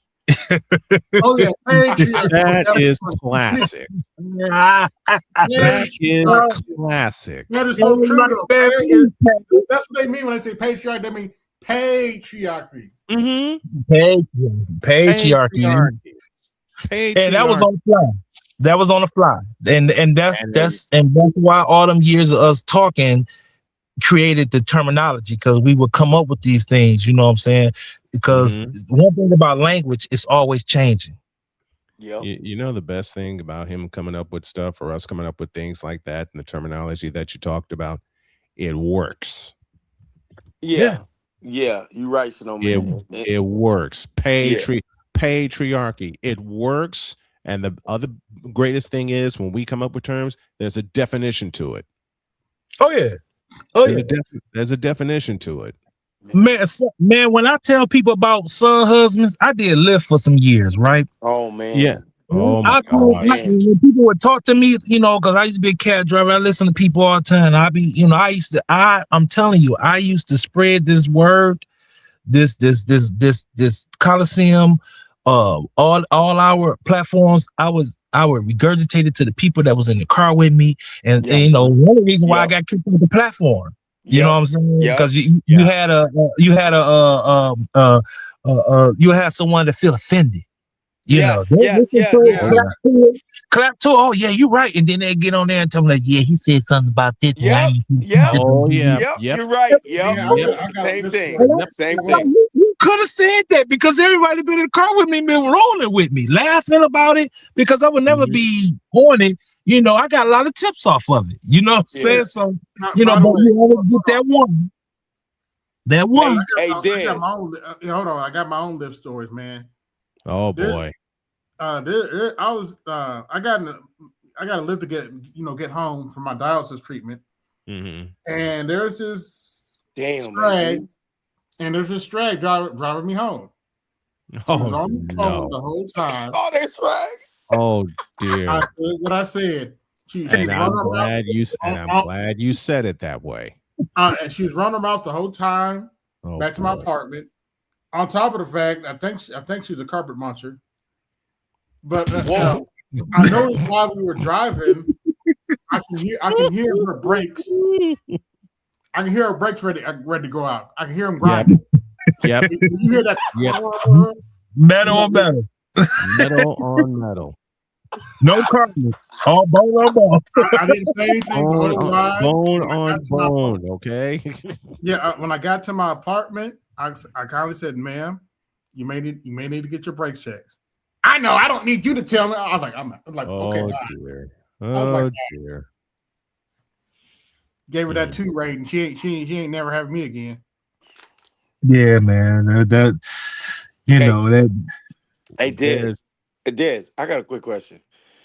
[SPEAKER 1] Oh yeah, patriarchy.
[SPEAKER 15] That is classic. That is classic.
[SPEAKER 1] That is so true, though. That's what they mean when they say patriarchy. They mean patriarchy.
[SPEAKER 15] Mm-hmm.
[SPEAKER 14] Patriarchy. And that was on the fly. That was on the fly. And that's why all them years of us talking created the terminology, because we would come up with these things, you know what I'm saying? Because one thing about language, it's always changing.
[SPEAKER 16] Yeah.
[SPEAKER 15] You know, the best thing about him coming up with stuff, or us coming up with things like that, and the terminology that you talked about, it works.
[SPEAKER 16] Yeah. You're right, man.
[SPEAKER 15] It works. Patriarchy. It works. And the other greatest thing is, when we come up with terms, there's a definition to it. There's a definition to it.
[SPEAKER 14] Man, when I tell people about son husbands, I did Lyft for some years, right?
[SPEAKER 16] Oh man.
[SPEAKER 15] Yeah. Oh my God.
[SPEAKER 14] When people would talk to me, you know, because I used to be a cab driver, I listen to people all the time. I'm telling you, I used to spread this word, this Colosseum, all our platforms. I would regurgitate it to the people that was in the car with me, and you know, one of the reasons why I got kicked off the platform. You know what I'm saying? Because you had someone to feel offended. You know, they listen to it,
[SPEAKER 16] Yeah.
[SPEAKER 14] clap to it. Oh yeah, you're right. And then they get on there and tell me like, yeah, he said something about this.
[SPEAKER 16] Yep.
[SPEAKER 9] Oh yeah.
[SPEAKER 16] Yep.
[SPEAKER 9] Yep.
[SPEAKER 16] You're right. Yep.
[SPEAKER 1] Yeah, I got
[SPEAKER 16] Same
[SPEAKER 1] this
[SPEAKER 16] thing.
[SPEAKER 1] story.
[SPEAKER 16] Same
[SPEAKER 14] I'm like,
[SPEAKER 16] thing.
[SPEAKER 14] you could have said that because everybody been in the car with me, been rolling with me, laughing about it because I would never be on it. You know, I got a lot of tips off of it. You know what I'm saying? So, you know,
[SPEAKER 1] By the
[SPEAKER 14] but
[SPEAKER 1] way,
[SPEAKER 14] you always get that one. That one.
[SPEAKER 16] Hey,
[SPEAKER 1] I got my own. Hold on, I got my own live stories, man.
[SPEAKER 9] Oh boy.
[SPEAKER 1] I got to live to get home from my dialysis treatment, and there's this drag driving me home. She was on the phone the whole time.
[SPEAKER 16] Oh, that's right.
[SPEAKER 9] Oh dear.
[SPEAKER 1] I said what I said.
[SPEAKER 9] I'm glad you said it that way.
[SPEAKER 1] And she was running her mouth the whole time back to my apartment. On top of the fact, I think she was a carpet monster. But I noticed while we were driving, I can hear her brakes. I can hear her brakes ready to go out. I can hear them grinding.
[SPEAKER 9] Yep.
[SPEAKER 1] You hear that?
[SPEAKER 14] Yep. Metal on metal.
[SPEAKER 9] Metal on metal.
[SPEAKER 14] No carpet. All bone on bone.
[SPEAKER 1] I didn't say anything the whole ride.
[SPEAKER 9] Bone on bone. Okay.
[SPEAKER 1] Yeah. When I got to my apartment, I kindly said, "Ma'am, you may need to get your brakes checked." I know. I don't need you to tell me. I was like, okay.
[SPEAKER 9] Oh dear. Oh dear.
[SPEAKER 1] Gave her that 2 rating. She ain't never having me again.
[SPEAKER 14] Yeah, man. That you know that.
[SPEAKER 16] Hey, Dez, I got a quick question.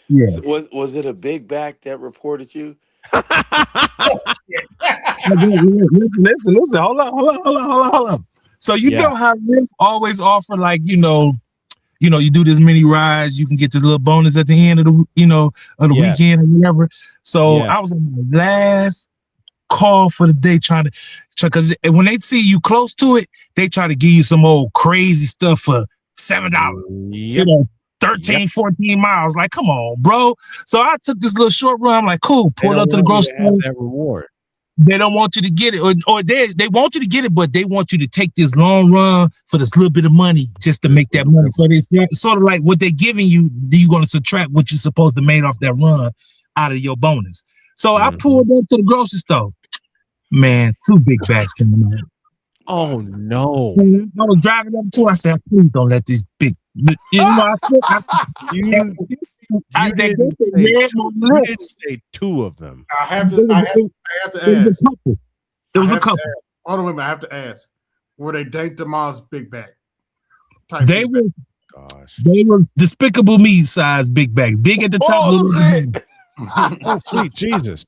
[SPEAKER 14] Yeah.
[SPEAKER 16] So was it a big back that reported you?
[SPEAKER 14] Listen. Hold on. So you know how Lyft always offer like you do this mini rides, you can get this little bonus at the end of the weekend or whatever. So I was on my last call for the day trying to because when they see you close to it, they try to give you some old crazy stuff for $7. You know, 13, 14 miles. Like, come on, bro. So I took this little short run. I'm like, cool, pulled up to the grocery store.
[SPEAKER 9] That reward.
[SPEAKER 14] They don't want you to get it, or they want you to get it, but they want you to take this long run for this little bit of money just to make that money. So they sort of like what they're giving you, you're going to subtract what you're supposed to make off that run out of your bonus. So I pulled up to the grocery store. Man, 2 big bags came out.
[SPEAKER 9] Oh no!
[SPEAKER 14] I was driving up to. I said, "Please don't let these big."
[SPEAKER 9] You didn't say 2 of them.
[SPEAKER 1] I have to ask.
[SPEAKER 14] It was a couple.
[SPEAKER 1] Hold on a minute. I have to ask. Were they Date Demon's big bag?
[SPEAKER 14] They was Despicable Me size big bags. Big at the top.
[SPEAKER 9] Oh, sweet Jesus.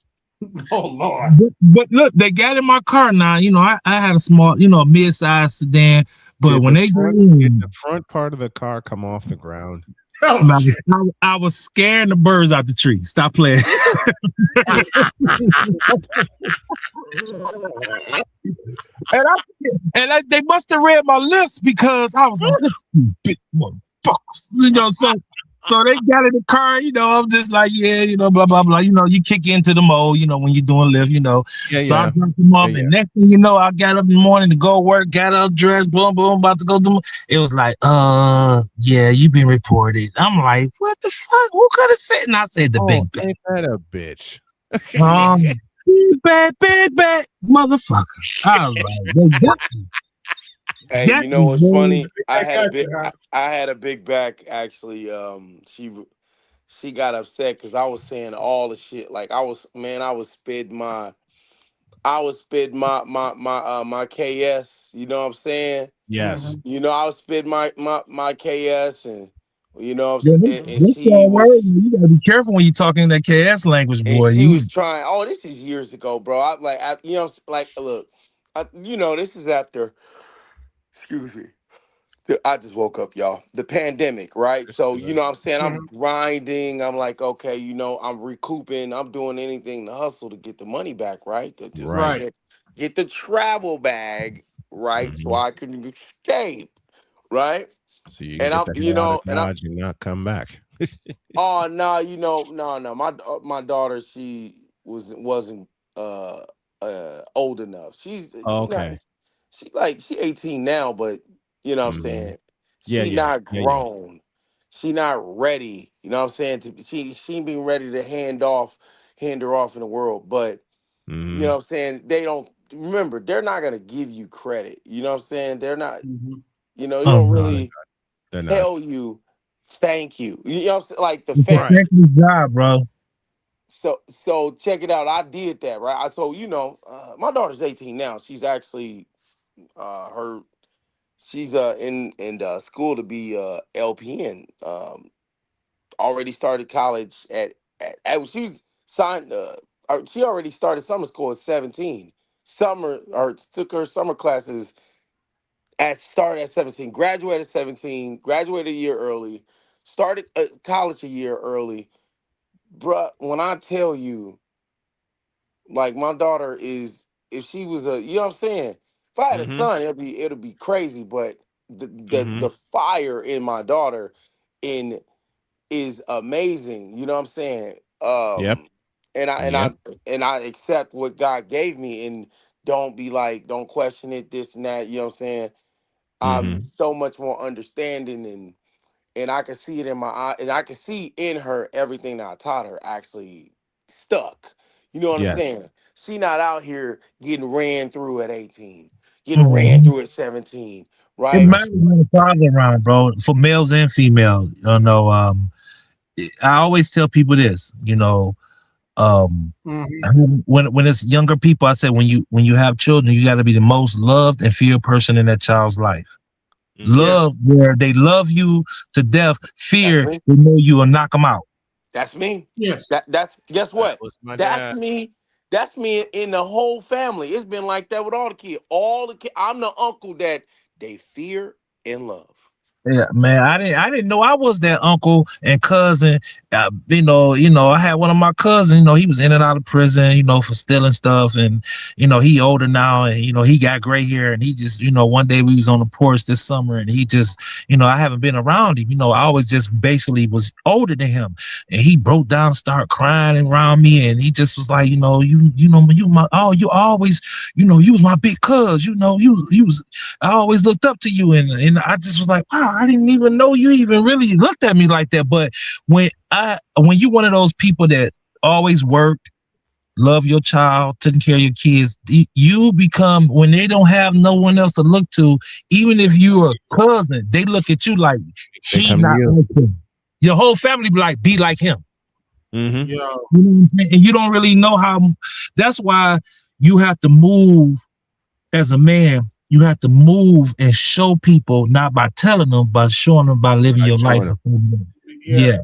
[SPEAKER 1] Oh Lord!
[SPEAKER 14] But look, they got in my car now. You know, I had a small, mid-sized sedan. But when
[SPEAKER 9] did the front part of the car come off the ground?
[SPEAKER 14] I was scaring the birds out the tree. Stop playing. They must have read my lips because I was like, "This big motherfuckers," So they got in the car, I'm just like, blah, blah, blah. You kick into the mode, when you're doing Lyft, So I dropped them off, and next thing you know, I got up in the morning to go work, got up, dressed, boom, boom, about to go do. It was like, yeah, you've been reported. I'm like, what the fuck? Who could have said? And I said the big bag.
[SPEAKER 9] Ain't that a bitch?
[SPEAKER 14] Big bag, motherfucker. I was like, they got me.
[SPEAKER 16] Hey, you know what's funny? I had a big back actually. She got upset because I was saying all the shit. Like I was spitting my KS. You know what I'm saying?
[SPEAKER 9] Yes.
[SPEAKER 16] I was spitting my KS and
[SPEAKER 14] and she was. You gotta be careful when you're talking that KS language, boy.
[SPEAKER 16] She was trying. Oh, this is years ago, bro. Look, this is after. Excuse me. I just woke up, y'all. The pandemic, right? So, what I'm saying? I'm grinding. I'm like, okay, I'm recouping. I'm doing anything to hustle to get the money back, right? Get the travel bag, right? So I can escape, right?
[SPEAKER 9] So you can get the hell out of Dodge and not come back.
[SPEAKER 16] Oh, no, no. My daughter, she wasn't old enough. She's
[SPEAKER 9] okay.
[SPEAKER 16] She 18 now, but you know what I'm saying?
[SPEAKER 9] She
[SPEAKER 16] not grown. she not ready. You know what I'm saying? She ain't being ready to hand her off in the world. But you know what I'm saying? They don't remember. They're not gonna give you credit. You know what I'm saying? They're not. You know, you
[SPEAKER 14] Oh,
[SPEAKER 16] don't
[SPEAKER 14] no,
[SPEAKER 16] really
[SPEAKER 15] They're not.
[SPEAKER 16] tell you thank you. You know what I'm saying? Like the
[SPEAKER 14] it's a
[SPEAKER 16] family.
[SPEAKER 14] thankless job, bro.
[SPEAKER 16] So check it out. I did that, right? So my daughter's 18 now. She's actually she's in school to be LPN. Already started college she was signed. She already started summer school at 17. Took her summer classes started at 17. Graduated at 17. Graduated a year early. Started college a year early, bruh. When I tell you, like my daughter is, if she was you know what I'm saying. If I had a son, it'll be crazy. But the fire in my daughter is amazing. You know what I'm saying?
[SPEAKER 15] Yep.
[SPEAKER 16] And I accept what God gave me and don't question it, this and that. You know what I'm saying? I'm so much more understanding and I can see it in my eye, and I can see in her everything that I taught her actually stuck. You know what I'm
[SPEAKER 15] Yes.
[SPEAKER 16] saying? She not out here getting ran through at 18, getting ran
[SPEAKER 14] Mhm.
[SPEAKER 16] through at 17,
[SPEAKER 14] It
[SPEAKER 16] right?
[SPEAKER 14] matters when the father around, bro, for males and females. I always tell people this, when it's younger people, I say when you have children, you got to be the most loved and feared person in that child's life. Love where they love you to death.
[SPEAKER 16] That's
[SPEAKER 14] Fear
[SPEAKER 16] me.
[SPEAKER 14] they know you will knock them out.
[SPEAKER 16] That's me.
[SPEAKER 1] Yes.
[SPEAKER 16] That's guess what?
[SPEAKER 15] Was my
[SPEAKER 16] That's
[SPEAKER 15] dad.
[SPEAKER 16] me. That's me in the whole family. It's been like that with all the kids. All the kids. I'm the uncle that they fear and love.
[SPEAKER 14] Yeah, man, I didn't know I was that uncle and cousin. I had one of my cousins, he was in and out of prison, for stealing stuff. And, he older now and, he got gray hair and he just, one day we was on the porch this summer and he just, I haven't been around him. I always just basically was older than him. And he broke down, started crying around me. And he just was like, you always, you was my big cuz, I always looked up to you. And I just was like, wow, I didn't even know you even really looked at me like that. But when you one of those people that always worked, love your child, taking care of your kids, you become, when they don't have no one else to look to, even if you're a cousin, they look at you like
[SPEAKER 15] They
[SPEAKER 14] he
[SPEAKER 15] come to
[SPEAKER 14] not
[SPEAKER 15] you.
[SPEAKER 14] like him. Your whole family be like him.
[SPEAKER 1] Yeah.
[SPEAKER 14] You know what I'm saying? And you don't really know how. That's why you have to move as a man. You have to move and show people, not by telling them, but showing them by living your life.
[SPEAKER 1] Yeah.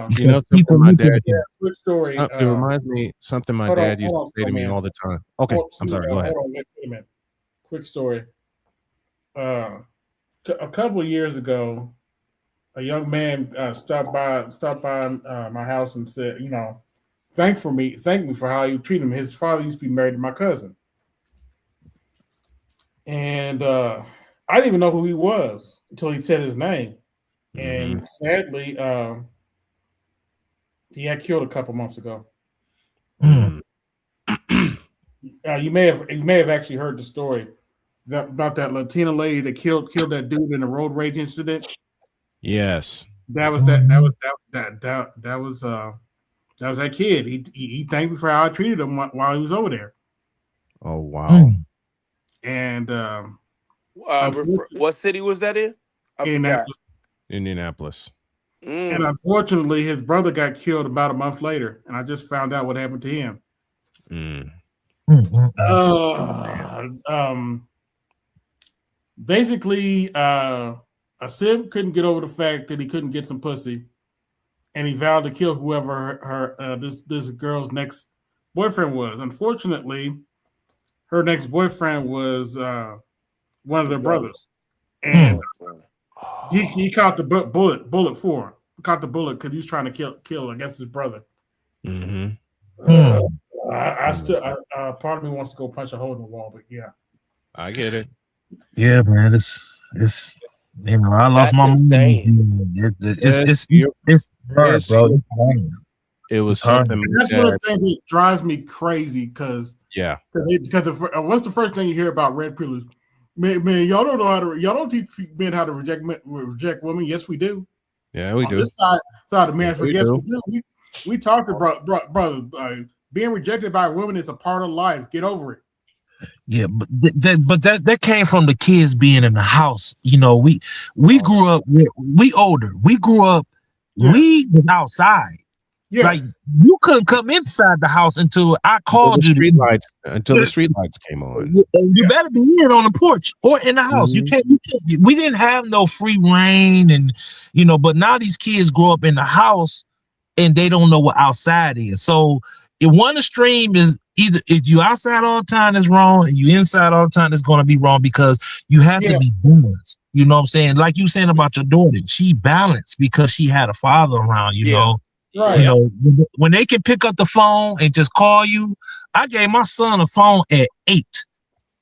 [SPEAKER 14] Because
[SPEAKER 15] Something my
[SPEAKER 14] look
[SPEAKER 15] dad.
[SPEAKER 14] at you.
[SPEAKER 1] Quick story.
[SPEAKER 15] It reminds me something my dad used to say to me all the time. Okay, I'm sorry. Go ahead.
[SPEAKER 1] Hold on, wait a minute. Quick story. A couple of years ago, a young man stopped by my house and said, thank me for how you treat him. His father used to be married to my cousin, and I didn't even know who he was until he said his name. And sadly, he had killed a couple months ago. You may have actually heard the story about that Latina lady that killed that dude in a road rage incident.
[SPEAKER 15] Yes.
[SPEAKER 1] That was that kid. He thanked me for how I treated him while he was over there.
[SPEAKER 15] Oh wow.
[SPEAKER 1] And
[SPEAKER 16] what city was that in? I forgot.
[SPEAKER 15] Indianapolis.
[SPEAKER 1] And unfortunately, his brother got killed about a month later, and I just found out what happened to him. Basically, a Sim couldn't get over the fact that he couldn't get some pussy, and he vowed to kill whoever this girl's next boyfriend was. Unfortunately, her next boyfriend was one of their brothers, and he caught the bullet for him. Caught the bullet because he was trying to kill against his brother. I still, part of me wants to go punch a hole in the wall, but yeah,
[SPEAKER 15] I get it.
[SPEAKER 14] Yeah, man, it's I lost my mom. It's hard, bro. It's hard.
[SPEAKER 15] It was
[SPEAKER 14] It's hard.
[SPEAKER 15] something.
[SPEAKER 1] That's one of the things that drives me crazy because what's the first thing you hear about red pillars? Man, y'all don't know y'all don't teach men how to reject women. Yes, we do.
[SPEAKER 15] Yeah, we
[SPEAKER 1] On
[SPEAKER 15] do.
[SPEAKER 1] this side of the
[SPEAKER 15] Yeah,
[SPEAKER 1] man,
[SPEAKER 15] we
[SPEAKER 1] yes,
[SPEAKER 15] do.
[SPEAKER 1] we do. We talked to brother. Being rejected by women is a part of life. Get over it.
[SPEAKER 14] Yeah, but that came from the kids being in the house. You know, we grew up. We older. We grew up.
[SPEAKER 1] Yeah.
[SPEAKER 14] We was outside.
[SPEAKER 1] Yes.
[SPEAKER 14] Like you couldn't come inside the house until I
[SPEAKER 15] Until
[SPEAKER 14] called
[SPEAKER 15] the
[SPEAKER 14] you.
[SPEAKER 15] street lights, until the street lights came on.
[SPEAKER 14] You better be in on the porch or in the house. You can't. We didn't have no free reign, and But now these kids grow up in the house and they don't know what outside is. So if one extreme is either if you outside all the time is wrong, and you inside all the time it's going to be wrong because you have to be balanced. You know what I'm saying? Like you saying about your daughter, she balanced because she had a father around. You know.
[SPEAKER 1] Right.
[SPEAKER 14] You know, when they can pick up the phone and just call you. I gave my son a phone at 8.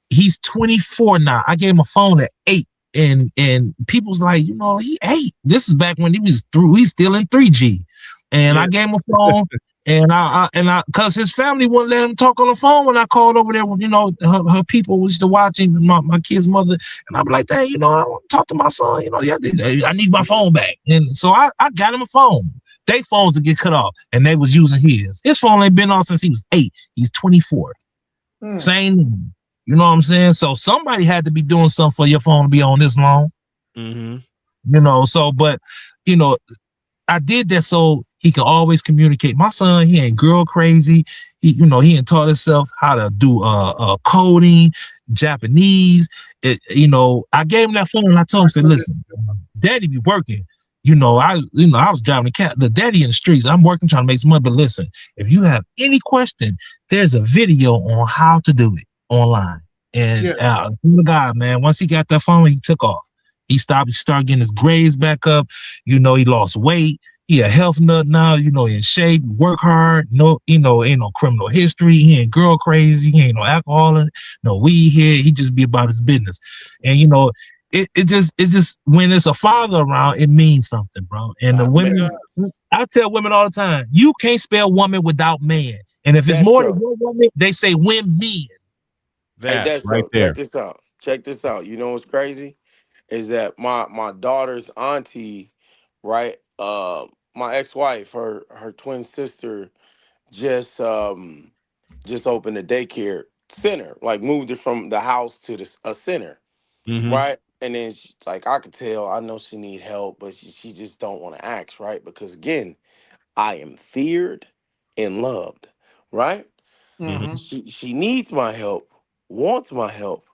[SPEAKER 14] He's 24 now. I gave him a phone at 8. And people's like, he 8. This is back when he was through. He's still in 3G. And I gave him a phone, and I because his family wouldn't let him talk on the phone when I called over there. Her people used to watch him, my kid's mother, and I'm like, dang, I want to talk to my son. I need my phone back. And so I got him a phone. They phones would get cut off, and they was using his. His phone ain't been off since he was 8. He's 24. Same name. You know what I'm saying? So somebody had to be doing something for your phone to be on this long. But I did that so he can always communicate. My son, he ain't girl crazy. He ain't taught himself how to do coding, Japanese. I gave him that phone and I told him, said, listen, daddy be working. I was driving the daddy in the streets. I'm working, trying to make some money. But listen, if you have any question, there's a video on how to do it online. And God, man, once he got that phone, he took off. He started getting his grades back up. He lost weight. He a health nut now. He in shape, work hard. No, ain't no criminal history. He ain't girl crazy. He ain't no alcohol, no weed here. He just be about his business. And it just when it's a father around, it means something, bro. And the women, I tell women all the time, you can't spell woman without man. And if it's more than one woman, they say women.
[SPEAKER 15] That right there.
[SPEAKER 16] Check this out. You know what's crazy is that my daughter's auntie, right? My ex-wife, her twin sister, just opened a daycare center. Like moved it from the house to a center, right? And then I could tell, I know she need help, but she just don't want to ask, right? Because again, I am feared and loved, right? She needs my help, wants my help,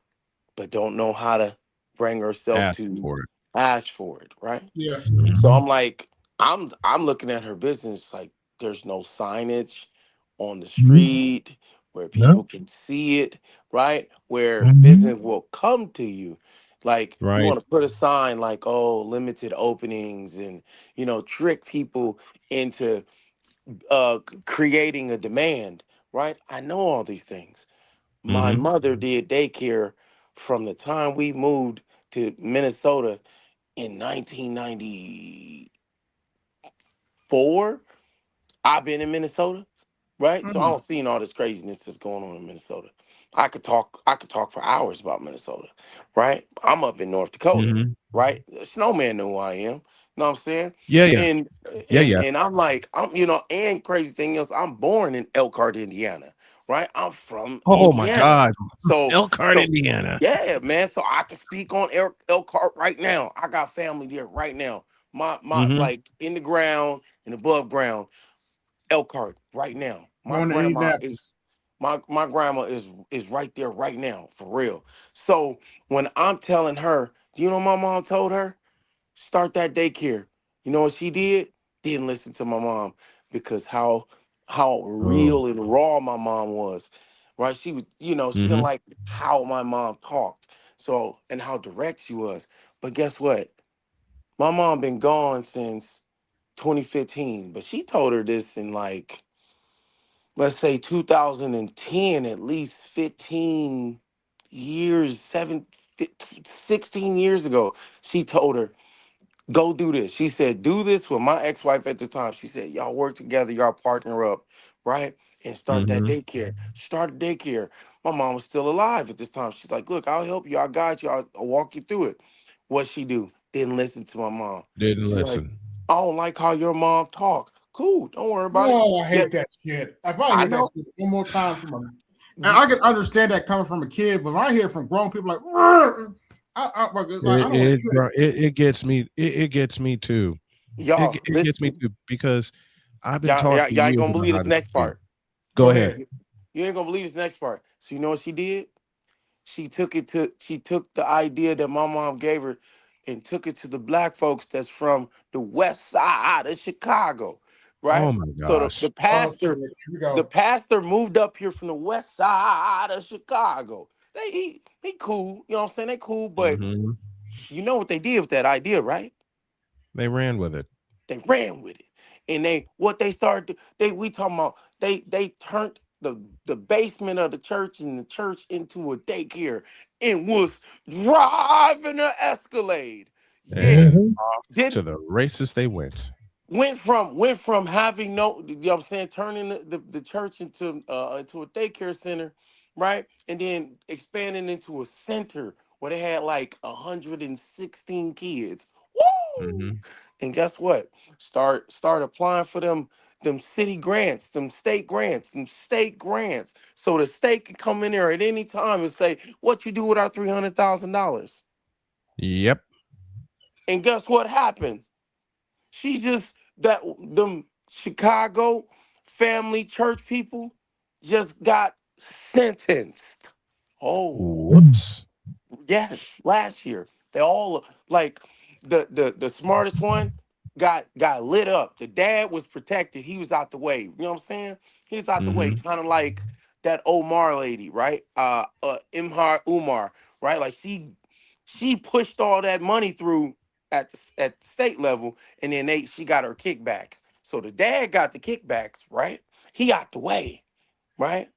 [SPEAKER 16] but don't know how to bring herself to ask for it, right?
[SPEAKER 1] Yeah.
[SPEAKER 16] So I'm like, I'm looking at her business like there's no signage on the street where people can see it, right? Where business will come to you. Like you want to put a sign like, oh, limited openings and trick people into creating a demand, right? I know all these things. My mother did daycare from the time we moved to Minnesota in 1994. I've been in Minnesota, right? So I don't seen all this craziness that's going on in Minnesota. I could talk for hours about Minnesota, right? I'm up in North Dakota, right? Snowman know who I am. Know what I'm saying? And I'm like, and crazy thing is I'm born in Elkhart, Indiana, right? I'm from
[SPEAKER 15] Oh my
[SPEAKER 16] Indiana.
[SPEAKER 15] God.
[SPEAKER 16] So
[SPEAKER 15] Elkhart, Indiana.
[SPEAKER 16] Yeah, man. So I can speak on Elkhart right now. I got family there right now. My like in the ground and above ground, Elkhart right now. My
[SPEAKER 1] Going to
[SPEAKER 16] grandma
[SPEAKER 1] Indianapolis.
[SPEAKER 16] is my grandma is right there right now, for real. So when I'm telling her, do you know what my mom told her? Start that daycare. You know what she did? Didn't listen to my mom because how real and raw my mom was. Right? She was, she didn't like how my mom talked. So and how direct she was. But guess what? My mom been gone since 2015, but she told her this in like, let's say 2010, at least 15 years, 16 years ago. She told her, go do this. She said, do this with my ex-wife at the time. She said, y'all work together, y'all partner up, right? And start that daycare. Start a daycare. My mom was still alive at this time. She's like, look, I'll help you. I got you. I'll walk you through it. What she do? Didn't listen to my mom.
[SPEAKER 15] Didn't
[SPEAKER 16] She's like,
[SPEAKER 15] listen.
[SPEAKER 16] I don't like how your mom talk. Cool, don't worry about it.
[SPEAKER 1] No, I
[SPEAKER 16] Yeah,
[SPEAKER 1] hate that shit. If I
[SPEAKER 16] I
[SPEAKER 1] hear that
[SPEAKER 16] know.
[SPEAKER 1] shit one more time from a, and I can understand that coming from a kid, but when I hear it from grown people, like, I don't want to hear it.
[SPEAKER 15] It gets me. It gets me too.
[SPEAKER 16] Y'all,
[SPEAKER 15] It gets me
[SPEAKER 16] listen.
[SPEAKER 15] too because I've been
[SPEAKER 16] Y'all
[SPEAKER 15] taught for
[SPEAKER 16] ain't
[SPEAKER 15] years
[SPEAKER 16] gonna
[SPEAKER 15] about
[SPEAKER 16] believe
[SPEAKER 15] how
[SPEAKER 16] this
[SPEAKER 15] to
[SPEAKER 16] next
[SPEAKER 15] behave.
[SPEAKER 16] part.
[SPEAKER 15] Go ahead.
[SPEAKER 16] You ain't gonna believe this next part. So you know what she did? She took the idea that my mom gave her and took it to the black folks that's from the west side of Chicago, right?
[SPEAKER 15] Oh my
[SPEAKER 16] So
[SPEAKER 15] gosh.
[SPEAKER 1] Oh shit, here we
[SPEAKER 16] the
[SPEAKER 1] go.
[SPEAKER 16] pastor moved up here from the west side of Chicago. He cool, you know what I'm saying? They cool, but
[SPEAKER 15] Hmm.
[SPEAKER 16] you know what they did with that idea, right?
[SPEAKER 15] They ran with it.
[SPEAKER 16] They ran with it. And they started we talking about they turned the basement of the church and the church into a daycare and was driving an Escalade. Yeah.
[SPEAKER 15] And off
[SPEAKER 16] Then
[SPEAKER 15] to the races they went.
[SPEAKER 16] went from having no, you know what I'm saying, turning the church into a daycare center, right? And then expanding into a center where they had like 116 kids. Woo!
[SPEAKER 15] Hmm.
[SPEAKER 16] And guess what? Start applying for them city grants, them state grants, so the state can come in there at any time and say, what you do with our $300,000?
[SPEAKER 15] Yep.
[SPEAKER 16] And guess what happened? She just that them Chicago family church people just got sentenced. Oh,
[SPEAKER 15] Whoops.
[SPEAKER 16] yes, last year. They all like the smartest one got lit up. The dad was protected. He was out the way. You know what I'm saying? He was out the way.
[SPEAKER 15] Hmm.
[SPEAKER 16] Kind of like that Omar lady, right? Umar, right? Like she pushed all that money through at the state level, and then she got her kickbacks. So the dad got the kickbacks, right? He out the way, right?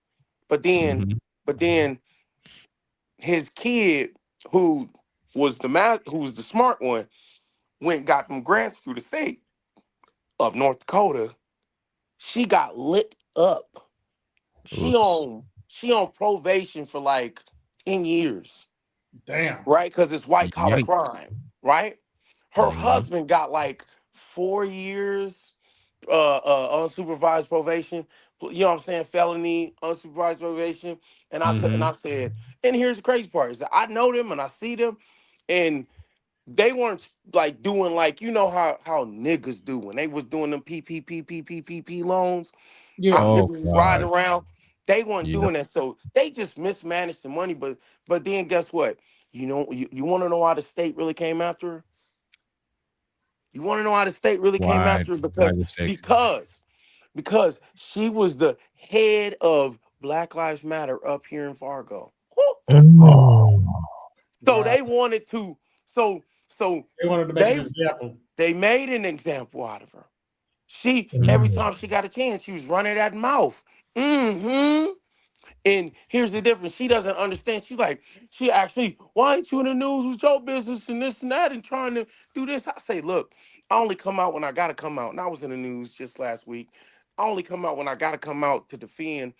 [SPEAKER 16] But then,
[SPEAKER 15] Hmm.
[SPEAKER 16] but then his kid, who who was the smart one, went and got them grants through the state of North Dakota. She got lit up. She
[SPEAKER 15] Oops.
[SPEAKER 16] on she on probation for like 10 years,
[SPEAKER 1] Damn.
[SPEAKER 16] right? Because it's white collar
[SPEAKER 15] Yikes.
[SPEAKER 16] crime, right? Her
[SPEAKER 15] Hmm.
[SPEAKER 16] husband got like 4 years unsupervised probation. You know what I'm saying? Felony unsupervised probation. And
[SPEAKER 15] Hmm.
[SPEAKER 16] I said, and here's the crazy part is that I know them and I see them, and they weren't like doing like how niggas do when they was doing them PPP loans.
[SPEAKER 1] Yeah.
[SPEAKER 16] How
[SPEAKER 15] Oh
[SPEAKER 16] niggas was riding
[SPEAKER 15] God.
[SPEAKER 16] around. They weren't
[SPEAKER 15] Yep.
[SPEAKER 16] doing that, so they just mismanaged the money. But then guess what? You want to know why the state really came after her? You want to know why the state really came
[SPEAKER 15] Why?
[SPEAKER 16] after her?
[SPEAKER 15] Why the state?
[SPEAKER 16] Because she was the head of Black Lives Matter up here in Fargo. Woo!
[SPEAKER 14] Mm.
[SPEAKER 16] So
[SPEAKER 1] Wow.
[SPEAKER 16] they wanted to. So so
[SPEAKER 1] They wanted to make an
[SPEAKER 16] they
[SPEAKER 1] example.
[SPEAKER 16] they made an example out of her. Every
[SPEAKER 14] Mm.
[SPEAKER 16] time she got a chance, she was running that mouth. Mm-hmm. And here's the difference. She doesn't understand. She actually, why ain't you in the news with your business and this and that and trying to do this? I say, look, I only come out when I gotta come out. And I was in the news just last week. I only come out when I gotta come out to defend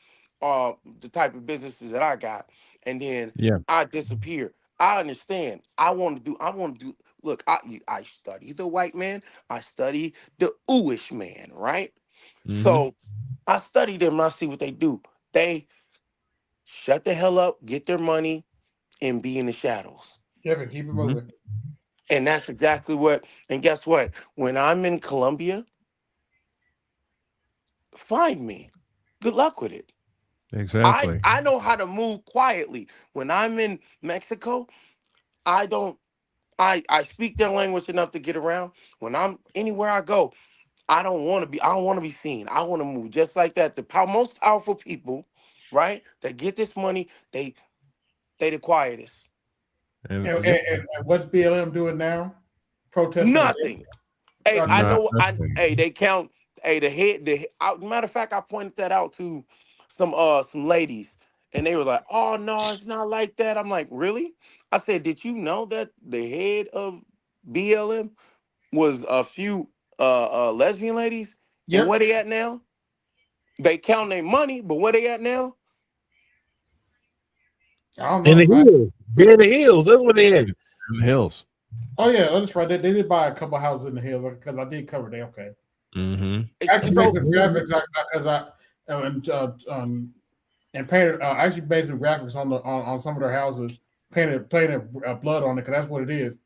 [SPEAKER 16] the type of businesses that I got. And then
[SPEAKER 15] Yeah.
[SPEAKER 16] I disappear. I understand. I want to do, look, I study the white man, I study the ooish man, right?
[SPEAKER 15] Hmm.
[SPEAKER 16] So I study them and I see what they do. They shut the hell up, get their money, and be in the shadows.
[SPEAKER 1] Yep, and keep it
[SPEAKER 15] Hmm.
[SPEAKER 1] moving.
[SPEAKER 16] And that's exactly what. And guess what? When I'm in Colombia, find me. Good luck with it. I
[SPEAKER 15] Exactly.
[SPEAKER 16] I know how to move quietly. When I'm in Mexico, I don't. I speak their language enough to get around. When I'm anywhere I go, I don't want to be seen. I want to move just like that. Most powerful people, right? That get this money, they the quietest.
[SPEAKER 1] And,
[SPEAKER 15] Yep.
[SPEAKER 1] what's BLM doing now? Protesting against
[SPEAKER 16] Nothing. Hey, I
[SPEAKER 1] nothing.
[SPEAKER 15] Not
[SPEAKER 16] know.
[SPEAKER 15] nothing.
[SPEAKER 16] They count. Hey, matter of fact, I pointed that out to some ladies, and they were like, "Oh no, it's not like that." I'm like, "Really?" I said, "Did you know that the head of BLM was a few lesbian ladies, and
[SPEAKER 1] Yep.
[SPEAKER 16] where they at now? They count their money, but where they at now?
[SPEAKER 1] I don't
[SPEAKER 14] In the
[SPEAKER 1] know.
[SPEAKER 14] hills. They're in the hills. That's what they is.
[SPEAKER 15] In the hills.
[SPEAKER 1] Oh yeah, that's right. They did buy a couple houses in the hills because I did cover that. Okay.
[SPEAKER 15] Mm-hmm.
[SPEAKER 1] Actually, based on graphics, because and painted. Actually, based on graphics on some of their houses, painted blood on it because that's what it is.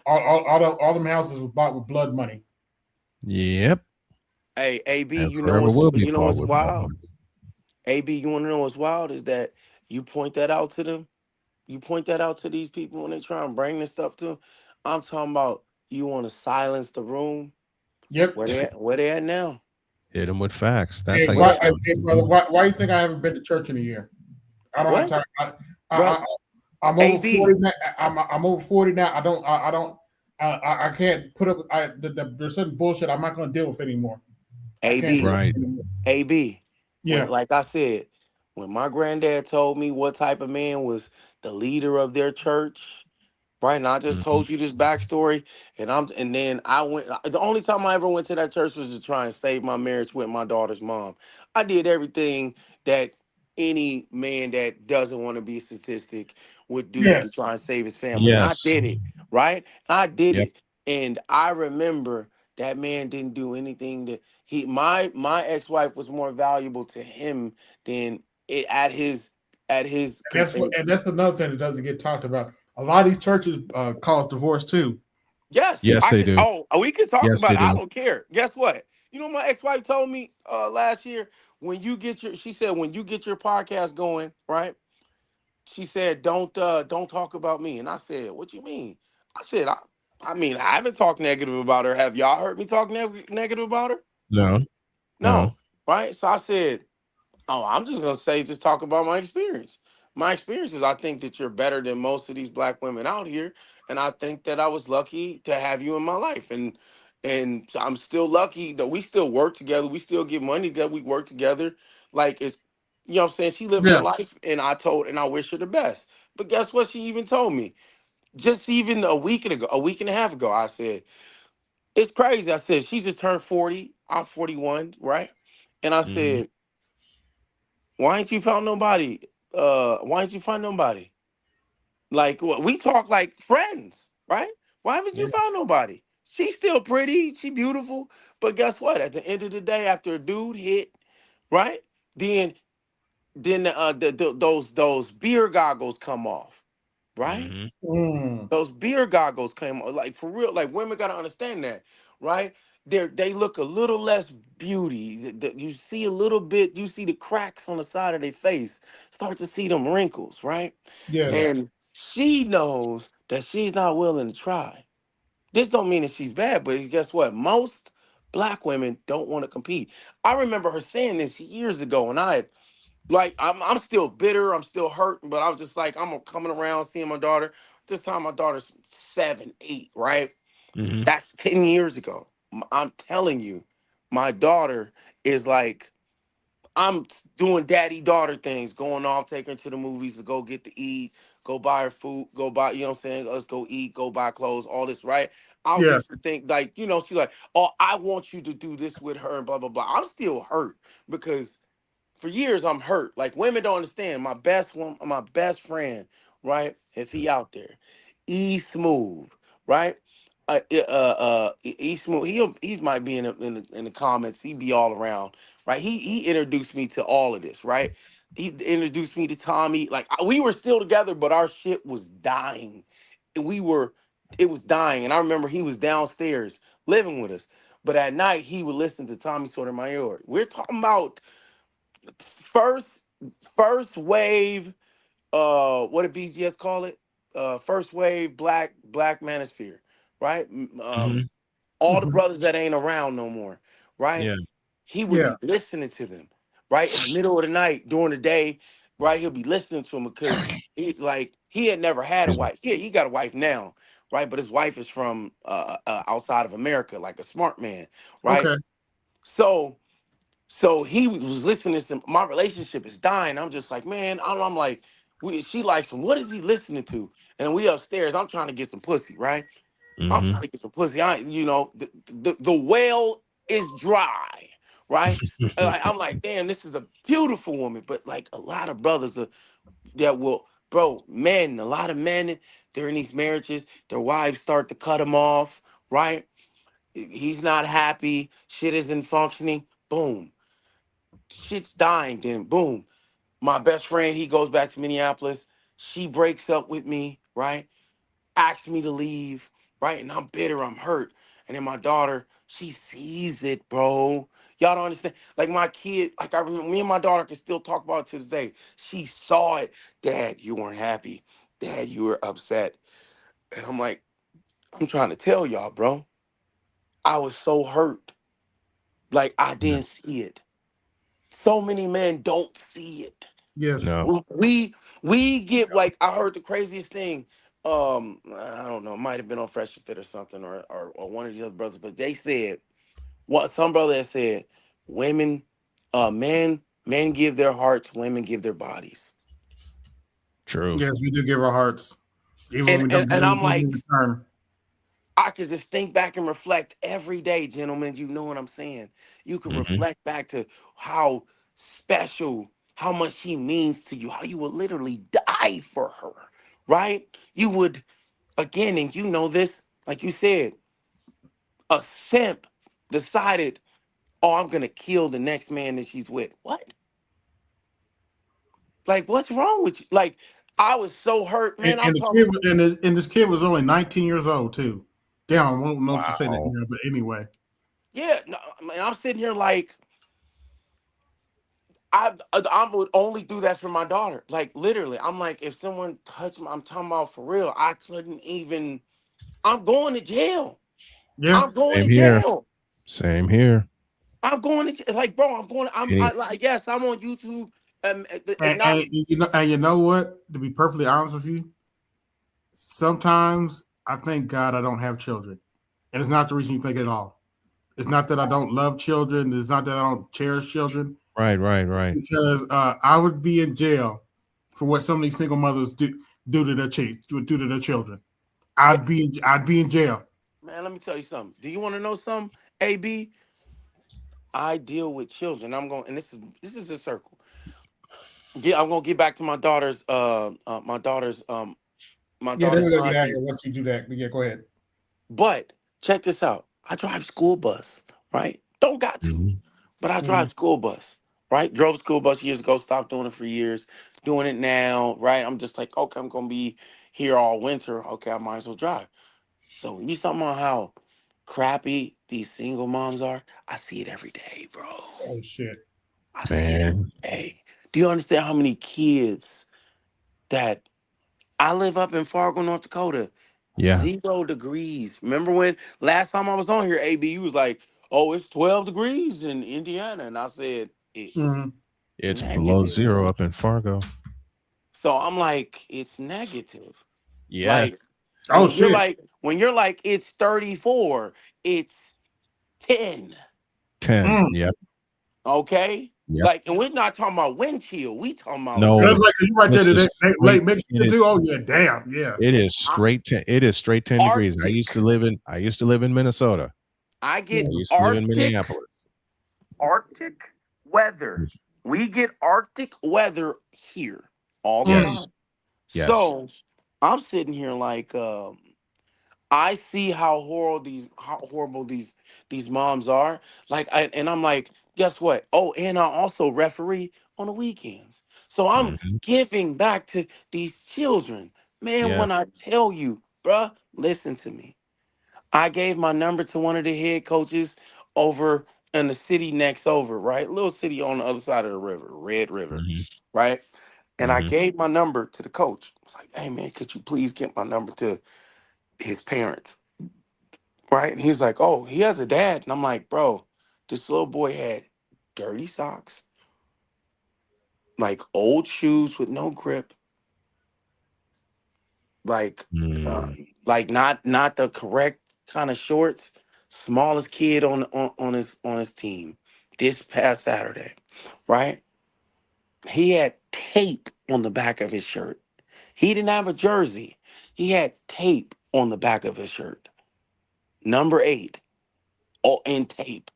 [SPEAKER 1] All them houses was bought with blood money.
[SPEAKER 15] Yep.
[SPEAKER 16] Hey, AB,
[SPEAKER 15] And
[SPEAKER 16] you know
[SPEAKER 15] forever will be bought
[SPEAKER 16] what's
[SPEAKER 15] with
[SPEAKER 16] wild?
[SPEAKER 15] blood.
[SPEAKER 16] AB, you want to know what's wild is that you point that out to them. You point that out to these people when they try and bring this stuff to them. I'm talking about you want to silence the room.
[SPEAKER 1] Yep.
[SPEAKER 16] Where they at now?
[SPEAKER 15] Hit them with facts. That's
[SPEAKER 1] Hey,
[SPEAKER 15] how you
[SPEAKER 1] brother,
[SPEAKER 15] silence them.
[SPEAKER 1] why you think I haven't been to church in a year? I don't have
[SPEAKER 16] What?
[SPEAKER 1] time.
[SPEAKER 16] Bro,
[SPEAKER 1] I'm over
[SPEAKER 16] AB.
[SPEAKER 1] 40 now. I'm over 40 now. I can't put up. There's certain bullshit I'm not going to deal with anymore. I can't
[SPEAKER 16] AB.
[SPEAKER 1] deal with
[SPEAKER 15] Right.
[SPEAKER 1] it anymore.
[SPEAKER 16] AB.
[SPEAKER 1] Yeah.
[SPEAKER 16] Like I said, when my granddad told me what type of man was the leader of their church, right? And I just
[SPEAKER 15] Mm-hmm.
[SPEAKER 16] told you this backstory, and then I went. The only time I ever went to that church was to try and save my marriage with my daughter's mom. I did everything that any man that doesn't want to be a statistic would do to
[SPEAKER 1] Yes.
[SPEAKER 16] try and save his family, and I
[SPEAKER 15] Yes.
[SPEAKER 16] did it. Right? I did
[SPEAKER 15] Yep.
[SPEAKER 16] it, and I remember that man didn't do anything that my ex-wife was more valuable to him than it at his.
[SPEAKER 1] And that's another thing that doesn't get talked about. A lot of these churches cause divorce too.
[SPEAKER 16] Yes,
[SPEAKER 15] Yes,
[SPEAKER 16] I
[SPEAKER 15] they
[SPEAKER 16] can.
[SPEAKER 15] do.
[SPEAKER 16] Oh, we can talk
[SPEAKER 15] Yes,
[SPEAKER 16] about
[SPEAKER 15] they
[SPEAKER 16] it. I
[SPEAKER 15] do.
[SPEAKER 16] don't care. Guess what? You know, my ex-wife told me last year she said when you get your podcast going, right? She said don't talk about me, and I said, what you mean? I said I mean I haven't talked negative about her. Have y'all heard me talk negative about her?
[SPEAKER 15] No. No.
[SPEAKER 16] No, right? So I said, oh, I'm just gonna say, just talk about my experience. My experience is I think that you're better than most of these black women out here, and I think that I was lucky to have you in my life, and I'm still lucky that we still work together. We still get money together. We work together. Like it's, you know what I'm saying? She living a
[SPEAKER 1] Yeah.
[SPEAKER 16] life, and I wish her the best. But guess what? She even told me just even a week and a half ago. I said it's crazy. I said she just turned 40. I'm 41, right? And I
[SPEAKER 15] Mm-hmm.
[SPEAKER 16] said, why ain't you found nobody? Why ain't you find nobody? Like what we talk like friends, right? Why haven't you
[SPEAKER 15] Yeah.
[SPEAKER 16] found nobody? She's still pretty, she beautiful, but guess what? At the end of the day, after a dude hit, right? Then those beer goggles come off, right?
[SPEAKER 15] Mm-hmm.
[SPEAKER 1] Mm.
[SPEAKER 16] Those beer goggles came on, like for real. Like women gotta understand that, right? They look a little less beauty. You see a little bit. You see the cracks on the side of their face. Start to see them wrinkles, right?
[SPEAKER 1] Yes.
[SPEAKER 16] And she knows that she's not willing to try. This don't mean that she's bad, but guess what? Most black women don't want to compete. I remember her saying this years ago, and I'm still bitter, I'm still hurt, but I was just like, I'm coming around seeing my daughter. This time my daughter's 7, 8, right?
[SPEAKER 15] Mm-hmm.
[SPEAKER 16] That's 10 years ago. I'm telling you, my daughter is like, I'm doing daddy daughter things, going off, taking her to the movies to go get to eat, go buy her food, go buy, you know what I'm saying? Let's go eat, go buy clothes, all this, right? I
[SPEAKER 1] Yeah.
[SPEAKER 16] used to think like, she's like, oh, I want you to do this with her and blah, blah, blah. I'm still hurt because for years I'm hurt. Like women don't understand. My best friend, right? If he out there, E Smooth, right? Smooth. He might be in the comments. He be all around, right? He introduced me to all of this, right? He introduced me to Tommy. Like we were still together, but our shit was dying. And it was dying. And I remember he was downstairs living with us. But at night he would listen to Tommy Sotomayor. We're talking about first first wave what did BGS call it, first wave black manosphere, right?
[SPEAKER 15] Mm-hmm.
[SPEAKER 16] All the
[SPEAKER 1] Mhm.
[SPEAKER 16] brothers that ain't around no more, right?
[SPEAKER 15] Yeah.
[SPEAKER 16] He would
[SPEAKER 1] Yeah.
[SPEAKER 16] be listening to them, right? In the middle of the night, during the day, right? He'll be listening to them because he had never had a
[SPEAKER 15] Excuse me.
[SPEAKER 16] wife. Yeah, he got a wife now, right? But his wife is from outside of America, like a smart man, right?
[SPEAKER 1] Okay.
[SPEAKER 16] So he was listening to my relationship is dying. I'm just like, man, I'm like, she likes him. What is he listening to? And we upstairs. I'm trying to get some pussy, right? I'm
[SPEAKER 15] Mm-hmm.
[SPEAKER 16] trying to get some pussy. The well is dry, right? I'm like, damn, this is a beautiful woman. But like a lot of brothers that will bro, men, a lot of men, they're in these marriages, their wives start to cut them off, right? He's not happy, shit isn't functioning, boom. Shit's dying, then boom. My best friend, he goes back to Minneapolis. She breaks up with me, right? Asks me to leave, right? And I'm bitter, I'm hurt. And then my daughter, she sees it, bro. Y'all don't understand. Like my kid, like I remember, me and my daughter can still talk about it to this day. She saw it. Dad, you weren't happy. Dad, you were upset. And I'm like, I'm trying to tell y'all, bro. I was so hurt. Like I didn't see it. So many men don't see it.
[SPEAKER 1] Yes.
[SPEAKER 15] No.
[SPEAKER 16] We get like I heard the craziest thing. I don't know, it might have been on Fresh and Fit or something, or one of these other brothers, but they said what some brother had said, women, men give their hearts, women give their bodies.
[SPEAKER 15] True.
[SPEAKER 1] Yes, we do give our hearts, even when
[SPEAKER 16] And
[SPEAKER 1] we
[SPEAKER 16] and,
[SPEAKER 1] don't
[SPEAKER 16] and I'm
[SPEAKER 1] even
[SPEAKER 16] like,
[SPEAKER 1] in return.
[SPEAKER 16] I could just think back and reflect every day, gentlemen. You know what I'm saying? You can
[SPEAKER 15] Hmm.
[SPEAKER 16] reflect back to how special, how much she means to you, how you would literally die for her, right? You would, again, and you know this, like you said, a simp decided, oh, I'm gonna kill the next man that she's with. What? Like, what's wrong with you? Like, I was so hurt, man. I'm
[SPEAKER 1] And the
[SPEAKER 16] talking.
[SPEAKER 1] kid and this kid was only 19 years old too. Damn, I won't know if you say that,
[SPEAKER 15] Wow.
[SPEAKER 1] here, but anyway.
[SPEAKER 16] Yeah, no, man, I'm sitting here like I would only do that for my daughter. Like literally, I'm like, if someone touched me, I'm talking about for real. I couldn't even. I'm going to jail.
[SPEAKER 1] Yeah.
[SPEAKER 16] I'm going to
[SPEAKER 15] Same here.
[SPEAKER 16] jail.
[SPEAKER 15] Same here.
[SPEAKER 16] I'm going to like, bro. I'm going.
[SPEAKER 15] Any,
[SPEAKER 16] Like, yes, I'm on YouTube.
[SPEAKER 1] And,
[SPEAKER 16] Not.
[SPEAKER 1] and you know what? To be perfectly honest with you, sometimes I thank God I don't have children, and it's not the reason you think it at all. It's not that I don't love children. It's not that I don't cherish children.
[SPEAKER 15] right.
[SPEAKER 1] Because I would be in jail for what some of these single mothers do to their children. I'd be in jail.
[SPEAKER 16] Man, let me tell you something. Do you want to know something? AB, I deal with children. I'm going, and this is a circle. Yeah, I'm gonna get back to my
[SPEAKER 1] Yeah, then
[SPEAKER 16] daughter's
[SPEAKER 1] we're gonna get out of
[SPEAKER 16] auntie.
[SPEAKER 1] here once you do that. But yeah, go ahead.
[SPEAKER 16] But check this out. I drive school bus, right? Don't got to,
[SPEAKER 15] Mhm.
[SPEAKER 16] but I
[SPEAKER 1] Mhm.
[SPEAKER 16] drive school bus, right? Drove school bus years ago, stopped doing it for years, doing it now, right? I'm just like, okay, I'm gonna be here all winter. Okay, I might as well drive. So you talking about how crappy these single moms are? I see it every day, bro.
[SPEAKER 1] Oh shit.
[SPEAKER 16] I see it every
[SPEAKER 15] Man.
[SPEAKER 16] day. Do you understand how many kids that I live up in Fargo, North Dakota?
[SPEAKER 15] Yeah.
[SPEAKER 16] 0 degrees. Remember when last time I was on here, AB, you was like, oh, it's 12 degrees in Indiana. And I said, it's
[SPEAKER 1] Mhm.
[SPEAKER 15] It's below
[SPEAKER 16] negative.
[SPEAKER 15] zero up in Fargo.
[SPEAKER 16] So I'm like, it's negative.
[SPEAKER 15] Yeah.
[SPEAKER 16] Like
[SPEAKER 1] Oh shit.
[SPEAKER 16] when you're like, it's 34, it's 10.
[SPEAKER 15] 10.
[SPEAKER 1] Mm.
[SPEAKER 15] Yep.
[SPEAKER 16] Okay?
[SPEAKER 15] Yep.
[SPEAKER 16] Like, and we're not talking about wind chill. We talking about
[SPEAKER 1] That's
[SPEAKER 15] No,
[SPEAKER 1] like you right there
[SPEAKER 15] this is
[SPEAKER 1] today,
[SPEAKER 15] straight.
[SPEAKER 1] late Michigan
[SPEAKER 15] It is.
[SPEAKER 1] too. Oh yeah, damn, yeah.
[SPEAKER 15] It is
[SPEAKER 16] I-
[SPEAKER 15] straight. It is straight 10 degrees.
[SPEAKER 16] Arctic.
[SPEAKER 15] I used to live in Minnesota.
[SPEAKER 16] I
[SPEAKER 15] I
[SPEAKER 16] get
[SPEAKER 15] used to live in
[SPEAKER 16] Arctic
[SPEAKER 15] Minneapolis.
[SPEAKER 16] Arctic weather. We get Arctic weather here all the
[SPEAKER 1] Mm.
[SPEAKER 15] Yes.
[SPEAKER 16] time.
[SPEAKER 15] Yes.
[SPEAKER 16] So I'm sitting here like I see how horrible these moms are. Like and I'm like, guess what? Oh, and I also referee on the weekends. So I'm
[SPEAKER 15] Hmm.
[SPEAKER 16] giving back to these children. Man,
[SPEAKER 15] Yeah.
[SPEAKER 16] when I tell you, bruh, listen to me. I gave my number to one of the head coaches over in the city next over, right? Little city on the other side of the river, Red River,
[SPEAKER 15] Hmm.
[SPEAKER 16] right? And I
[SPEAKER 15] Hmm.
[SPEAKER 16] gave my number to the coach. I was like, hey man, could you please get my number to his parents? Right? And he's like, oh, he has a dad. And I'm like, bro, this little boy had dirty socks, like old shoes with no grip, like uh,
[SPEAKER 15] Mm.
[SPEAKER 16] like not the correct kind of shorts. Smallest kid on his team this past Saturday, right? He had tape on the back of his shirt. He didn't have a jersey. He had tape on the back of his shirt. Number 8, oh, in tape.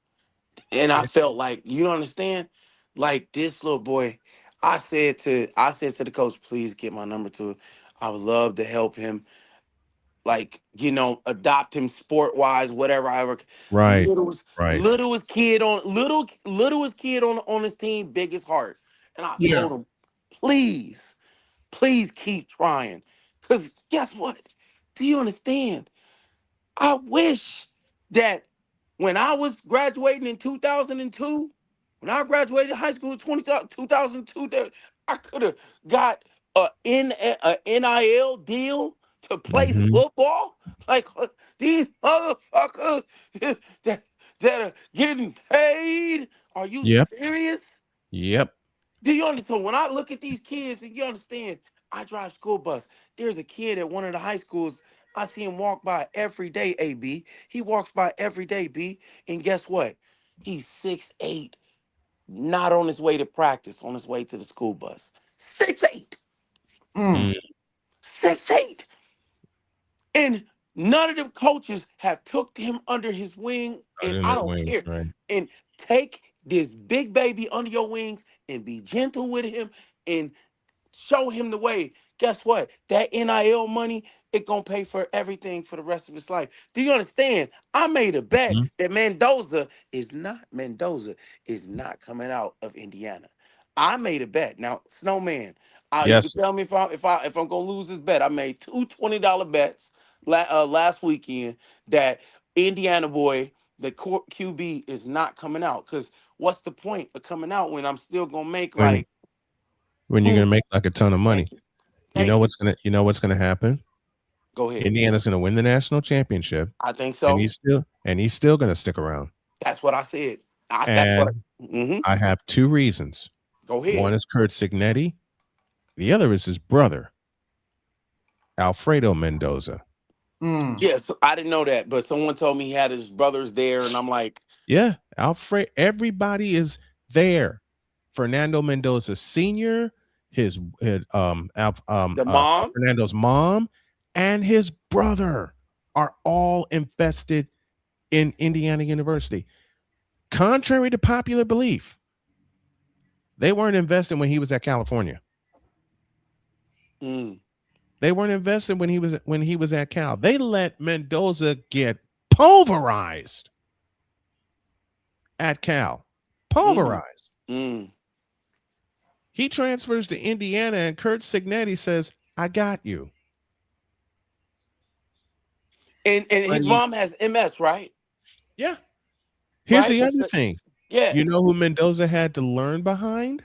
[SPEAKER 16] And I felt like, you don't understand? Like this little boy, I said to the coach, please get my number to him. I would love to help him, like, adopt him sport wise, whatever.
[SPEAKER 15] Right.
[SPEAKER 16] Littlest,
[SPEAKER 15] Right.
[SPEAKER 16] littlest kid on littlest kid on his team, biggest heart. And I
[SPEAKER 1] Yeah.
[SPEAKER 16] told him, please keep trying. Because guess what? Do you understand? I wish that when I was graduating in 2002, when I graduated high school in 2002, that I could have got a NIL deal to play
[SPEAKER 15] Mhm.
[SPEAKER 16] football. Like these motherfuckers that are getting paid. Are you
[SPEAKER 15] Yep.
[SPEAKER 16] serious?
[SPEAKER 15] Yep.
[SPEAKER 16] Do you understand? When I look at these kids, and you understand, I drive school bus. There's a kid at one of the high schools. I see him walk by every day, AB. He walks by every day, B. And guess what? He's 6'8", not on his way to practice, on his way to the school bus. 6'8".
[SPEAKER 15] Mm.
[SPEAKER 16] 6'8". And none of them coaches have took him under his wing. And
[SPEAKER 15] Under
[SPEAKER 16] I
[SPEAKER 15] that
[SPEAKER 16] don't
[SPEAKER 15] wing,
[SPEAKER 16] care.
[SPEAKER 15] right.
[SPEAKER 16] And take this big baby under your wings and be gentle with him and show him the way. Guess what? That NIL money, it gonna pay for everything for the rest of his life. Do you understand? I made a bet
[SPEAKER 15] Mhm.
[SPEAKER 16] that Mendoza is not coming out of Indiana. I made a bet. Now, Snowman, you can
[SPEAKER 15] Yes.
[SPEAKER 16] tell me if I'm gonna lose this bet. I made two $20 bets last weekend that Indiana boy, the QB is not coming out. Because what's the point of coming out when I'm still gonna make
[SPEAKER 15] When
[SPEAKER 16] like
[SPEAKER 15] you're gonna make like a ton of money.
[SPEAKER 16] Thank you.
[SPEAKER 15] You know
[SPEAKER 16] Thank you.
[SPEAKER 15] what's gonna happen?
[SPEAKER 16] Go ahead.
[SPEAKER 15] Indiana's gonna win the national championship,
[SPEAKER 16] I think
[SPEAKER 15] and
[SPEAKER 16] so.
[SPEAKER 15] he's still gonna stick around.
[SPEAKER 16] That's what I said. That's what.
[SPEAKER 15] And
[SPEAKER 16] Mm-hmm.
[SPEAKER 15] I have two reasons.
[SPEAKER 16] Go ahead.
[SPEAKER 15] One is Kurt Signetti. The other is his brother, Alfredo Mendoza.
[SPEAKER 16] Yes, I didn't know that, but someone told me he had his brothers there, and I'm like,
[SPEAKER 15] Yeah, everybody is there. Fernando Mendoza Sr., his
[SPEAKER 16] the mom.
[SPEAKER 15] Fernando's mom, and his brother are all invested in Indiana University. Contrary to popular belief, they weren't investing when he was at California. They weren't investing when he was at Cal. They let Mendoza get pulverized at Cal. Pulverized. He transfers to Indiana, and Kurt Signetti says, I got you.
[SPEAKER 16] And his mom has MS, right?
[SPEAKER 15] Yeah. Here's
[SPEAKER 16] right?
[SPEAKER 15] the other thing.
[SPEAKER 16] Yeah.
[SPEAKER 15] You know who Mendoza had to learn behind?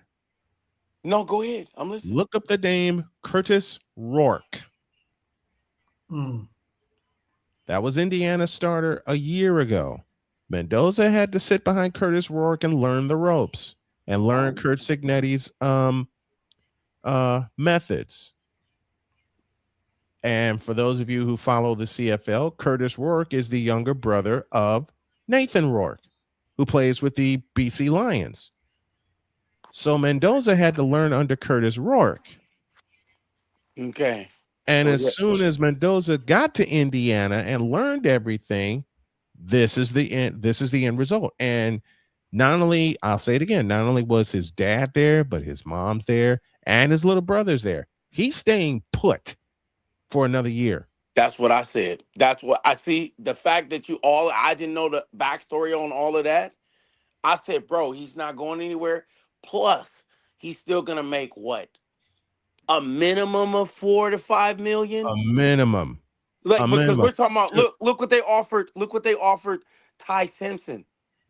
[SPEAKER 16] No, go ahead. I'm listening.
[SPEAKER 15] Look up the name Curtis Rourke. That was Indiana's starter a year ago. Mendoza had to sit behind Curtis Rourke and learn the ropes and learn Kurt Signetti's methods. And for those of you who follow the CFL, Curtis Rourke is the younger brother of Nathan Rourke, who plays with the BC Lions. So Mendoza had to learn under Curtis Rourke.
[SPEAKER 16] Okay.
[SPEAKER 15] And
[SPEAKER 16] So,
[SPEAKER 15] as soon as Mendoza got to Indiana and learned everything, this is the end result. And not only, I'll say it again, not only was his dad there, but his mom's there and his little brother's there. He's staying put for another year.
[SPEAKER 16] That's what I said. That's what I see. The fact that I didn't know the backstory on all of that. I said, bro, he's not going anywhere. Plus, he's still gonna make what? A minimum of $4 to $5 million.
[SPEAKER 15] A minimum.
[SPEAKER 16] Because we're talking about look what they offered. Look what they offered Ty Simpson.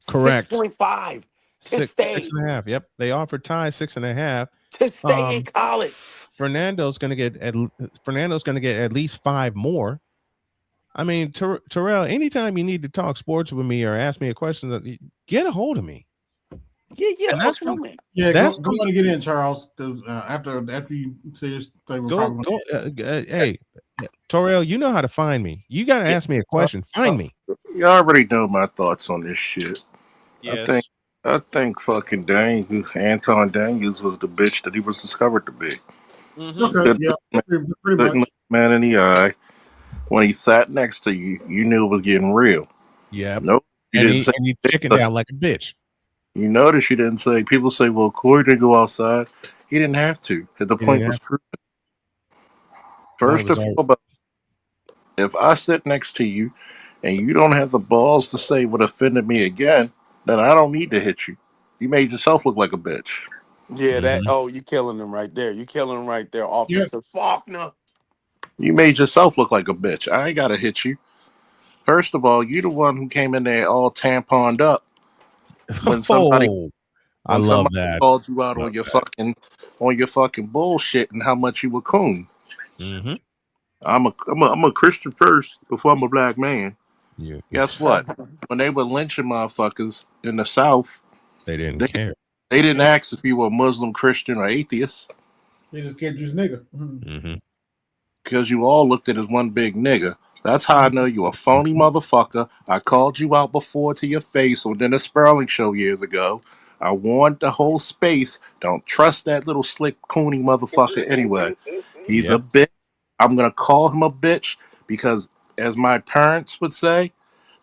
[SPEAKER 15] Correct.
[SPEAKER 16] 6.5 to stay.
[SPEAKER 15] 6.5. Yep. They offered Ty 6.5
[SPEAKER 16] to stay in college.
[SPEAKER 15] Fernando's gonna get at least 5 more. I mean, Terrell, anytime you need to talk sports with me or ask me a question, get a hold of me.
[SPEAKER 16] Yeah.
[SPEAKER 15] That's
[SPEAKER 16] go
[SPEAKER 1] on and get in, Charles. Because after you say your thing,
[SPEAKER 15] hey, Terrell, you know how to find me. You got to ask me a question. Find me.
[SPEAKER 17] You already know my thoughts on this shit.
[SPEAKER 15] Yes.
[SPEAKER 17] I think fucking Anton Daniels was the bitch that he was discovered to be.
[SPEAKER 1] Okay, yeah, pretty much.
[SPEAKER 17] Man in the eye. When he sat next to you, you knew it was getting real.
[SPEAKER 15] Yeah.
[SPEAKER 17] Nope.
[SPEAKER 15] And he chickened out like a bitch.
[SPEAKER 17] You notice you didn't say, people say, well, Cory didn't go outside. He didn't have to. The
[SPEAKER 15] He
[SPEAKER 17] point
[SPEAKER 15] didn't
[SPEAKER 17] was
[SPEAKER 15] have
[SPEAKER 17] proven.
[SPEAKER 15] thought it
[SPEAKER 17] First
[SPEAKER 15] was
[SPEAKER 17] and
[SPEAKER 15] all
[SPEAKER 17] foremost, if I sit next to you and you don't have the balls to say what offended me again, then I don't need to hit you. You made yourself look like a bitch.
[SPEAKER 16] Yeah, that. Oh, you killing him right there. You killing him right there,
[SPEAKER 1] Yep.
[SPEAKER 16] Officer Faulkner.
[SPEAKER 17] You made yourself look like a bitch. I ain't gotta hit you. First of all, you the one who came in there all tamponed up when somebody
[SPEAKER 15] Oh, I
[SPEAKER 17] when
[SPEAKER 15] love
[SPEAKER 17] somebody
[SPEAKER 15] that.
[SPEAKER 17] called you out
[SPEAKER 15] Love that.
[SPEAKER 17] on your fucking bullshit and how much you were coon.
[SPEAKER 15] Mm-hmm.
[SPEAKER 17] I'm a Christian first before I'm a black man.
[SPEAKER 15] Yeah.
[SPEAKER 17] Guess what? When they were lynching motherfuckers in the South,
[SPEAKER 15] They didn't
[SPEAKER 17] they
[SPEAKER 15] care.
[SPEAKER 17] they didn't ask if you were Muslim, Christian, or atheist
[SPEAKER 1] They just can't use nigga.
[SPEAKER 15] Mm-hmm.
[SPEAKER 17] because you all looked at it as one big nigga. That's how I know you a phony motherfucker. I called you out before to your face on Dennis Sperling show years ago. I warned the whole space. Don't trust that little slick coony motherfucker anyway. He's a
[SPEAKER 15] Yep.
[SPEAKER 17] bitch. I'm gonna call him a bitch because, as my parents would say,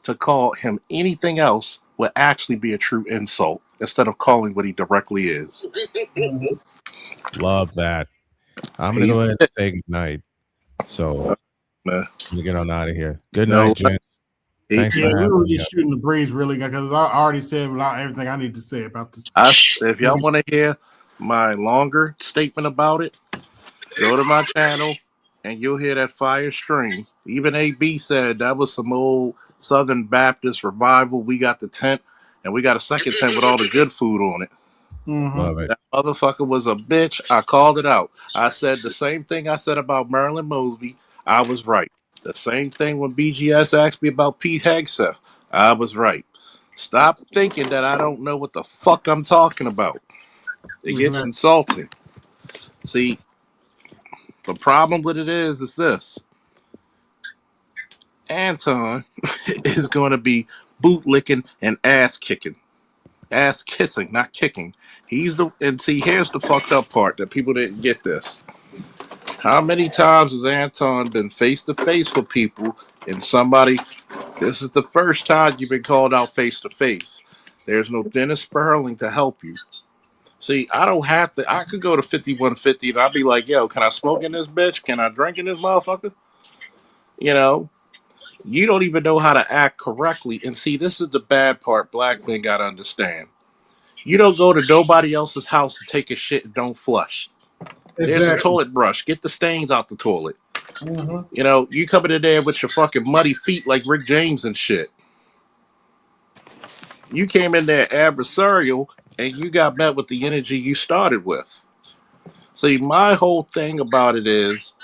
[SPEAKER 17] to call him anything else would actually be a true insult instead of calling what he directly is.
[SPEAKER 15] Love that. I'm gonna
[SPEAKER 17] He's
[SPEAKER 15] go ahead
[SPEAKER 17] a
[SPEAKER 15] and say good night. So
[SPEAKER 17] bitch, man.
[SPEAKER 15] I'm gonna get on out of here. Good
[SPEAKER 17] No,
[SPEAKER 15] night, Jen.
[SPEAKER 17] he,
[SPEAKER 15] Thanks
[SPEAKER 1] Yeah,
[SPEAKER 15] for
[SPEAKER 1] we
[SPEAKER 15] having
[SPEAKER 1] were
[SPEAKER 15] me.
[SPEAKER 1] just shooting the breeze really because I already said everything I need to say about this.
[SPEAKER 17] if y'all want to hear my longer statement about it, go to my channel and you'll hear that fire stream. Even AB said that was some old Southern Baptist revival. We got the tent and we got a second tent with all the good food on it.
[SPEAKER 15] Love it.
[SPEAKER 17] That motherfucker was a bitch. I called it out. I said the same thing I said about Marilyn Mosby. I was right. The same thing when BGS asked me about Pete Hegseth. I was right. Stop thinking that I don't know what the fuck I'm talking about. It gets
[SPEAKER 1] Exactly.
[SPEAKER 17] insulting. See, the problem with it is this. Anton is going to be bootlicking and ass kicking. Ass kissing, not kicking. And see, here's the fucked up part that people didn't get this. How many times has Anton been face to face with people and this is the first time you've been called out face to face. There's no Dennis Sperling to help you. See, I don't have to, I could go to 5150 and I'd be like, yo, can I smoke in this bitch? Can I drink in this motherfucker? You know, you don't even know how to act correctly. And see, this is the bad part black men got to understand. You don't go to nobody else's house to take a shit and don't flush. There's a
[SPEAKER 1] Exactly.
[SPEAKER 17] toilet brush. Get the stains out the toilet.
[SPEAKER 1] Mm-hmm.
[SPEAKER 17] You know, you coming in there with your fucking muddy feet like Rick James and shit. You came in there adversarial and you got met with the energy you started with. See, my whole thing about it is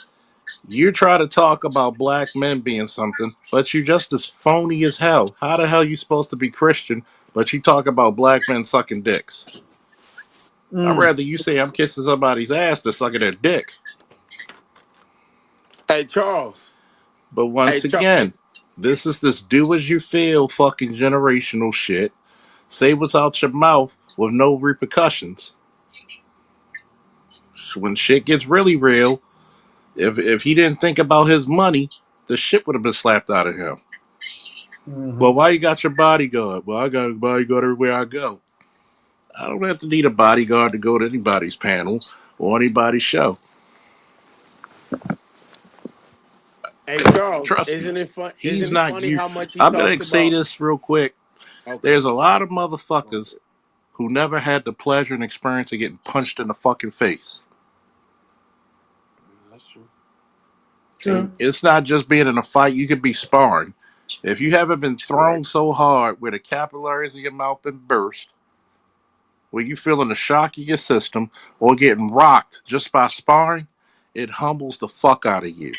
[SPEAKER 17] you try to talk about black men being something, but you just as phony as hell. How the hell you supposed to be Christian, but you talk about black men sucking dicks? I'd rather you say I'm kissing somebody's ass than sucking their dick.
[SPEAKER 16] Hey, Charles.
[SPEAKER 17] But
[SPEAKER 16] Hey,
[SPEAKER 17] once again, this is this do as you feel fucking generational shit. Say what's out your mouth with no repercussions. When shit gets really real, if he didn't think about his money, the shit would have been slapped out of him. Well, why you got your bodyguard? Well, I got a bodyguard everywhere I go. I don't have to need a bodyguard to go to anybody's panel or anybody's show.
[SPEAKER 16] Hey, Charles.
[SPEAKER 17] Trust me,
[SPEAKER 16] Isn't it fun?
[SPEAKER 17] he's
[SPEAKER 16] Isn't it
[SPEAKER 17] not
[SPEAKER 16] funny
[SPEAKER 17] you.
[SPEAKER 16] how much he
[SPEAKER 17] I'm
[SPEAKER 16] talks
[SPEAKER 17] gonna say
[SPEAKER 16] about?
[SPEAKER 17] this real quick.
[SPEAKER 16] Okay.
[SPEAKER 17] There's a lot of motherfuckers who never had the pleasure and experience of getting punched in the fucking face.
[SPEAKER 16] That's true.
[SPEAKER 17] And it's not just being in a fight, you could be sparring. If you haven't been thrown so hard where the capillaries in your mouth been burst, where you feeling the shock of your system, or getting rocked just by sparring, it humbles the fuck out of you.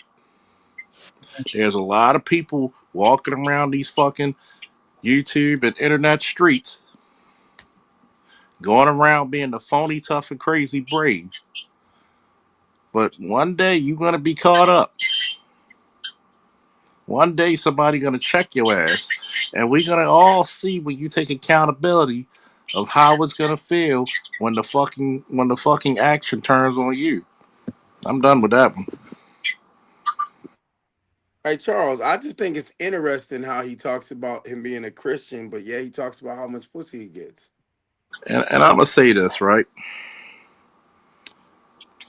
[SPEAKER 17] There's a lot of people walking around these fucking YouTube and internet streets, going around being the phony, tough, and crazy brave. But one day you're gonna be caught up. One day somebody gonna check your ass, and we're gonna all see when you take accountability of how it's gonna feel when the fucking action turns on you. I'm done with that one.
[SPEAKER 16] Hey, Charles. I just think it's interesting how he talks about him being a Christian, but yeah, he talks about how much pussy he gets.
[SPEAKER 17] And I'm gonna say this, right?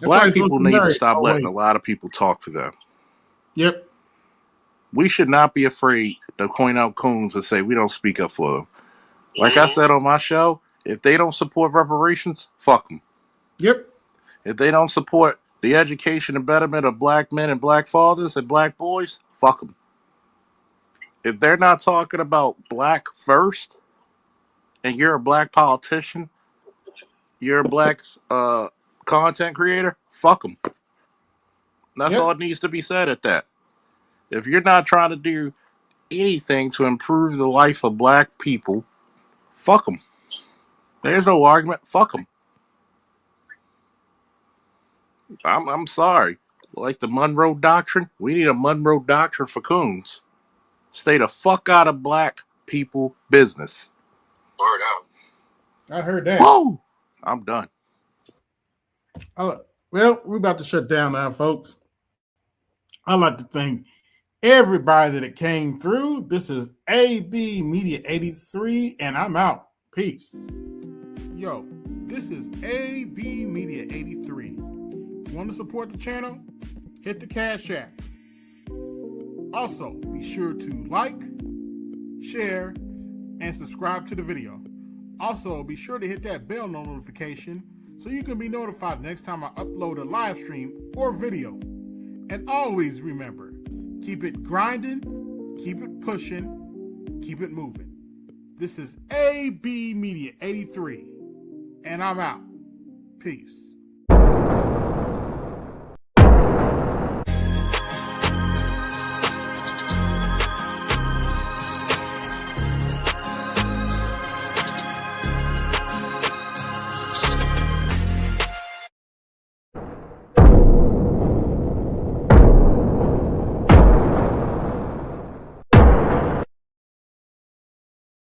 [SPEAKER 17] Black people need to stop letting a lot of people talk for them.
[SPEAKER 1] Yep.
[SPEAKER 17] We should not be afraid to point out coons and say we don't speak up for them. Like I said on my show, if they don't support reparations, fuck them.
[SPEAKER 1] Yep.
[SPEAKER 17] If they don't support the education and betterment of black men and black fathers and black boys, fuck them. If they're not talking about black first, and you're a black politician, you're a black content creator, fuck them. That's all it needs to be said at that. If you're not trying to do anything to improve the life of black people, fuck them. There's no argument. Fuck them. I'm sorry. Like the Monroe Doctrine, we need a Monroe Doctrine for coons. Stay the fuck out of black people business.
[SPEAKER 1] Word out. I heard that.
[SPEAKER 17] Whoa! I'm done.
[SPEAKER 1] Well, we're about to shut down now, folks. I'd like to thank everybody that came through. This is AB Media 83, and I'm out. Peace. Yo, this is AB Media 83. Want to support the channel? Hit the Cash App. Also, be sure to like, share, and subscribe to the video. Also, be sure to hit that bell notification so you can be notified next time I upload a live stream or video. And always remember, keep it grinding, keep it pushing, keep it moving. This is AB Media 83, and I'm out. Peace.